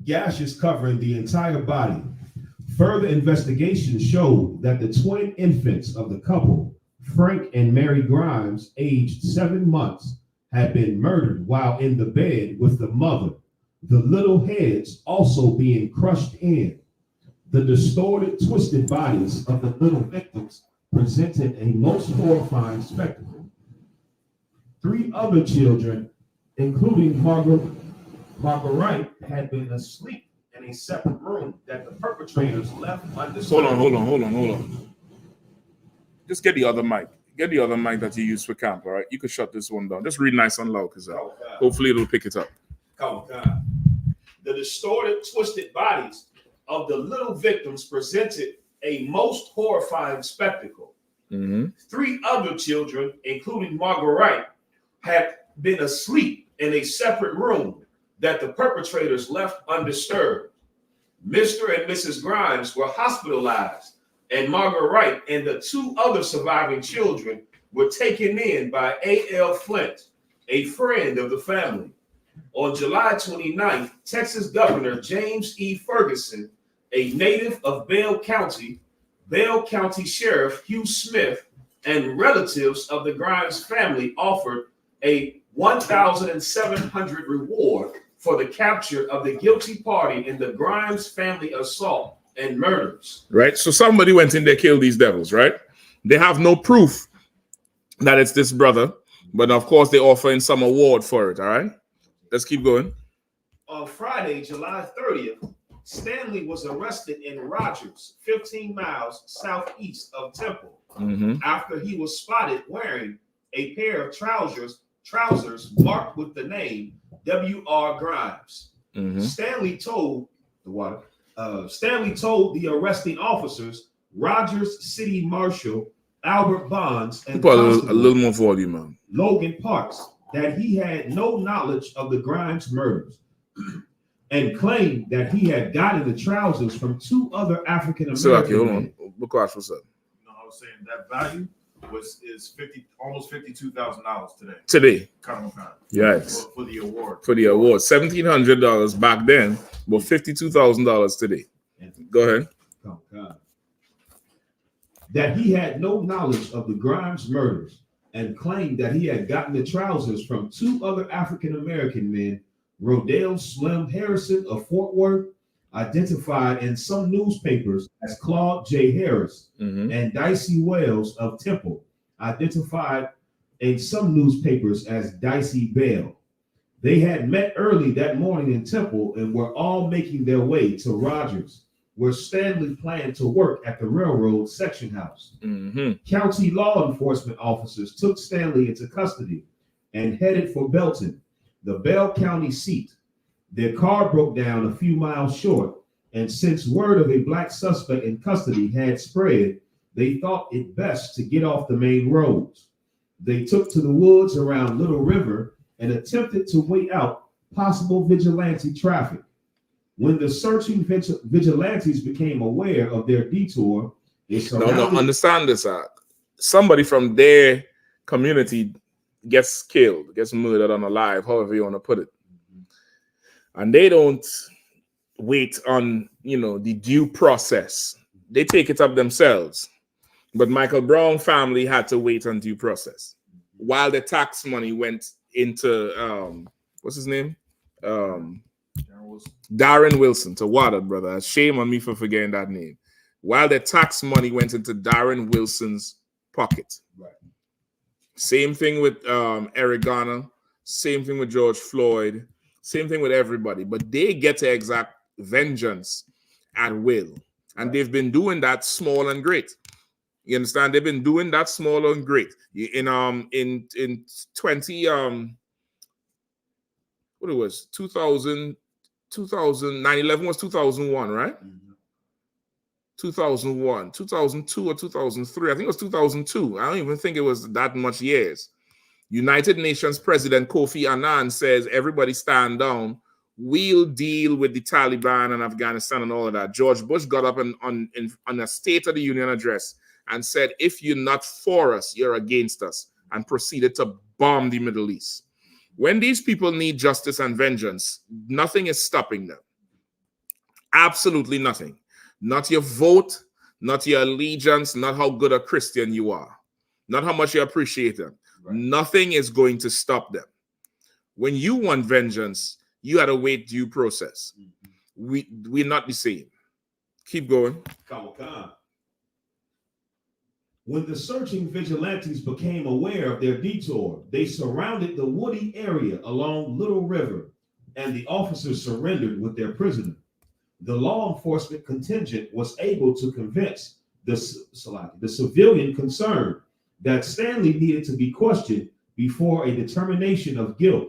Speaker 7: Gashes covering the entire body. Further investigation showed that the twin infants of the couple, Frank and Mary Grimes, aged 7 months, had been murdered while in the bed with the mother, the little heads also being crushed in. The distorted, twisted bodies of the little victims presented a most horrifying spectacle. 3 other children, including Marguerite, had been asleep in a separate room that the perpetrators left undisturbed.
Speaker 3: Hold on. Just get the other mic. Get the other mic that you use for camp, all right? You can shut this one down. Just read nice and loud, because hopefully it'll pick it up.
Speaker 7: The distorted, twisted bodies of the little victims presented a most horrifying spectacle. 3 other children, including Marguerite, had been asleep in a separate room that the perpetrators left undisturbed. Mr. and Mrs. Grimes were hospitalized, and Marguerite and the 2 other surviving children were taken in by A.L. Flint, a friend of the family. On July 29th, Texas Governor James E. Ferguson, a native of Bell County Sheriff Hugh Smith, and relatives of the Grimes family offered a $1,700 reward for the capture of the guilty party in the Grimes family assault and murders.
Speaker 3: Right? So somebody went in there, killed these devils, right? They have no proof that it's this brother, but of course they're offering some award for it, all right? Let's keep going.
Speaker 10: on Friday, July 30th, Stanley was arrested in Rogers, 15 miles southeast of Temple, after he was spotted wearing a pair of trousers marked with the name W.R. Grimes. Stanley told the arresting officers, Rogers City Marshal Albert Bonds and
Speaker 3: put a little more volume on
Speaker 10: Logan Parks, that he had no knowledge of the Grimes murders and claimed that he had gotten the trousers from 2 other African American men.
Speaker 3: What's up?
Speaker 7: No, I was saying that value is almost $52,000 today.
Speaker 3: Today.
Speaker 7: Yes. For the award.
Speaker 3: For the award. $1,700 back then, but $52,000 today. Go ahead.
Speaker 10: That he had no knowledge of the Grimes murders and claimed that he had gotten the trousers from 2 other African American men, Rodale Slim Harrison of Fort Worth, identified in some newspapers as Claude J. Harris, and Dicey Wells of Temple, identified in some newspapers as Dicey Bell. They had met early that morning in Temple and were all making their way to Rogers, where Stanley planned to work at the railroad section house. County law enforcement officers took Stanley into custody and headed for Belton, the Bell County seat. Their car broke down a few miles short, and since word of a black suspect in custody had spread, they thought it best to get off the main roads. They took to the woods around Little River and attempted to wait out possible vigilante traffic. When the searching vigilantes became aware of their detour, they surrounded...
Speaker 3: No, understand this. Somebody from their community gets killed, gets murdered unalive, however you want to put it. And they don't wait on, the due process. They take it up themselves. But Michael Brown family had to wait on due process while the tax money went into, what's his name? Darren Wilson, to water, brother. Shame on me for forgetting that name. While the tax money went into Darren Wilson's pocket.
Speaker 10: Right.
Speaker 3: Same thing with Eric Garner. Same thing with George Floyd. Same thing with everybody. But they get to exact vengeance at will. And they've been doing that small and great. You understand? They've been doing that small and great. In 2000, 9/11 was 2001, right? 2001, 2002 or 2003. I think it was 2002. I don't even think it was that much years. United Nations President Kofi Annan says, everybody stand down. We'll deal with the Taliban and Afghanistan and all of that. George Bush got up on a State of the Union address and said, if you're not for us, you're against us, and proceeded to bomb the Middle East. When these people need justice and vengeance, nothing is stopping them. Absolutely nothing. Not your vote, not your allegiance, not how good a Christian you are, not how much you appreciate them. Right. Nothing is going to stop them. When you want vengeance, you had to wait due process. We're not the same. Keep going.
Speaker 10: When the searching vigilantes became aware of their detour, they surrounded the woody area along Little River, and the officers surrendered with their prisoner. The law enforcement contingent was able to convince the civilian concerned that Stanley needed to be questioned before a determination of guilt,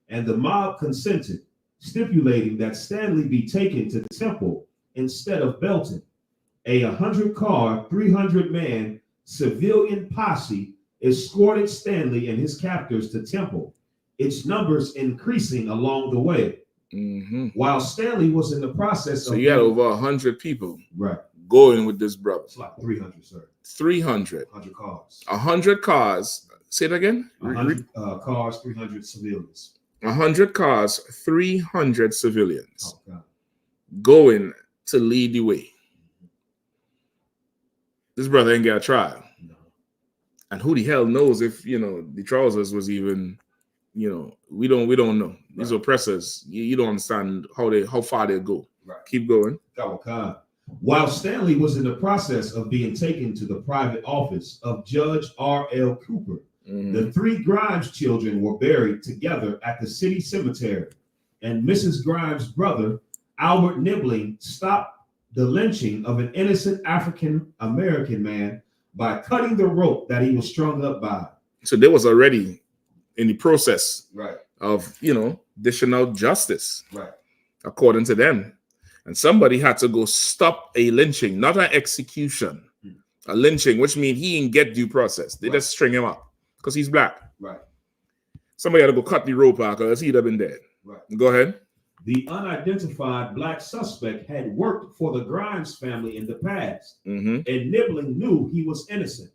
Speaker 10: and the mob consented, stipulating that Stanley be taken to Temple instead of Belton. A 100-car, 300-man civilian posse escorted Stanley and his captors to Temple, its numbers increasing along the way. While Stanley was in the process
Speaker 3: of... So you had over 100 people
Speaker 10: going
Speaker 3: with this brother.
Speaker 10: It's like 300, sir.
Speaker 3: 300.
Speaker 10: 100 cars.
Speaker 3: 100 cars. Say it again.
Speaker 10: 100 cars, 300 civilians.
Speaker 3: 100 cars, 300 civilians going to lead the way. This brother ain't got a trial. No. And who the hell knows if, the trousers was even, we don't know. These oppressors, you don't understand how far they go. Right. Keep going.
Speaker 10: While Stanley was in the process of being taken to the private office of Judge R.L. Cooper, the 3 Grimes children were buried together at the city cemetery. and Mrs. Grimes' brother, Albert Nibbling, stopped the lynching of an innocent African American man by cutting the rope that he was strung up by.
Speaker 3: So they was already in the process
Speaker 10: Right.
Speaker 3: of, dishing out justice,
Speaker 10: Right.
Speaker 3: according to them. And somebody had to go stop a lynching, not an execution. A lynching, which means he didn't get due process. They just string him up because he's black.
Speaker 10: Right.
Speaker 3: Somebody had to go cut the rope out because he'd have been dead.
Speaker 10: Right.
Speaker 3: Go ahead.
Speaker 10: The unidentified black suspect had worked for the Grimes family in the past, and Nibbling knew he was innocent.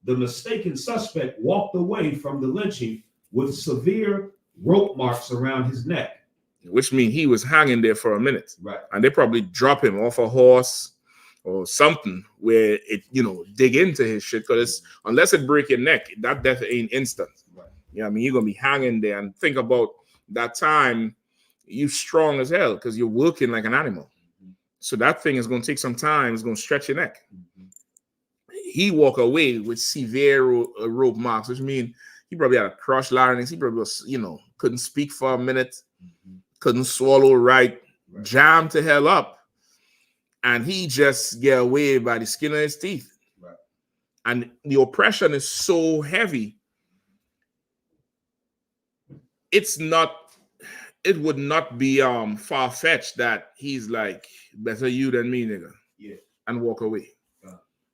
Speaker 10: The mistaken suspect walked away from the lynching with severe rope marks around his neck.
Speaker 3: Which means he was hanging there for a minute.
Speaker 10: Right.
Speaker 3: And they probably drop him off a horse or something where it, dig into his shit. Because unless it break your neck, that death ain't instant.
Speaker 10: Right.
Speaker 3: I mean, you're going to be hanging there. And think about that time, you strong as hell because you're working like an animal. So that thing is going to take some time. It's going to stretch your neck. He walk away with severe rope marks, which means he probably had a crushed larynx. He probably was, couldn't speak for a minute, couldn't swallow right, jammed the hell up. And he just get away by the skin of his teeth.
Speaker 10: Right.
Speaker 3: And the oppression is so heavy. It would not be far-fetched that he's like, better you than me, nigga.
Speaker 10: Yeah.
Speaker 3: And walk away.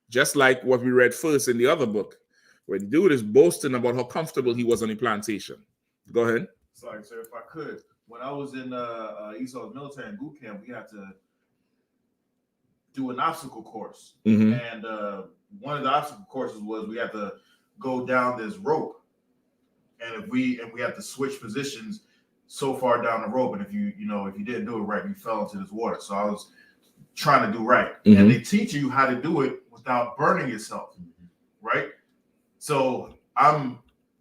Speaker 3: Just like what we read first in the other book, where the dude is boasting about how comfortable he was on the plantation. Go ahead.
Speaker 7: Sorry, sir, if I could. When I was in Esau's military and boot camp, we had to do an obstacle course. And one of the obstacle courses was we had to go down this rope. And we had to switch positions so far down the rope. And if you didn't do it right, you fell into this water. So I was trying to do right. And they teach you how to do it without burning yourself. Right? So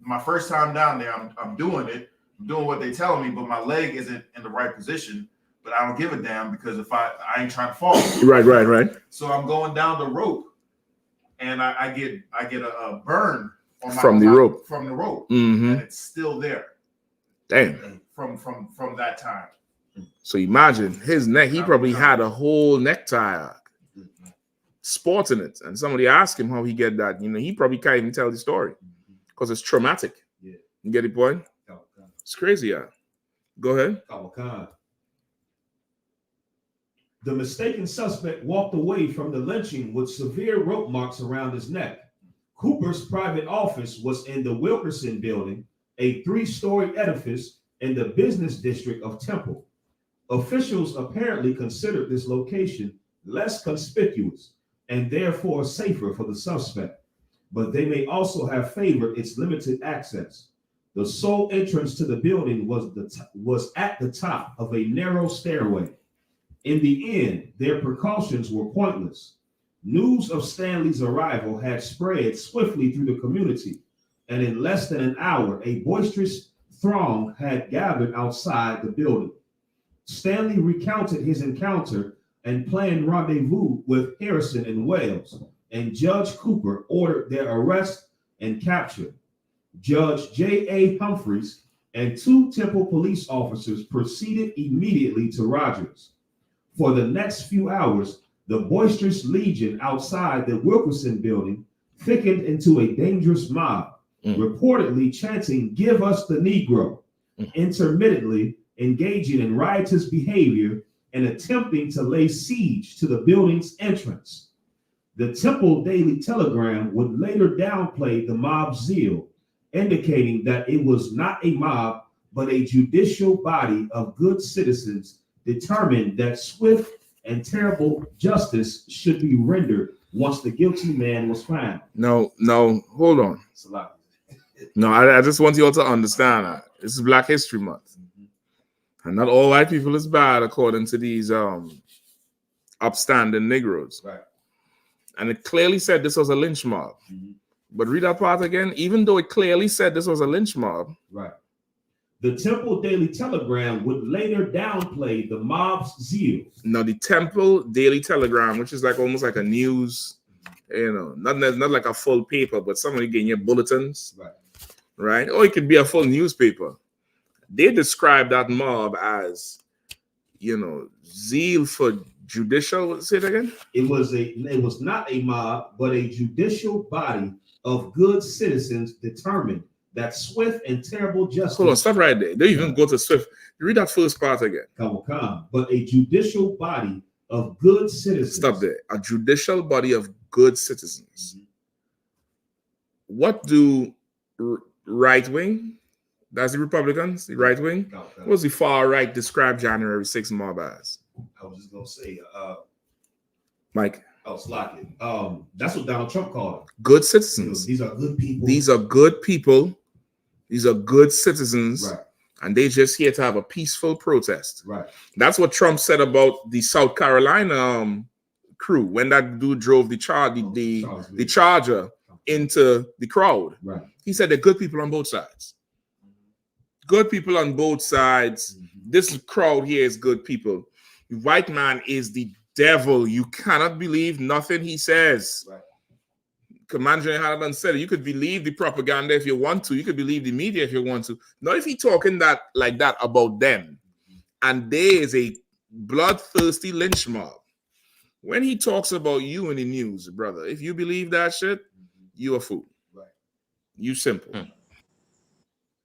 Speaker 7: my first time down there, I'm doing it. I'm doing what they telling me, but my leg isn't in the right position. But I don't give a damn because if I ain't trying to fall.
Speaker 3: Right.
Speaker 7: So I'm going down the rope, and I get a burn on
Speaker 3: from the rope.
Speaker 7: From the rope, and it's still there.
Speaker 3: Damn.
Speaker 7: From that time.
Speaker 3: So imagine his neck. He probably had a whole necktie sporting it, and somebody asked him how he get that. He probably can't even tell the story because it's traumatic.
Speaker 10: Yeah.
Speaker 3: You get the point? It's crazy, yeah. Go ahead.
Speaker 10: The mistaken suspect walked away from the lynching with severe rope marks around his neck. Cooper's private office was in the Wilkerson building, a 3-story edifice in the business district of Temple. Officials apparently considered this location less conspicuous and therefore safer for the suspect, but they may also have favored its limited access. The sole entrance to the building was at the top of a narrow stairway. In the end, their precautions were pointless. News of Stanley's arrival had spread swiftly through the community, and in less than an hour, a boisterous throng had gathered outside the building. Stanley recounted his encounter and planned rendezvous with Harrison and Wells, and Judge Cooper ordered their arrest and capture. Judge J.A. Humphreys and 2 Temple police officers proceeded immediately to Rogers. For the next few hours, the boisterous legion outside the Wilkerson building thickened into a dangerous mob, reportedly chanting, "Give us the Negro," intermittently engaging in riotous behavior and attempting to lay siege to the building's entrance. The Temple Daily Telegram would later downplay the mob's zeal, indicating that it was not a mob, but a judicial body of good citizens determined that swift and terrible justice should be rendered once the guilty man was found.
Speaker 3: No, hold on. No, I just want you all to understand that this is Black History Month. And not all white people is bad according to these upstanding Negroes.
Speaker 10: Right.
Speaker 3: And it clearly said this was a lynch mob. But read that part again. Even though it clearly said this was a lynch mob.
Speaker 10: Right. The Temple Daily Telegram would later downplay the mob's zeal.
Speaker 3: Now, the Temple Daily Telegram, which is like almost like a news, not like a full paper, but somebody getting your bulletins.
Speaker 10: Right.
Speaker 3: Right? Or it could be a full newspaper. they describe that mob as, zeal for judicial. Say it again.
Speaker 10: It was not a mob, but a judicial body of good citizens determined that swift and terrible justice.
Speaker 3: Hold on, stop right there. Don't even go to swift. Read that first part again.
Speaker 10: Come. But a judicial body of good citizens.
Speaker 3: Stop there. A judicial body of good citizens. What do right wing? That's the Republicans, the right wing. What was the far right describe January 6th mob as?
Speaker 10: I was just gonna say,
Speaker 3: Mike.
Speaker 10: Oh, Slocky. That's what Donald Trump called them.
Speaker 3: Good citizens.
Speaker 10: These are good people.
Speaker 3: These are good people. These are good citizens.
Speaker 10: Right.
Speaker 3: And they just here to have a peaceful protest.
Speaker 10: Right.
Speaker 3: That's what Trump said about the South Carolina crew when that dude drove the Charger into the crowd.
Speaker 10: Right.
Speaker 3: He said they're good people on both sides. Good people on both sides. This crowd here is good people. The white man is the devil. You cannot believe nothing he says.
Speaker 10: Right.
Speaker 3: Commander Yahanna said it. You could believe the propaganda if you want to. You could believe the media if you want to. Not if he's talking like that about them. And there is a bloodthirsty lynch mob. When he talks about you in the news, brother, if you believe that shit, you a fool.
Speaker 10: Right.
Speaker 3: You simple.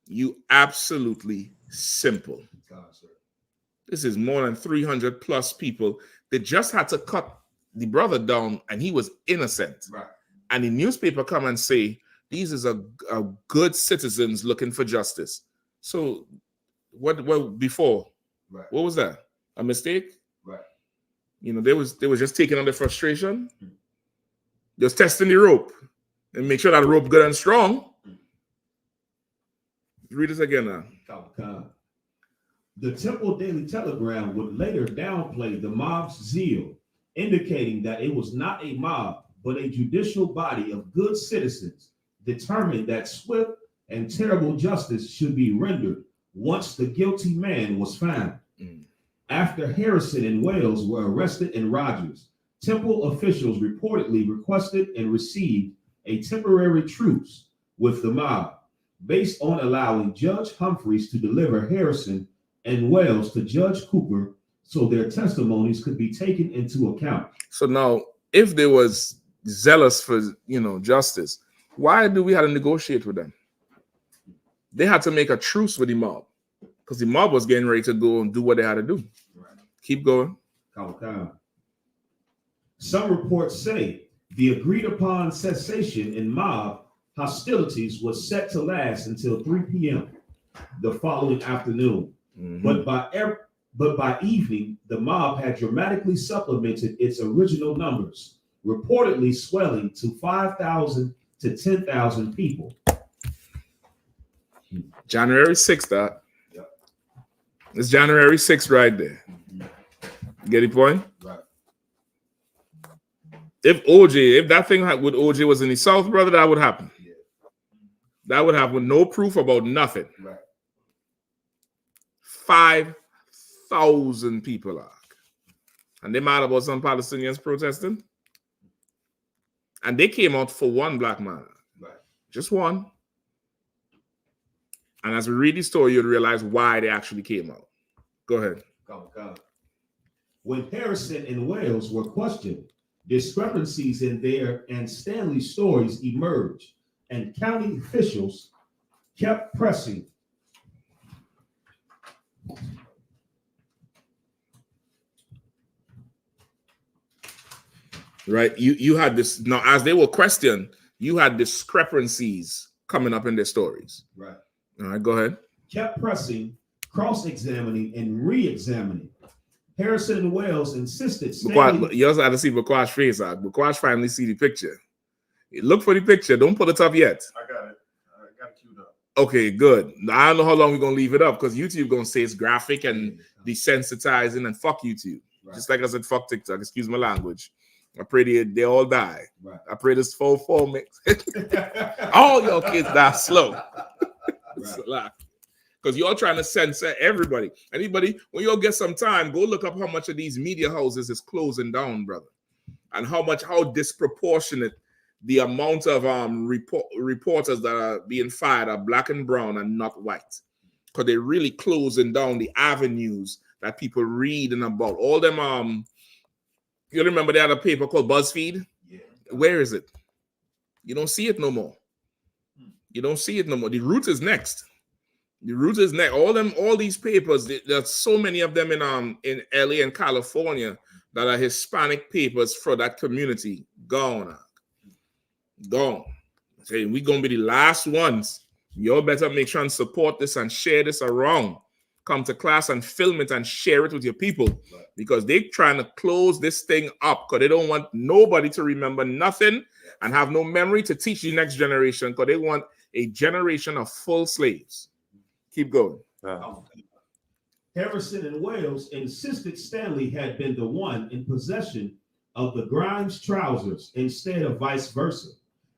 Speaker 3: You absolutely simple.
Speaker 10: God, sir.
Speaker 3: This is more than 300 plus people. They just had to cut the brother down and he was innocent.
Speaker 10: Right.
Speaker 3: And the newspaper come and say, these is a good citizens looking for justice. So what before?
Speaker 10: Right.
Speaker 3: What was that? A mistake?
Speaker 10: Right.
Speaker 3: They was just taking on the frustration. Just testing the rope and make sure that rope good and strong. Read this again now.
Speaker 10: The Temple Daily Telegram would later downplay the mob's zeal, indicating that it was not a mob, but a judicial body of good citizens determined that swift and terrible justice should be rendered once the guilty man was found. After Harrison and Wales were arrested in Rogers, Temple officials reportedly requested and received a temporary truce with the mob, based on allowing Judge Humphreys to deliver Harrison and Wales to Judge Cooper so their testimonies could be taken into account.
Speaker 3: So now, if they was zealous for justice, why do we have to negotiate with them? They had to make a truce with the mob because the mob was getting ready to go and do what they had to do.
Speaker 10: Right.
Speaker 3: Keep going.
Speaker 10: Some reports say the agreed upon cessation in mob hostilities was set to last until 3 p.m. the following afternoon. But by evening, the mob had dramatically supplemented its original numbers, reportedly swelling to 5,000 to 10,000 people.
Speaker 3: January 6th, that. Yep. It's January 6th right there. Get the point?
Speaker 10: Right.
Speaker 3: If that thing with OJ was in the South, brother, that would happen. Yeah. That would happen. No proof about nothing.
Speaker 10: Right.
Speaker 3: 5,000 people are. And they mad about some Palestinians protesting. And they came out for one black man.
Speaker 10: Right.
Speaker 3: Just one. And as we read the story, you'll realize why they actually came out. Go ahead.
Speaker 10: When Harrison and Wales were questioned, discrepancies in their and Stanley's stories emerged, and county officials kept pressing.
Speaker 3: Right. You had this now as they were questioned, you had discrepancies coming up in their stories.
Speaker 10: Right.
Speaker 3: All right, go ahead.
Speaker 10: Kept pressing, cross-examining, and re-examining. Harrison and Wales insisted.
Speaker 3: You also had to see Bakwash face out. Bakwash finally see the picture. Look for the picture. Don't put it up yet.
Speaker 7: I got it. I got it queued up.
Speaker 3: Okay, good. I don't know how long we're gonna leave it up because YouTube gonna say it's graphic and desensitizing and fuck YouTube. Right. Just like I said, fuck TikTok. Excuse my language. I pray they all die.
Speaker 10: Right.
Speaker 3: I pray this full mix. All your kids die slow.
Speaker 10: Right.
Speaker 3: Because you're trying to censor everybody. Anybody, when you'll get some time, go look up how much of these media houses is closing down, brother. And how disproportionate the amount of reporters that are being fired are black and brown and not white. because they're really closing down the avenues that people read and about. All them, you remember they had a paper called BuzzFeed?
Speaker 10: Yeah.
Speaker 3: Where is it? You don't see it no more. You don't see it no more. The Root is next. The Root is next. All these papers, there's so many of them in LA and California that are Hispanic papers for that community. Gone. Say we're gonna be the last ones. You better make sure and support this and share this around. Come to class and film it and share it with your people, because they're trying to close this thing up because they don't want nobody to remember nothing and have no memory to teach the next generation, because they want a generation of full slaves. Keep going.
Speaker 10: Harrison and Wells insisted Stanley had been the one in possession of the Grimes trousers instead of vice versa,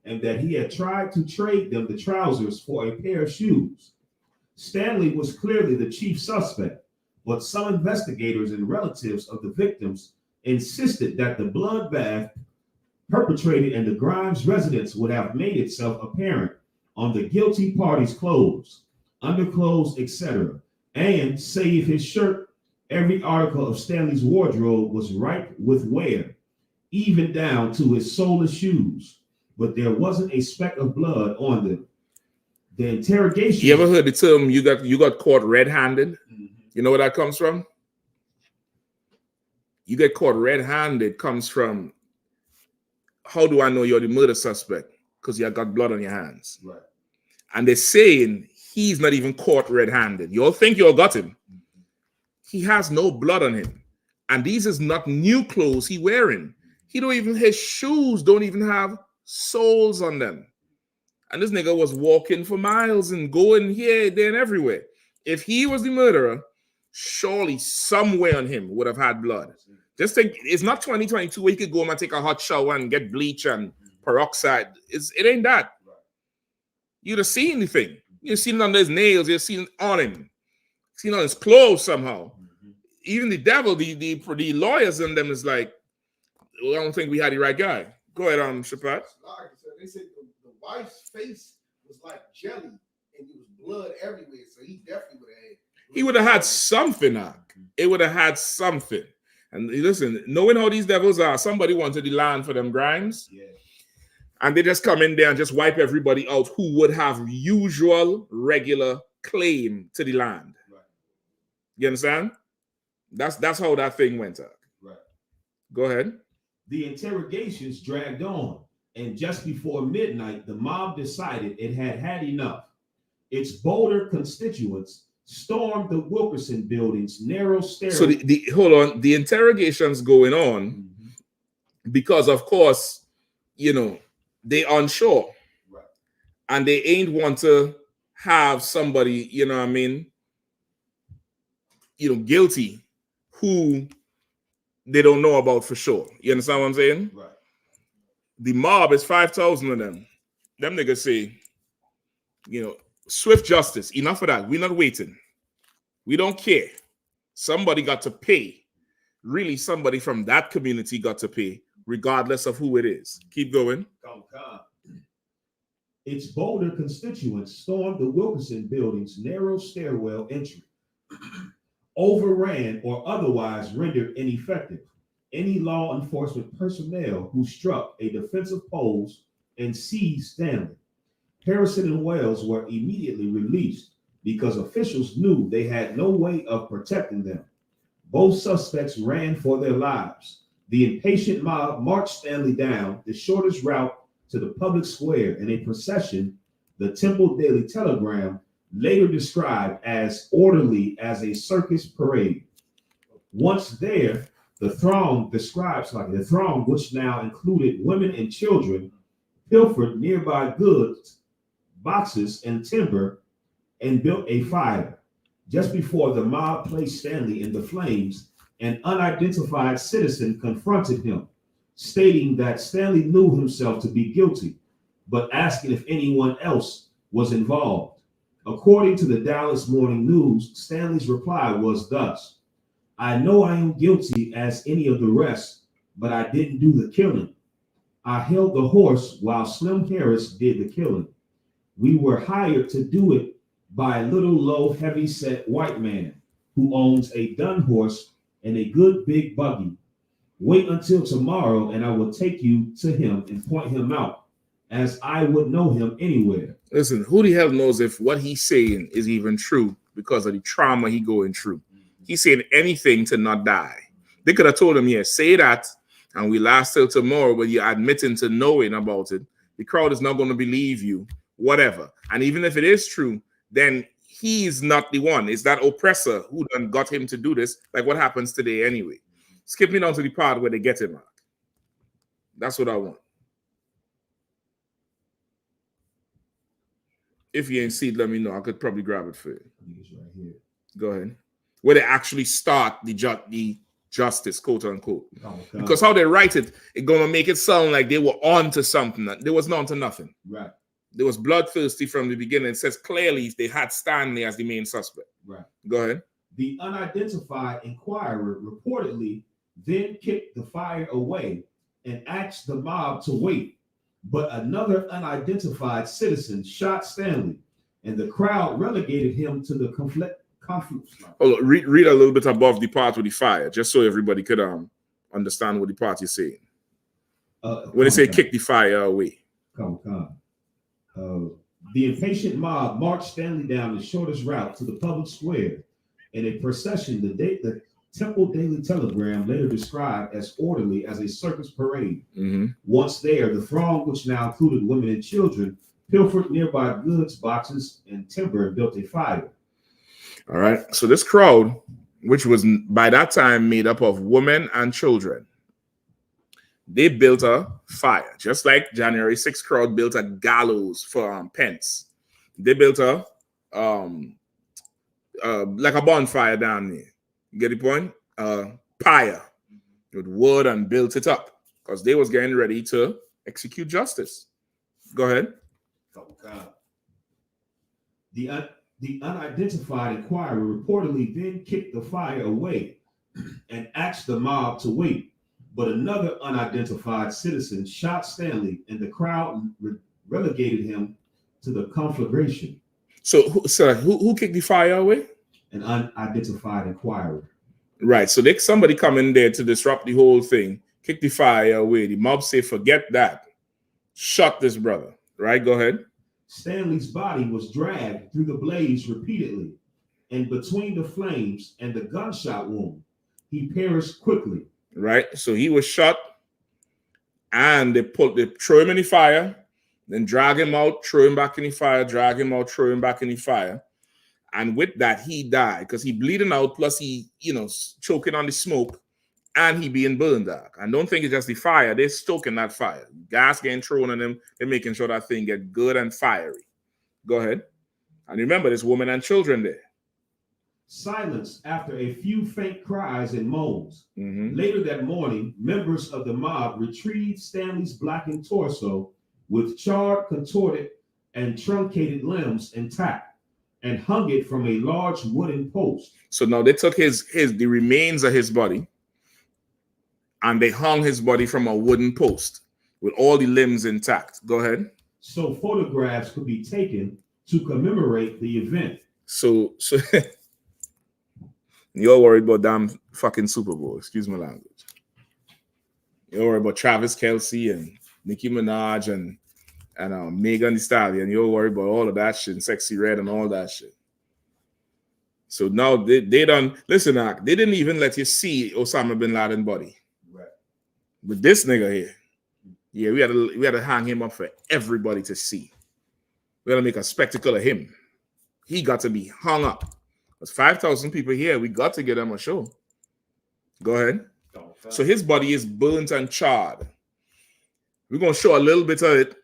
Speaker 10: and that he had tried to trade them the trousers for a pair of shoes. Stanley was clearly the chief suspect, but some investigators and relatives of the victims insisted that the bloodbath perpetrated in the Grimes residence would have made itself apparent on the guilty party's clothes, underclothes, etc., and save his shirt, every article of Stanley's wardrobe was ripe with wear, even down to his soulless shoes, but there wasn't a speck of blood on them. The interrogation.
Speaker 3: You ever heard the term you got caught red-handed? Mm-hmm. You know where that comes from? You get caught red-handed comes from, how do I know you're the murder suspect? Because you got blood on your hands.
Speaker 10: Right.
Speaker 3: And they're saying he's not even caught red-handed. You all think you all got him. He has no blood on him. And these is not new clothes he wearing. His shoes don't even have soles on them. And this nigga was walking for miles and going here, there, and everywhere. If he was the murderer, surely somewhere on him would have had blood. Just think, it's not 2022 where he could go home and take a hot shower and get bleach and peroxide. It ain't that. You'd have seen the thing. You've seen it on his nails. You've seen it on him. Seen it on his clothes somehow. Even the devil, the lawyers in them is like, well, I don't think we had the right guy. Go ahead, Shapat.
Speaker 4: They said the wife's face was like jelly, and there was blood everywhere. So he definitely would have had.
Speaker 3: He would have had something. It would have had something. And listen, knowing how these devils are, somebody wanted the land for them Grimes.
Speaker 10: Yeah.
Speaker 3: And they just come in there and just wipe everybody out who would have usual, regular claim to the land.
Speaker 10: Right.
Speaker 3: You understand? That's how that thing went up.
Speaker 10: Right.
Speaker 3: Go ahead.
Speaker 10: The interrogations dragged on, and just before midnight, the mob decided it had had enough. Its bolder constituents stormed the Wilkerson building's narrow stairs.
Speaker 3: So hold on, the interrogation's going on because, of course, they unsure.
Speaker 10: Right.
Speaker 3: And they ain't want to have somebody, guilty who they don't know about for sure. You understand what I'm saying?
Speaker 10: Right.
Speaker 3: The mob is 5,000 of them. Them niggas say, swift justice. Enough of that. We're not waiting. We don't care. Somebody got to pay. Really, somebody from that community got to pay, regardless of who it is. Keep going.
Speaker 10: Its bolder constituents stormed the Wilkerson building's narrow stairwell entry, overran or otherwise rendered ineffective any law enforcement personnel who struck a defensive pose and seized Stanley. Harrison and Wells were immediately released because officials knew they had no way of protecting them. Both suspects ran for their lives. The impatient mob marched Stanley down the shortest route to the public square in a procession the Temple Daily Telegram later described as orderly as a circus parade. Once there, the throng, which now included women and children, pilfered nearby goods, boxes, and timber, and built a fire. Just before the mob placed Stanley in the flames, an unidentified citizen confronted him, stating that Stanley knew himself to be guilty, but asking if anyone else was involved. According to the Dallas Morning News, Stanley's reply was thus: "I know I am guilty as any of the rest, but I didn't do the killing. I held the horse while Slim Harris did the killing. We were hired to do it by a little low, heavy-set white man who owns a dun horse and a good big buggy. Wait until tomorrow, and I will take you to him and point him out, as I would know him anywhere.
Speaker 3: Listen, who the hell knows if what he's saying is even true because of the trauma he going through? He's saying anything to not die. They could have told him, yeah, say that, and we last till tomorrow, but you're admitting to knowing about it. The crowd is not going to believe you, whatever. And even if it is true, then he's not the one. It's that oppressor who done got him to do this, like what happens today anyway. Skip me down to the part where they get him, Mark. That's what I want. If you ain't see it, let me know. I could probably grab it for you.
Speaker 10: I think it's right here.
Speaker 3: Go ahead. Where they actually start the justice, quote unquote. Because how they write it, it's gonna make it sound like they were on to something. There was not to nothing.
Speaker 10: Right.
Speaker 3: They was bloodthirsty from the beginning. It says clearly they had Stanley as the main suspect.
Speaker 10: Right.
Speaker 3: Go ahead.
Speaker 10: The unidentified inquirer reportedly then kicked the fire away and asked the mob to wait. But another unidentified citizen shot Stanley, and the crowd relegated him to the conflict.
Speaker 3: Oh, read a little bit above the part with the fire, just so everybody could understand what the part is saying. When they say kick the fire away.
Speaker 10: The impatient mob marched Stanley down the shortest route to the public square in a procession the Temple Daily Telegram later described as orderly as a circus parade. Once there, the throng, which now included women and children, pilfered nearby goods boxes and timber and built a fire.
Speaker 3: All right. So this crowd, which was by that time made up of women and children, they built a fire, just like January 6th crowd built a gallows for Pence. They built a like a bonfire down there. You get the point? Pyre with wood and built it up because they was getting ready to execute justice. Go ahead.
Speaker 10: The unidentified inquirer reportedly then kicked the fire away and asked the mob to wait. But another unidentified citizen shot Stanley, and the crowd relegated him to the conflagration.
Speaker 3: So who kicked the fire away?
Speaker 10: An unidentified inquirer.
Speaker 3: Right. So somebody come in there to disrupt the whole thing, kick the fire away. The mob say, forget that. Shut this brother. Right? Go ahead.
Speaker 10: Stanley's body was dragged through the blaze repeatedly, and between the flames and the gunshot wound, he perished quickly.
Speaker 3: Right, so he was shot, and they throw him in the fire, then drag him out, throw him back in the fire, drag him out, throw him back in the fire, and with that he died because he bleeding out, plus he choking on the smoke, and he being burned out. And don't think it's just the fire; they're stoking that fire, gas getting thrown on him. They're making sure that thing get good and fiery. Go ahead, and remember, there's women and children there.
Speaker 10: Silence after a few faint cries and moans. Later that morning, members of the mob retrieved Stanley's blackened torso with charred, contorted, and truncated limbs intact and hung it from a large wooden post. So
Speaker 3: now they took the remains of his body and they hung his body from a wooden post with all the limbs intact. Go ahead.
Speaker 10: So photographs could be taken to commemorate the event.
Speaker 3: So you're worried about damn fucking Super Bowl. Excuse my language. You're worried about Travis Kelce and Nicki Minaj and Megan Thee Stallion. You're worried about all of that shit and Sexy Red and all that shit. So now they done, listen, they didn't even let you see Osama bin Laden body.
Speaker 10: Right.
Speaker 3: With this nigga here, yeah, we had to hang him up for everybody to see. We had to make a spectacle of him. He got to be hung up. There's 5,000 people here. We got to get him a show. Go ahead. So his body is burnt and charred. We're going to show a little bit of it.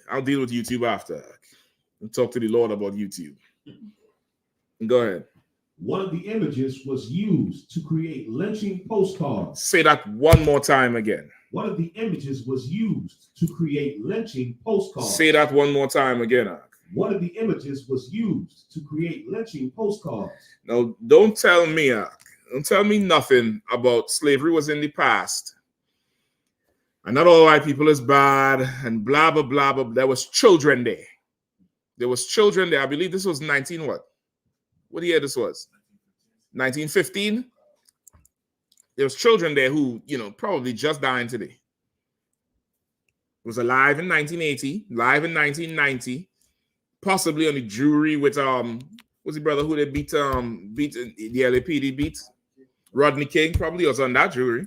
Speaker 3: I'll deal with YouTube after. And talk to the Lord about YouTube. Go ahead.
Speaker 10: One of the images was used to create lynching postcards.
Speaker 3: Say that one more time again.
Speaker 10: One of the images was used to create lynching postcards.
Speaker 3: Say that one more time again.
Speaker 10: One of the images was used to create lynching postcards.
Speaker 3: Now, don't tell me nothing about slavery was in the past. And not all white people is bad and blah, blah, blah, blah. There was children there. There was children there. I believe this was 19 what? What year this was? 1915. There was children there who, probably just dying today. Was alive in 1980, live in 1990, possibly on the jury with what's the brother who they beat the LAPD beat? Rodney King probably was on that jury.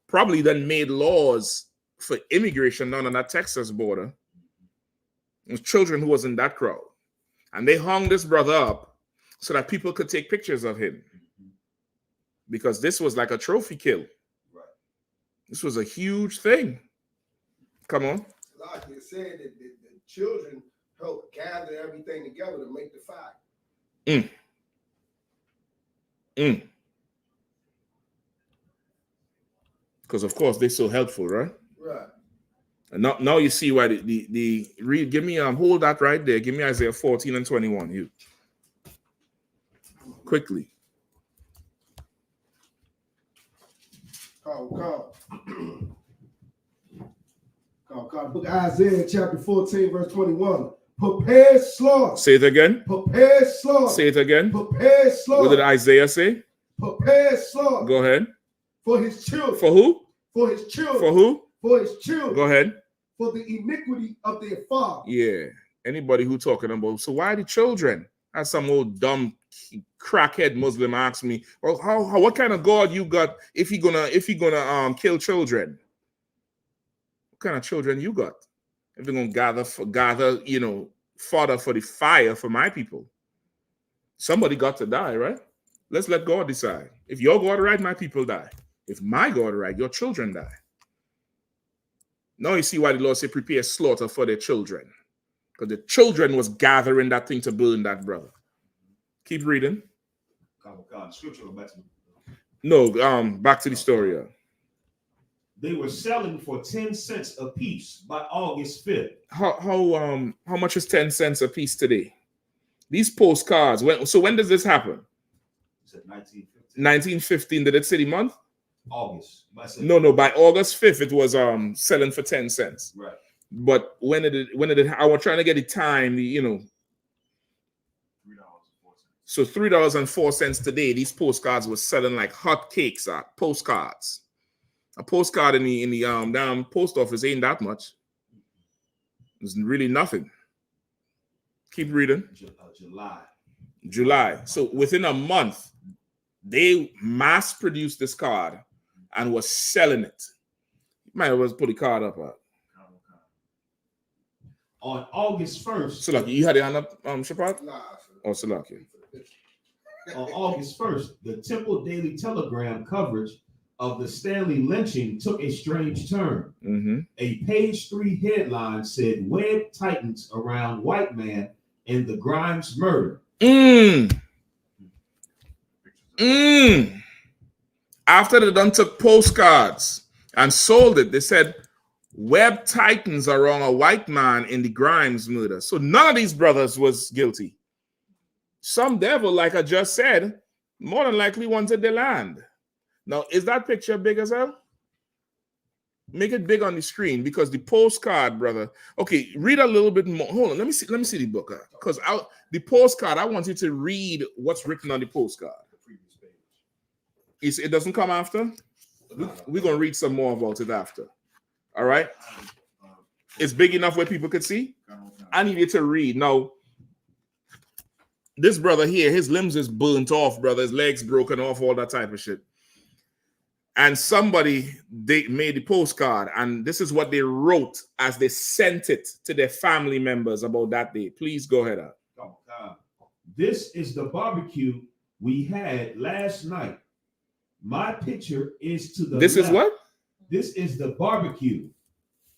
Speaker 3: Probably then made laws for immigration down on that Texas border. It was children who was in that crowd. And they hung this brother up so that people could take pictures of him. Because this was like a trophy kill. Right. This was a huge thing. Come on.
Speaker 4: Like you said, that the children helped gather everything together to make the fire.
Speaker 3: Because of course they're so helpful, right?
Speaker 4: Right.
Speaker 3: And now you see why the read. Give me hold that right there. Give me Isaiah 14 and 21. You quickly.
Speaker 4: Call. Book of Isaiah chapter 14 verse 21. Prepare slaughter.
Speaker 3: Say it again.
Speaker 4: Prepare slaughter.
Speaker 3: Say it again.
Speaker 4: Prepare slaughter.
Speaker 3: What did Isaiah say?
Speaker 4: Prepare slaughter.
Speaker 3: Go ahead.
Speaker 4: For his children.
Speaker 3: For who?
Speaker 4: For his children.
Speaker 3: For who?
Speaker 4: For his children.
Speaker 3: Go ahead.
Speaker 4: For the iniquity of their father.
Speaker 3: Yeah. Anybody who talking about, so why the children? As some old dumb crackhead Muslim asked me, well, what kind of God you got if he gonna kill children? What kind of children you got? If they're gonna gather, fodder for the fire for my people. Somebody got to die, right? Let's let God decide. If your God right, my people die. If my God right, your children die. Now you see why the Lord said prepare slaughter for their children. Because the children was gathering that thing to burn that brother. Keep reading.
Speaker 10: Scripture back to
Speaker 3: back to the story.
Speaker 10: They were selling for 10 cents a piece by August 5th.
Speaker 3: How much is 10 cents a piece today? These postcards. When does this happen?
Speaker 10: It's at 1915.
Speaker 3: 1915. Did it say the month?
Speaker 10: August.
Speaker 3: No. By August 5th, it was selling for 10 cents.
Speaker 10: Right.
Speaker 3: But when did it? I was trying to get the time. $3.04. So $3.04 today. These postcards were selling like hot cakes. Postcards. A postcard in the down post office ain't that much. It's really nothing. Keep reading. July. So within a month, they mass produced this card and was selling it. You might as well put the card up.
Speaker 10: On August 1st.
Speaker 3: So like you had it on up, Shapat?
Speaker 4: Nah.
Speaker 3: Oh, so lucky.
Speaker 10: On August 1st, the Temple Daily Telegram coverage of the Stanley lynching took a strange turn.
Speaker 3: Mm-hmm.
Speaker 10: A page 3 headline said web tightens around white man in the Grimes murder.
Speaker 3: After they done took postcards and sold it, they said web tightens around a white man in the Grimes murder. So none of these brothers was guilty. Some devil, like I just said, more than likely wanted the land. Now, is that picture big as hell? Make it big on the screen because the postcard, brother. Okay, read a little bit more. Hold on, let me see the book. Because the postcard, I want you to read what's written on the postcard. It doesn't come after? We're going to read some more about it after. All right? It's big enough where people could see? I need you to read. Now, this brother here, his limbs is burnt off, brother. His legs broken off, all that type of shit. And they made the postcard, and this is what they wrote as they sent it to their family members about that day. Please go ahead.
Speaker 10: This is the barbecue we had last night. My picture is to the
Speaker 3: This
Speaker 10: left.
Speaker 3: Is what?
Speaker 10: This is the barbecue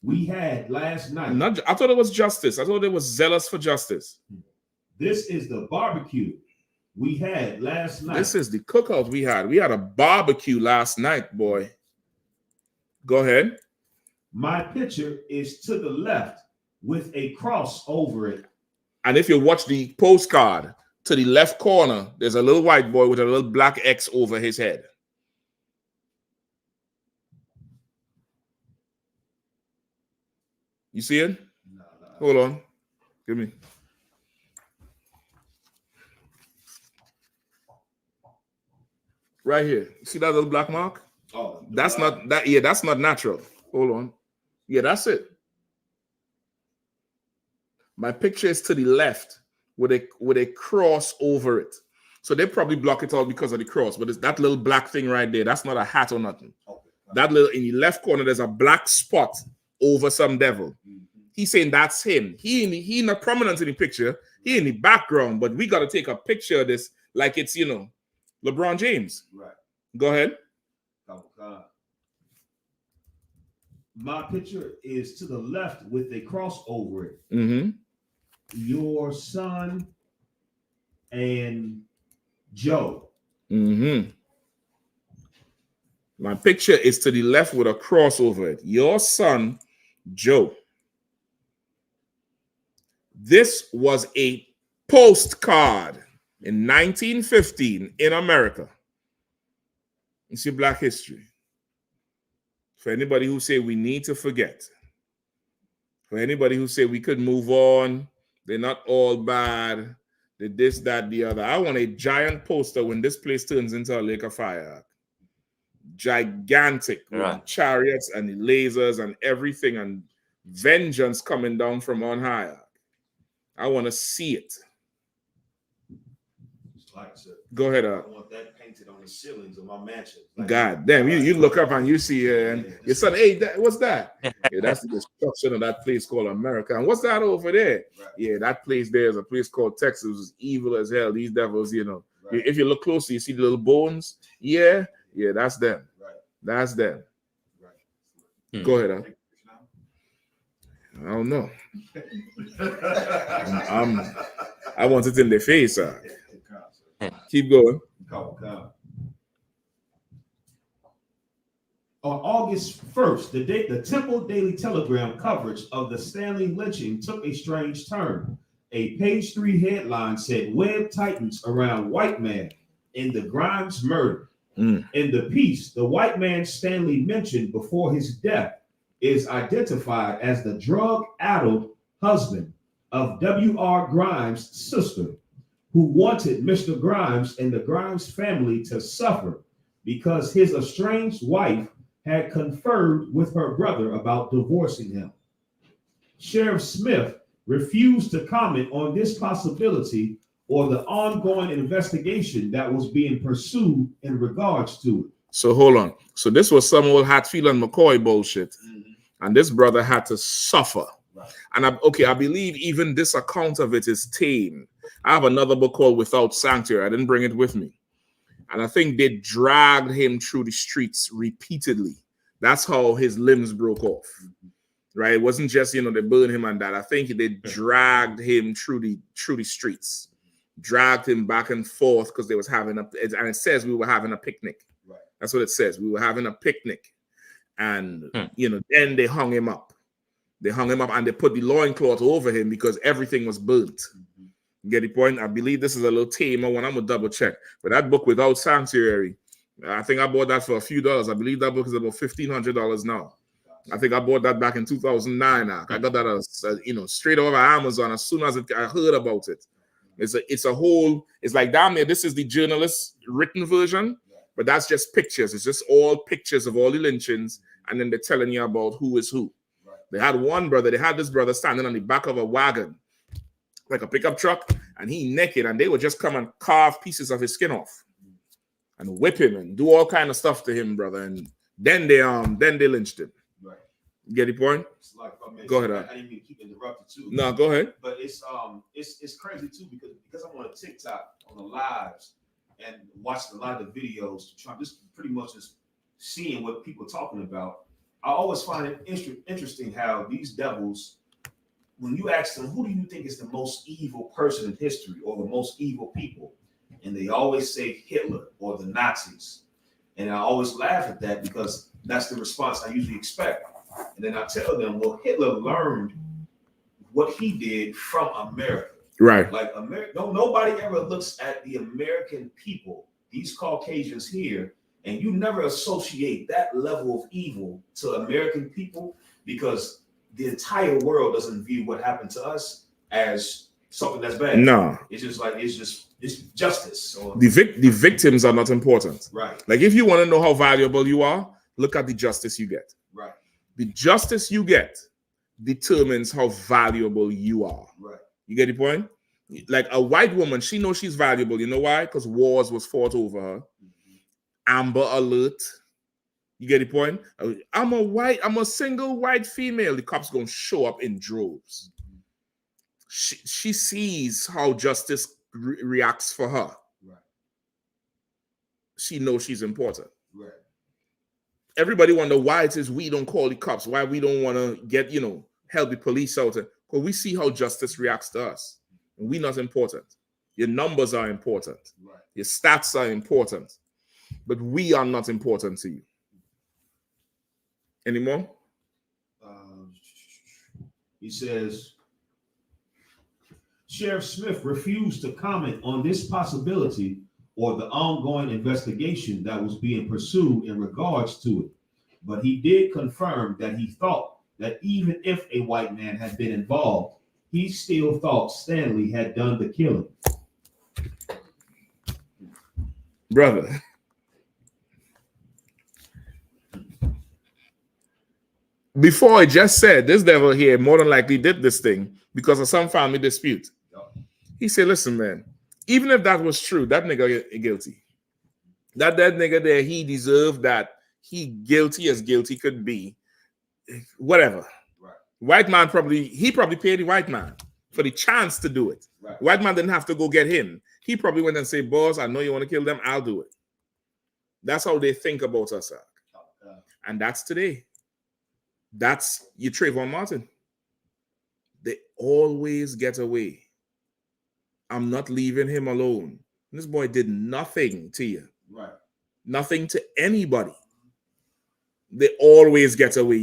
Speaker 10: we had last night.
Speaker 3: I thought it was justice. I thought it was zealous for justice.
Speaker 10: This is the barbecue we had last night.
Speaker 3: This is the cookout we had. We had a barbecue last night, boy. Go ahead.
Speaker 10: My picture is to the left with a cross over it.
Speaker 3: And if you watch the postcard, to the left corner, there's a little white boy with a little black X over his head. You see it?
Speaker 10: No.
Speaker 3: Hold on. Give me. Right here. See that little black mark?
Speaker 10: Oh,
Speaker 3: That's not that. Yeah, that's not natural. Hold on. Yeah, that's it. My picture is to the left with a cross over it. So they probably block it out because of the cross. But it's that little black thing right there. That's not a hat or nothing.
Speaker 10: Okay.
Speaker 3: That little in the left corner, there's a black spot over some devil. He's saying that's him. He not prominent in the picture. He in the background. But we got to take a picture of this like it's, LeBron James.
Speaker 10: Right.
Speaker 3: Go ahead.
Speaker 10: My picture is to the left with a cross over it.
Speaker 3: Mm-hmm.
Speaker 10: Your son and Joe.
Speaker 3: Mm-hmm. My picture is to the left with a cross over it. Your son, Joe. This was a postcard in 1915 in America. You see Black history. For anybody who say we need to forget. For anybody who say we could move on. They're not all bad. They're this, that, the other. I want a giant poster when this place turns into a lake of fire. Gigantic. With the chariots and the lasers and everything and vengeance coming down from on high. I want to see it.
Speaker 10: Like I said,
Speaker 3: go ahead.
Speaker 10: I want that painted on the ceilings of my mansion. Like,
Speaker 3: God damn, you look up and you see and your son, hey, what's that? Yeah, that's the destruction of that place called America. And what's that over there? Right. Yeah, that place there is a place called Texas. It's evil as hell. These devils, Right. If you look closely, you see the little bones. Yeah, that's them. Right. That's them. Right. Go ahead, huh? I don't know. I want it in the face. Keep going.
Speaker 10: On August 1st, the Temple Daily Telegram coverage of the Stanley lynching took a strange turn. A page 3 headline said, "Web tightens around white man in the Grimes murder." In the piece, the white man Stanley mentioned before his death is identified as the drug-addled husband of W.R. Grimes' sister, who wanted Mr. Grimes and the Grimes family to suffer because his estranged wife had conferred with her brother about divorcing him. Sheriff Smith refused to comment on this possibility or the ongoing investigation that was being pursued in regards to it.
Speaker 3: So hold on. So this was some old Hatfield and McCoy bullshit. And this brother had to suffer. Right. And I believe even this account of it is tame. I have another book called Without Sanctuary. I didn't bring it with me. And I think they dragged him through the streets repeatedly. That's how his limbs broke off. Right? It wasn't just, they burned him and that. I think they dragged him through the streets. Dragged him back and forth because they was having and it says we were having a picnic. Right. That's what it says. We were having a picnic. And, then they hung him up. They hung him up and they put the loincloth over him because everything was burnt. You get the point? I believe this is a little tamer one. I'm going to double check. But that book, Without Sanctuary, I think I bought that for a few dollars. I believe that book is about $1,500 now. I think I bought that back in 2009. I got that, straight over Amazon as soon as I heard about it. It's like, damn near, this is the journalist's written version. But that's just pictures. It's just all pictures of all the lynchings, and then they're telling you about who is who. Right. They had this brother standing on the back of a wagon, like a pickup truck, and he naked, and they would just come and carve pieces of his skin off and whip him and do all kind of stuff to him, brother. And then they lynched him. Right. You get the point? Go ahead.
Speaker 10: I didn't mean to keep interrupting too.
Speaker 3: No, go ahead.
Speaker 10: But it's crazy too because I'm on TikTok on the lives. And watched a lot of the videos to try just pretty much just seeing what people are talking about. I always find it interesting how these devils, when you ask them, who do you think is the most evil person in history or the most evil people? And they always say Hitler or the Nazis. And I always laugh at that because that's the response I usually expect. And then I tell them, well, Hitler learned what he did from America.
Speaker 3: Right.
Speaker 10: Like nobody ever looks at the American people, these Caucasians here, and you never associate that level of evil to American people because the entire world doesn't view what happened to us as something that's bad.
Speaker 3: No.
Speaker 10: It's just like it's justice. Or,
Speaker 3: The victims are not important.
Speaker 10: right.
Speaker 3: Like if you want to know how valuable you are, look at the justice you get.
Speaker 10: Right.
Speaker 3: The justice you get determines how valuable you are.
Speaker 10: Right.
Speaker 3: You get the point? Like a white woman, she knows she's valuable. You know why? Because wars was fought over her. Amber Alert. You get the point? I'm a single white female. The cops gonna show up in droves. She sees how justice reacts for her.
Speaker 10: Right.
Speaker 3: She knows she's important.
Speaker 10: Right.
Speaker 3: Everybody wonder why it is we don't call the cops, why we don't want to get, help the police out. Because we see how justice reacts to us. And we're not important. Your numbers are important.
Speaker 10: Right.
Speaker 3: Your stats are important. But we are not important to you. Any more?
Speaker 10: He says, Sheriff Smith refused to comment on this possibility or the ongoing investigation that was being pursued in regards to it. But he did confirm that he thought that even if a white man had been involved, he still thought Stanley had done the killing.
Speaker 3: Brother. Before I just said, this devil here more than likely did this thing because of some family dispute. He said, listen, man, even if that was true, that nigga guilty. That nigga there, he deserved that. He guilty as guilty could be. Whatever.
Speaker 10: Right.
Speaker 3: White man probably paid the white man for the chance to do it.
Speaker 10: Right.
Speaker 3: White man didn't have to go get him. He probably went and said, boss, I know you want to kill them. I'll do it. That's how they think about us. And that's today. That's your Trayvon Martin. They always get away. I'm not leaving him alone. This boy did nothing to you.
Speaker 10: Right.
Speaker 3: Nothing to anybody. They always get away,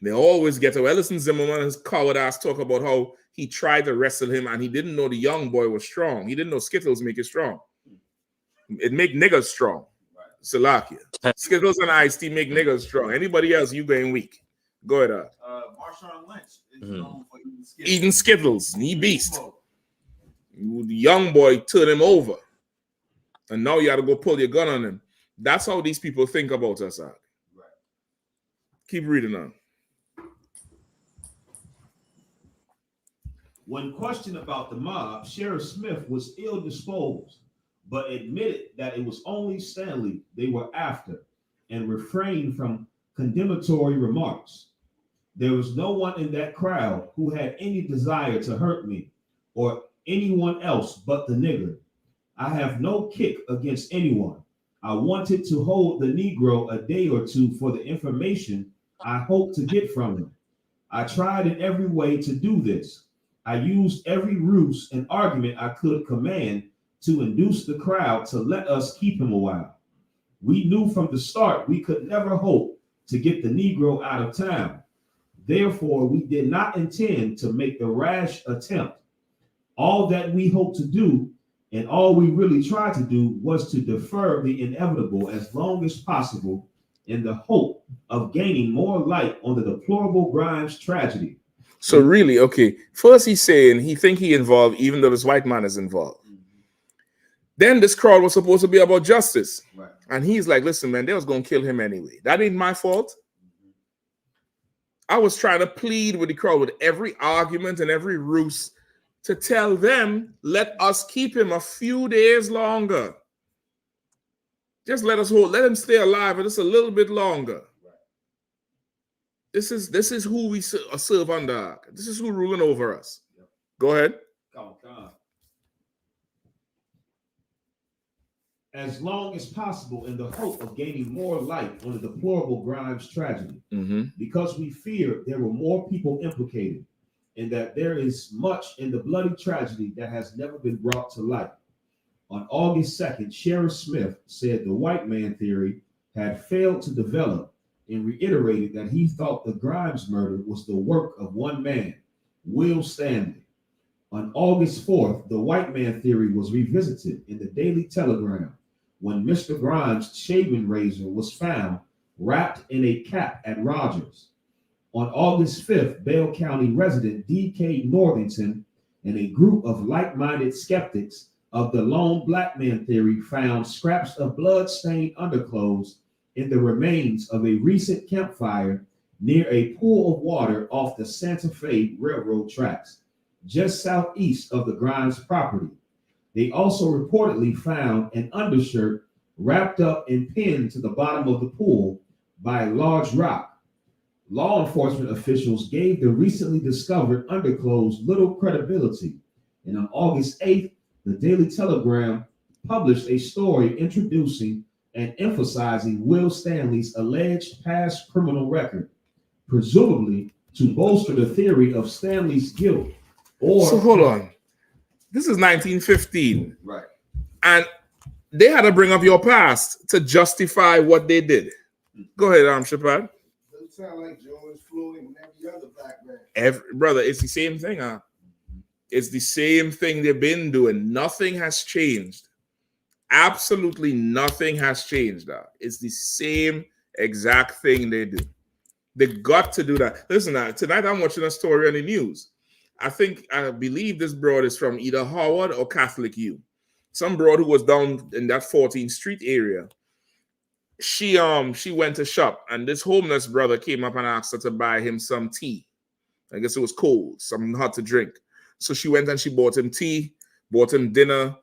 Speaker 3: They always get away. Listen, Zimmerman, his coward ass talk about how he tried to wrestle him and he didn't know the young boy was strong. He didn't know Skittles make you strong. It make niggas strong.
Speaker 10: Right.
Speaker 3: Salakia. Skittles and I.S.T. make niggas strong. Anybody else, you going weak. Go ahead.
Speaker 7: Marshawn Lynch is known for
Speaker 3: Eating Skittles. He beast. The young boy turned him over. And now you got to go pull your gun on him. That's how these people think about us. Right. Keep reading on.
Speaker 10: When questioned about the mob, Sheriff Smith was ill-disposed, but admitted that it was only Stanley they were after and refrained from condemnatory remarks. There was no one in that crowd who had any desire to hurt me or anyone else but the nigger. I have no kick against anyone. I wanted to hold the Negro a day or two for the information I hoped to get from him. I tried in every way to do this. I used every ruse and argument I could command to induce the crowd to let us keep him a while. We knew from the start we could never hope to get the Negro out of town. Therefore, we did not intend to make the rash attempt. All that we hoped to do and all we really tried to do was to defer the inevitable as long as possible in the hope of gaining more light on the deplorable Grimes tragedy.
Speaker 3: So really, okay, first he's saying he think he involved even though this white man is involved. Then this crowd was supposed to be about justice.
Speaker 10: Right.
Speaker 3: And he's like, listen, man, they was going to kill him anyway. That ain't my fault. I was trying to plead with the crowd with every argument and every ruse to tell them, let us keep him a few days longer. Just let him stay alive just a little bit longer.
Speaker 10: Right.
Speaker 3: This is who we serve under. This is who ruling over us.
Speaker 10: Yep.
Speaker 3: Go ahead.
Speaker 10: Come. As long as possible in the hope of gaining more light on the deplorable Grimes tragedy, because we fear there were more people implicated and that there is much in the bloody tragedy that has never been brought to light. On August 2nd, Sheriff Smith said the white man theory had failed to develop and reiterated that he thought the Grimes murder was the work of one man, Will Stanley. On August 4th, the white man theory was revisited in the Daily Telegram when Mr. Grimes' shaving razor was found wrapped in a cap at Rogers. On August 5th, Bell County resident D.K. Northington and a group of like-minded skeptics of the lone black man theory found scraps of blood-stained underclothes in the remains of a recent campfire near a pool of water off the Santa Fe Railroad tracks, just southeast of the Grimes property. They also reportedly found an undershirt wrapped up and pinned to the bottom of the pool by a large rock. Law enforcement officials gave the recently discovered underclothes little credibility, and on August 8th, the Daily Telegram published a story introducing and emphasizing Will Stanley's alleged past criminal record, presumably to bolster the theory of Stanley's guilt.
Speaker 3: So hold on. This is 1915.
Speaker 10: Right.
Speaker 3: And they had to bring up your past to justify what they did. Go ahead, Shepard.
Speaker 4: Doesn't sound like George Floyd and every other black man.
Speaker 3: Brother, it's the same thing, huh? It's the same thing they've been doing. Nothing has changed. Absolutely nothing has changed. It's the same exact thing they do. They got to do that. Listen, tonight I'm watching a story on the news. I believe this broad is from either Howard or Catholic U. Some broad who was down in that 14th Street area. She went to shop, and this homeless brother came up and asked her to buy him some tea. I guess it was cold, something hot to drink. So she went and she bought him tea, bought him dinner,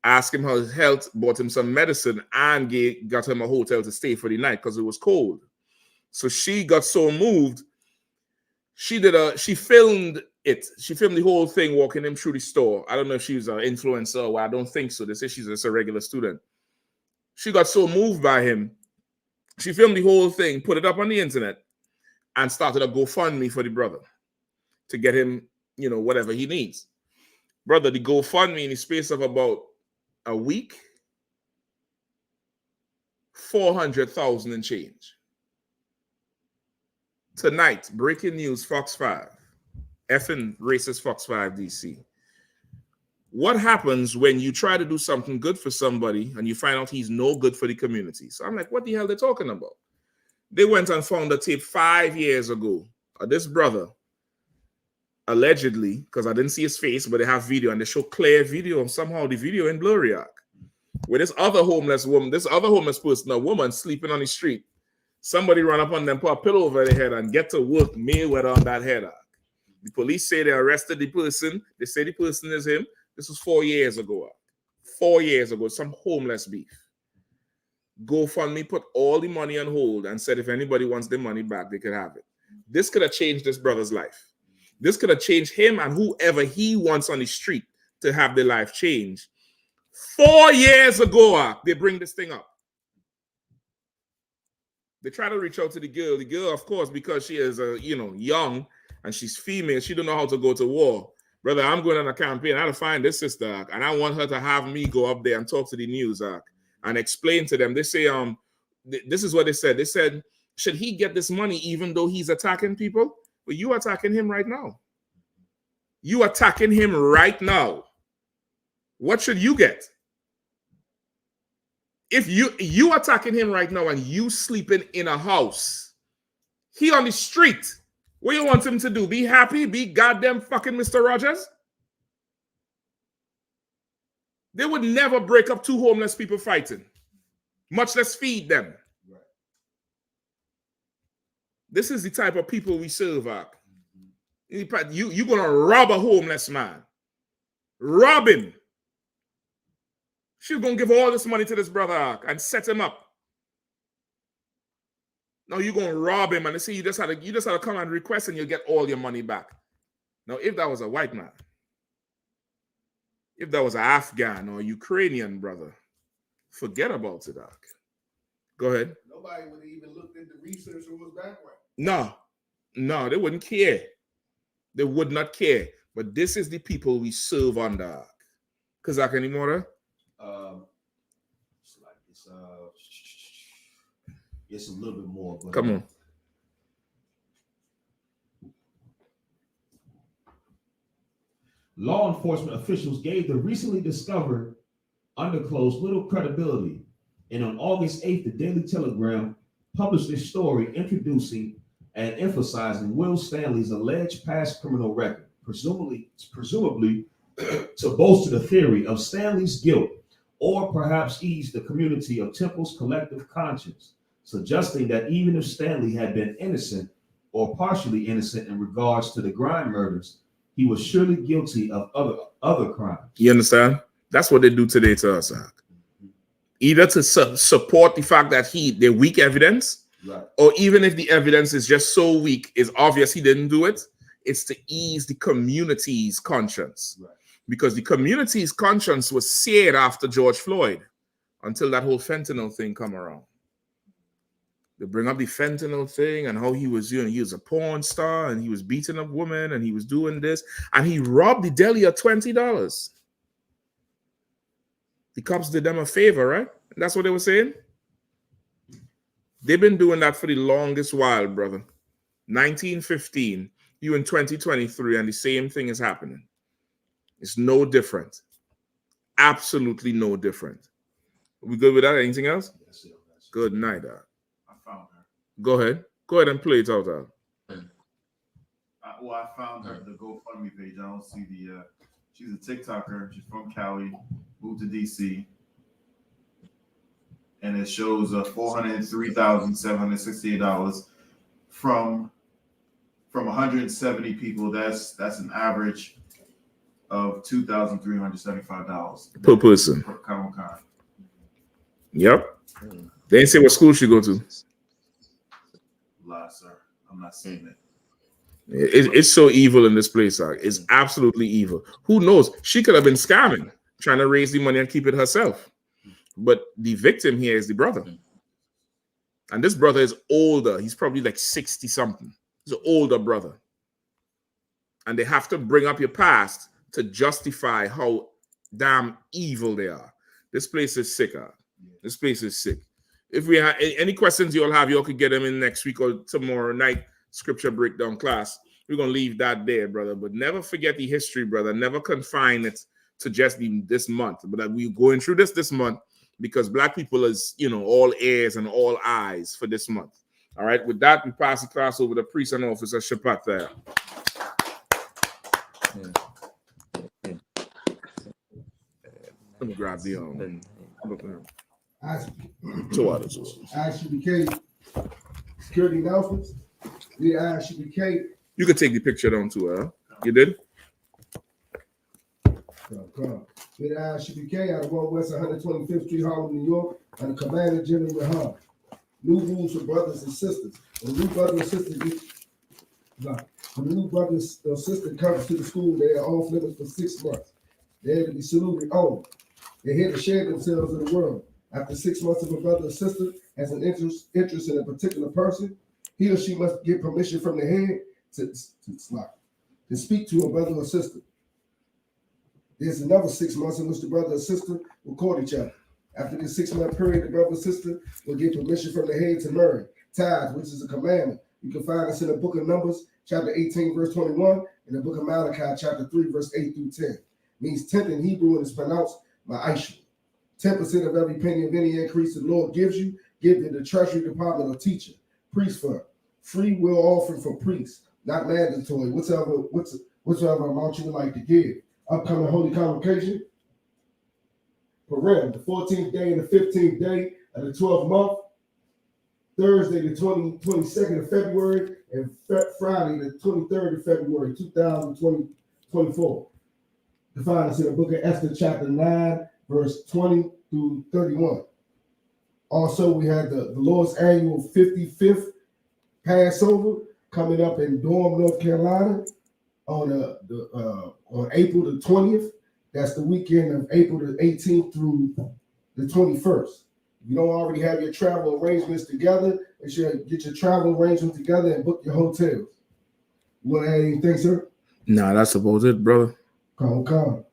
Speaker 3: asked him how his health, bought him some medicine, and got him a hotel to stay for the night because it was cold. So she got so moved, she filmed it. She filmed the whole thing, walking him through the store. I don't know if she was an influencer or I don't think so. They say she's just a regular student. She got so moved by him, she filmed the whole thing, put it up on the internet, and started a GoFundMe for the brother to get him, whatever he needs. Brother, the GoFundMe in the space of about a week, 400,000 and change. Tonight, breaking news, Fox 5. Effing racist Fox 5 DC. What happens when you try to do something good for somebody and you find out he's no good for the community? So I'm like, what the hell are they talking about? They went and found a tape 5 years ago of this brother, allegedly, because I didn't see his face, but they have video and they show clear video of somehow the video in blurry arc. Where this other homeless person, a woman sleeping on the street, somebody run up on them, put a pillow over their head and get to work Mayweather on that head arc. The police say they arrested the person. They say the person is him. This was 4 years ago. 4 years ago, some homeless beef. GoFundMe put all the money on hold and said if anybody wants their money back, they could have it. This could have changed this brother's life. This could have changed him and whoever he wants on the street to have their life changed. 4 years ago, they bring this thing up. They try to reach out to the girl. The girl, of course, because she is, young and she's female, she don't know how to go to war. Brother, I'm going on a campaign. I have to find this sister, and I want her to have me go up there and talk to the news and explain to them. They say, this is what they said. They said, should he get this money even though he's attacking people? Well, you attacking him right now. You attacking him right now. What should you get? If you attacking him right now and you sleeping in a house, he on the street, what you want him to do? Be happy? Be goddamn fucking Mr. Rogers? They would never break up two homeless people fighting, much less feed them. Right. This is the type of people we serve. You're going to rob a homeless man. Rob him. She's going to give all this money to this brother and set him up. Now you're going to rob him and they say you just had to come and request and you'll get all your money back. Now, if that was a white man, if that was an Afghan or Ukrainian brother, forget about it, Doc. Go ahead.
Speaker 4: Nobody would have even looked into research or was background.
Speaker 3: No, they wouldn't care. They would not care. But this is the people we serve under. Kazak anymore?
Speaker 10: It's a little bit more. But
Speaker 3: come on.
Speaker 10: Law enforcement officials gave the recently discovered underclothes little credibility. And on August 8th, the Daily Telegram published a story introducing and emphasizing Will Stanley's alleged past criminal record, presumably to bolster the theory of Stanley's guilt, or perhaps ease the community of Temple's collective conscience, suggesting that even if Stanley had been innocent or partially innocent in regards to the Grime murders, he was surely guilty of other crimes.
Speaker 3: You understand? That's what they do today to us. Either to support the fact that they're weak evidence,
Speaker 10: right,
Speaker 3: or even if the evidence is just so weak, it's obvious he didn't do it, it's to ease the community's conscience.
Speaker 10: Right.
Speaker 3: Because the community's conscience was seared after George Floyd until that whole fentanyl thing come around. They bring up the fentanyl thing and how he was a porn star and he was beating up women and he was doing this and he robbed the deli of $20. The cops did them a favor, right? That's what they were saying. They've been doing that for the longest while, brother. 1915, you in 2023, and the same thing is happening. It's no different. Absolutely no different. We good with that? Anything else?
Speaker 10: Yes, sir.
Speaker 3: Good night, dog.
Speaker 7: I found her.
Speaker 3: Go ahead. Go ahead and play it out, dog.
Speaker 7: I found her, the GoFundMe page. I don't see the, she's a TikToker. She's from Cali, moved to DC. And it shows $403,768 from 170 people. That's an average of $2,375
Speaker 3: per person.
Speaker 7: Per Comic-Con.
Speaker 3: Yep. They didn't say what school she go to.
Speaker 7: Lie, sir. I'm not saying it.
Speaker 3: It's so evil in this place, dog. It's absolutely evil. Who knows? She could have been scamming, trying to raise the money and keep it herself. But the victim here is the brother. And this brother is older. He's probably like 60 something. He's an older brother. And they have to bring up your past to justify how damn evil they are. This place is sick. This place is sick. If we have any questions you all have, you all could get them in next week or tomorrow night scripture breakdown class. We're going to leave that there, brother. But never forget the history, brother. Never confine it to just this month. But we're going through this month because Black people is, all ears and all eyes for this month. All right. With that, we pass the class over to priest and officer Shapat there. Let me grab the
Speaker 4: I.S.U.P.K. security announcements. The I.S.U.P.K.
Speaker 3: You could take the picture down too, You did?
Speaker 4: With I.S.U.P.K. out of 1 West 125th Street, Harlem, New York, and the Commander General Yahanna. New rules for brothers and sisters. When new brother and sister comes to the school, they are off limits for 6 months. They are to be saluted only. They're here to share themselves in the world. After 6 months, if a brother or sister has an interest in a particular person, he or she must get permission from the head to speak to a brother or sister. There's another 6 months in which the brother or sister will court each other. After this 6-month period, the brother or sister will get permission from the head to marry. Tithes, which is a commandment. You can find us in the book of Numbers, chapter 18, verse 21, and the book of Malachi, chapter 3, verse 8 through 10. Means 10th in Hebrew and is pronounced I.S.U.P.K. 10% of every penny of any increase the Lord gives you, give to the treasury department or teacher. Priest fund. Free will offering for priests, not mandatory. Whatever amount you would like to give. Upcoming holy convocation. Purim, the 14th day and the 15th day of the 12th month. Thursday, the 22nd of February, and Friday, the 23rd of February, 2024. Define us in the book of Esther, chapter 9, verse 20 through 31. Also, we had the Lord's annual 55th Passover coming up in Durham, North Carolina on April the 20th. That's the weekend of April the 18th through the 21st. If you don't already have your travel arrangements together, make sure you get your travel arrangements together and book your hotels. You want to add anything, sir?
Speaker 3: Nah, that's about it, brother.
Speaker 4: Come.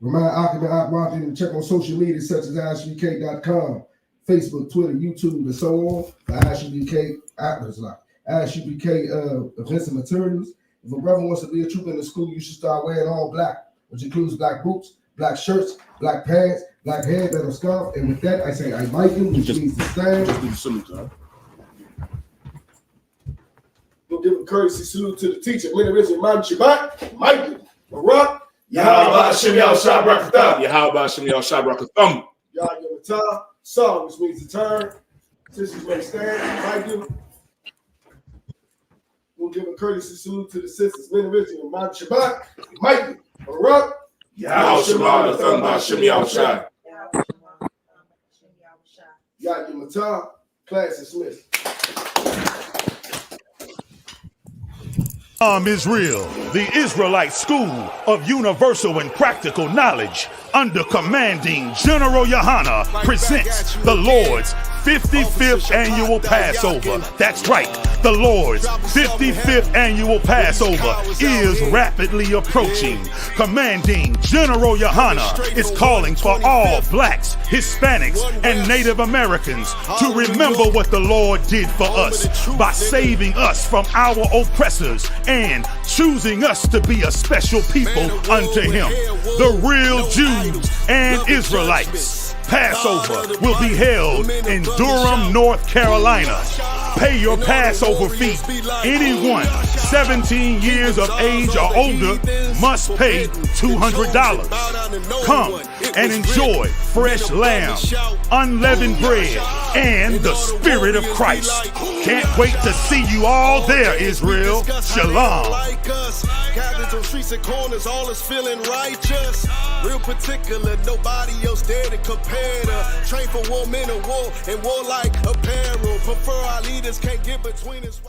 Speaker 4: Remind Occupant to check on social media such as ISUPK.com, Facebook, Twitter, YouTube, and so on. The I.S.U.P.K. I.S.U.P.K. events and materials. If a brother wants to be a trooper in the school, you should start wearing all black, which includes black boots, black shirts, black pants, black headband or scarf. And with that, I say I like him, which means to stand.
Speaker 3: Just do the salute, huh?
Speaker 4: We'll give it courtesy salute to the teacher, Minister Imam Shabbat, Mike, Barak,
Speaker 3: Yahweh Hashem Yahushua Barakatah. Yahweh Hashem Yahushua Barakatah.
Speaker 4: Yahanna, song, which means to turn. Sisters may stand. Mike, we'll give a courtesy salute to the sisters, Minister Imam Shabbat, Mike, Barak,
Speaker 3: Yahweh Hashem Yahushua.
Speaker 4: Yahanna, class dismissed.
Speaker 1: Israel, the Israelite School of Universal and Practical Knowledge, under commanding General Yahanna, presents the Lord's 55th annual Passover. That's right, the Lord's 55th annual Passover is rapidly approaching. Commanding General Yahanna is calling for all blacks, Hispanics, and Native Americans to remember what the Lord did for us by saving us from our oppressors and choosing us to be a special people unto Him, the real Jews and Israelites. Passover will be held in Durham, North Carolina. Pay your Passover fee. Anyone 17 years of age or older must pay $200. Come and enjoy fresh lamb, unleavened bread, and the Spirit of Christ. Can't wait to see you all there, Israel. Shalom.
Speaker 2: Cabins on streets and corners, all is feeling righteous. Real particular, nobody else there to compare to. Train for war, men of war, and warlike apparel. Prefer our leaders, can't get between us.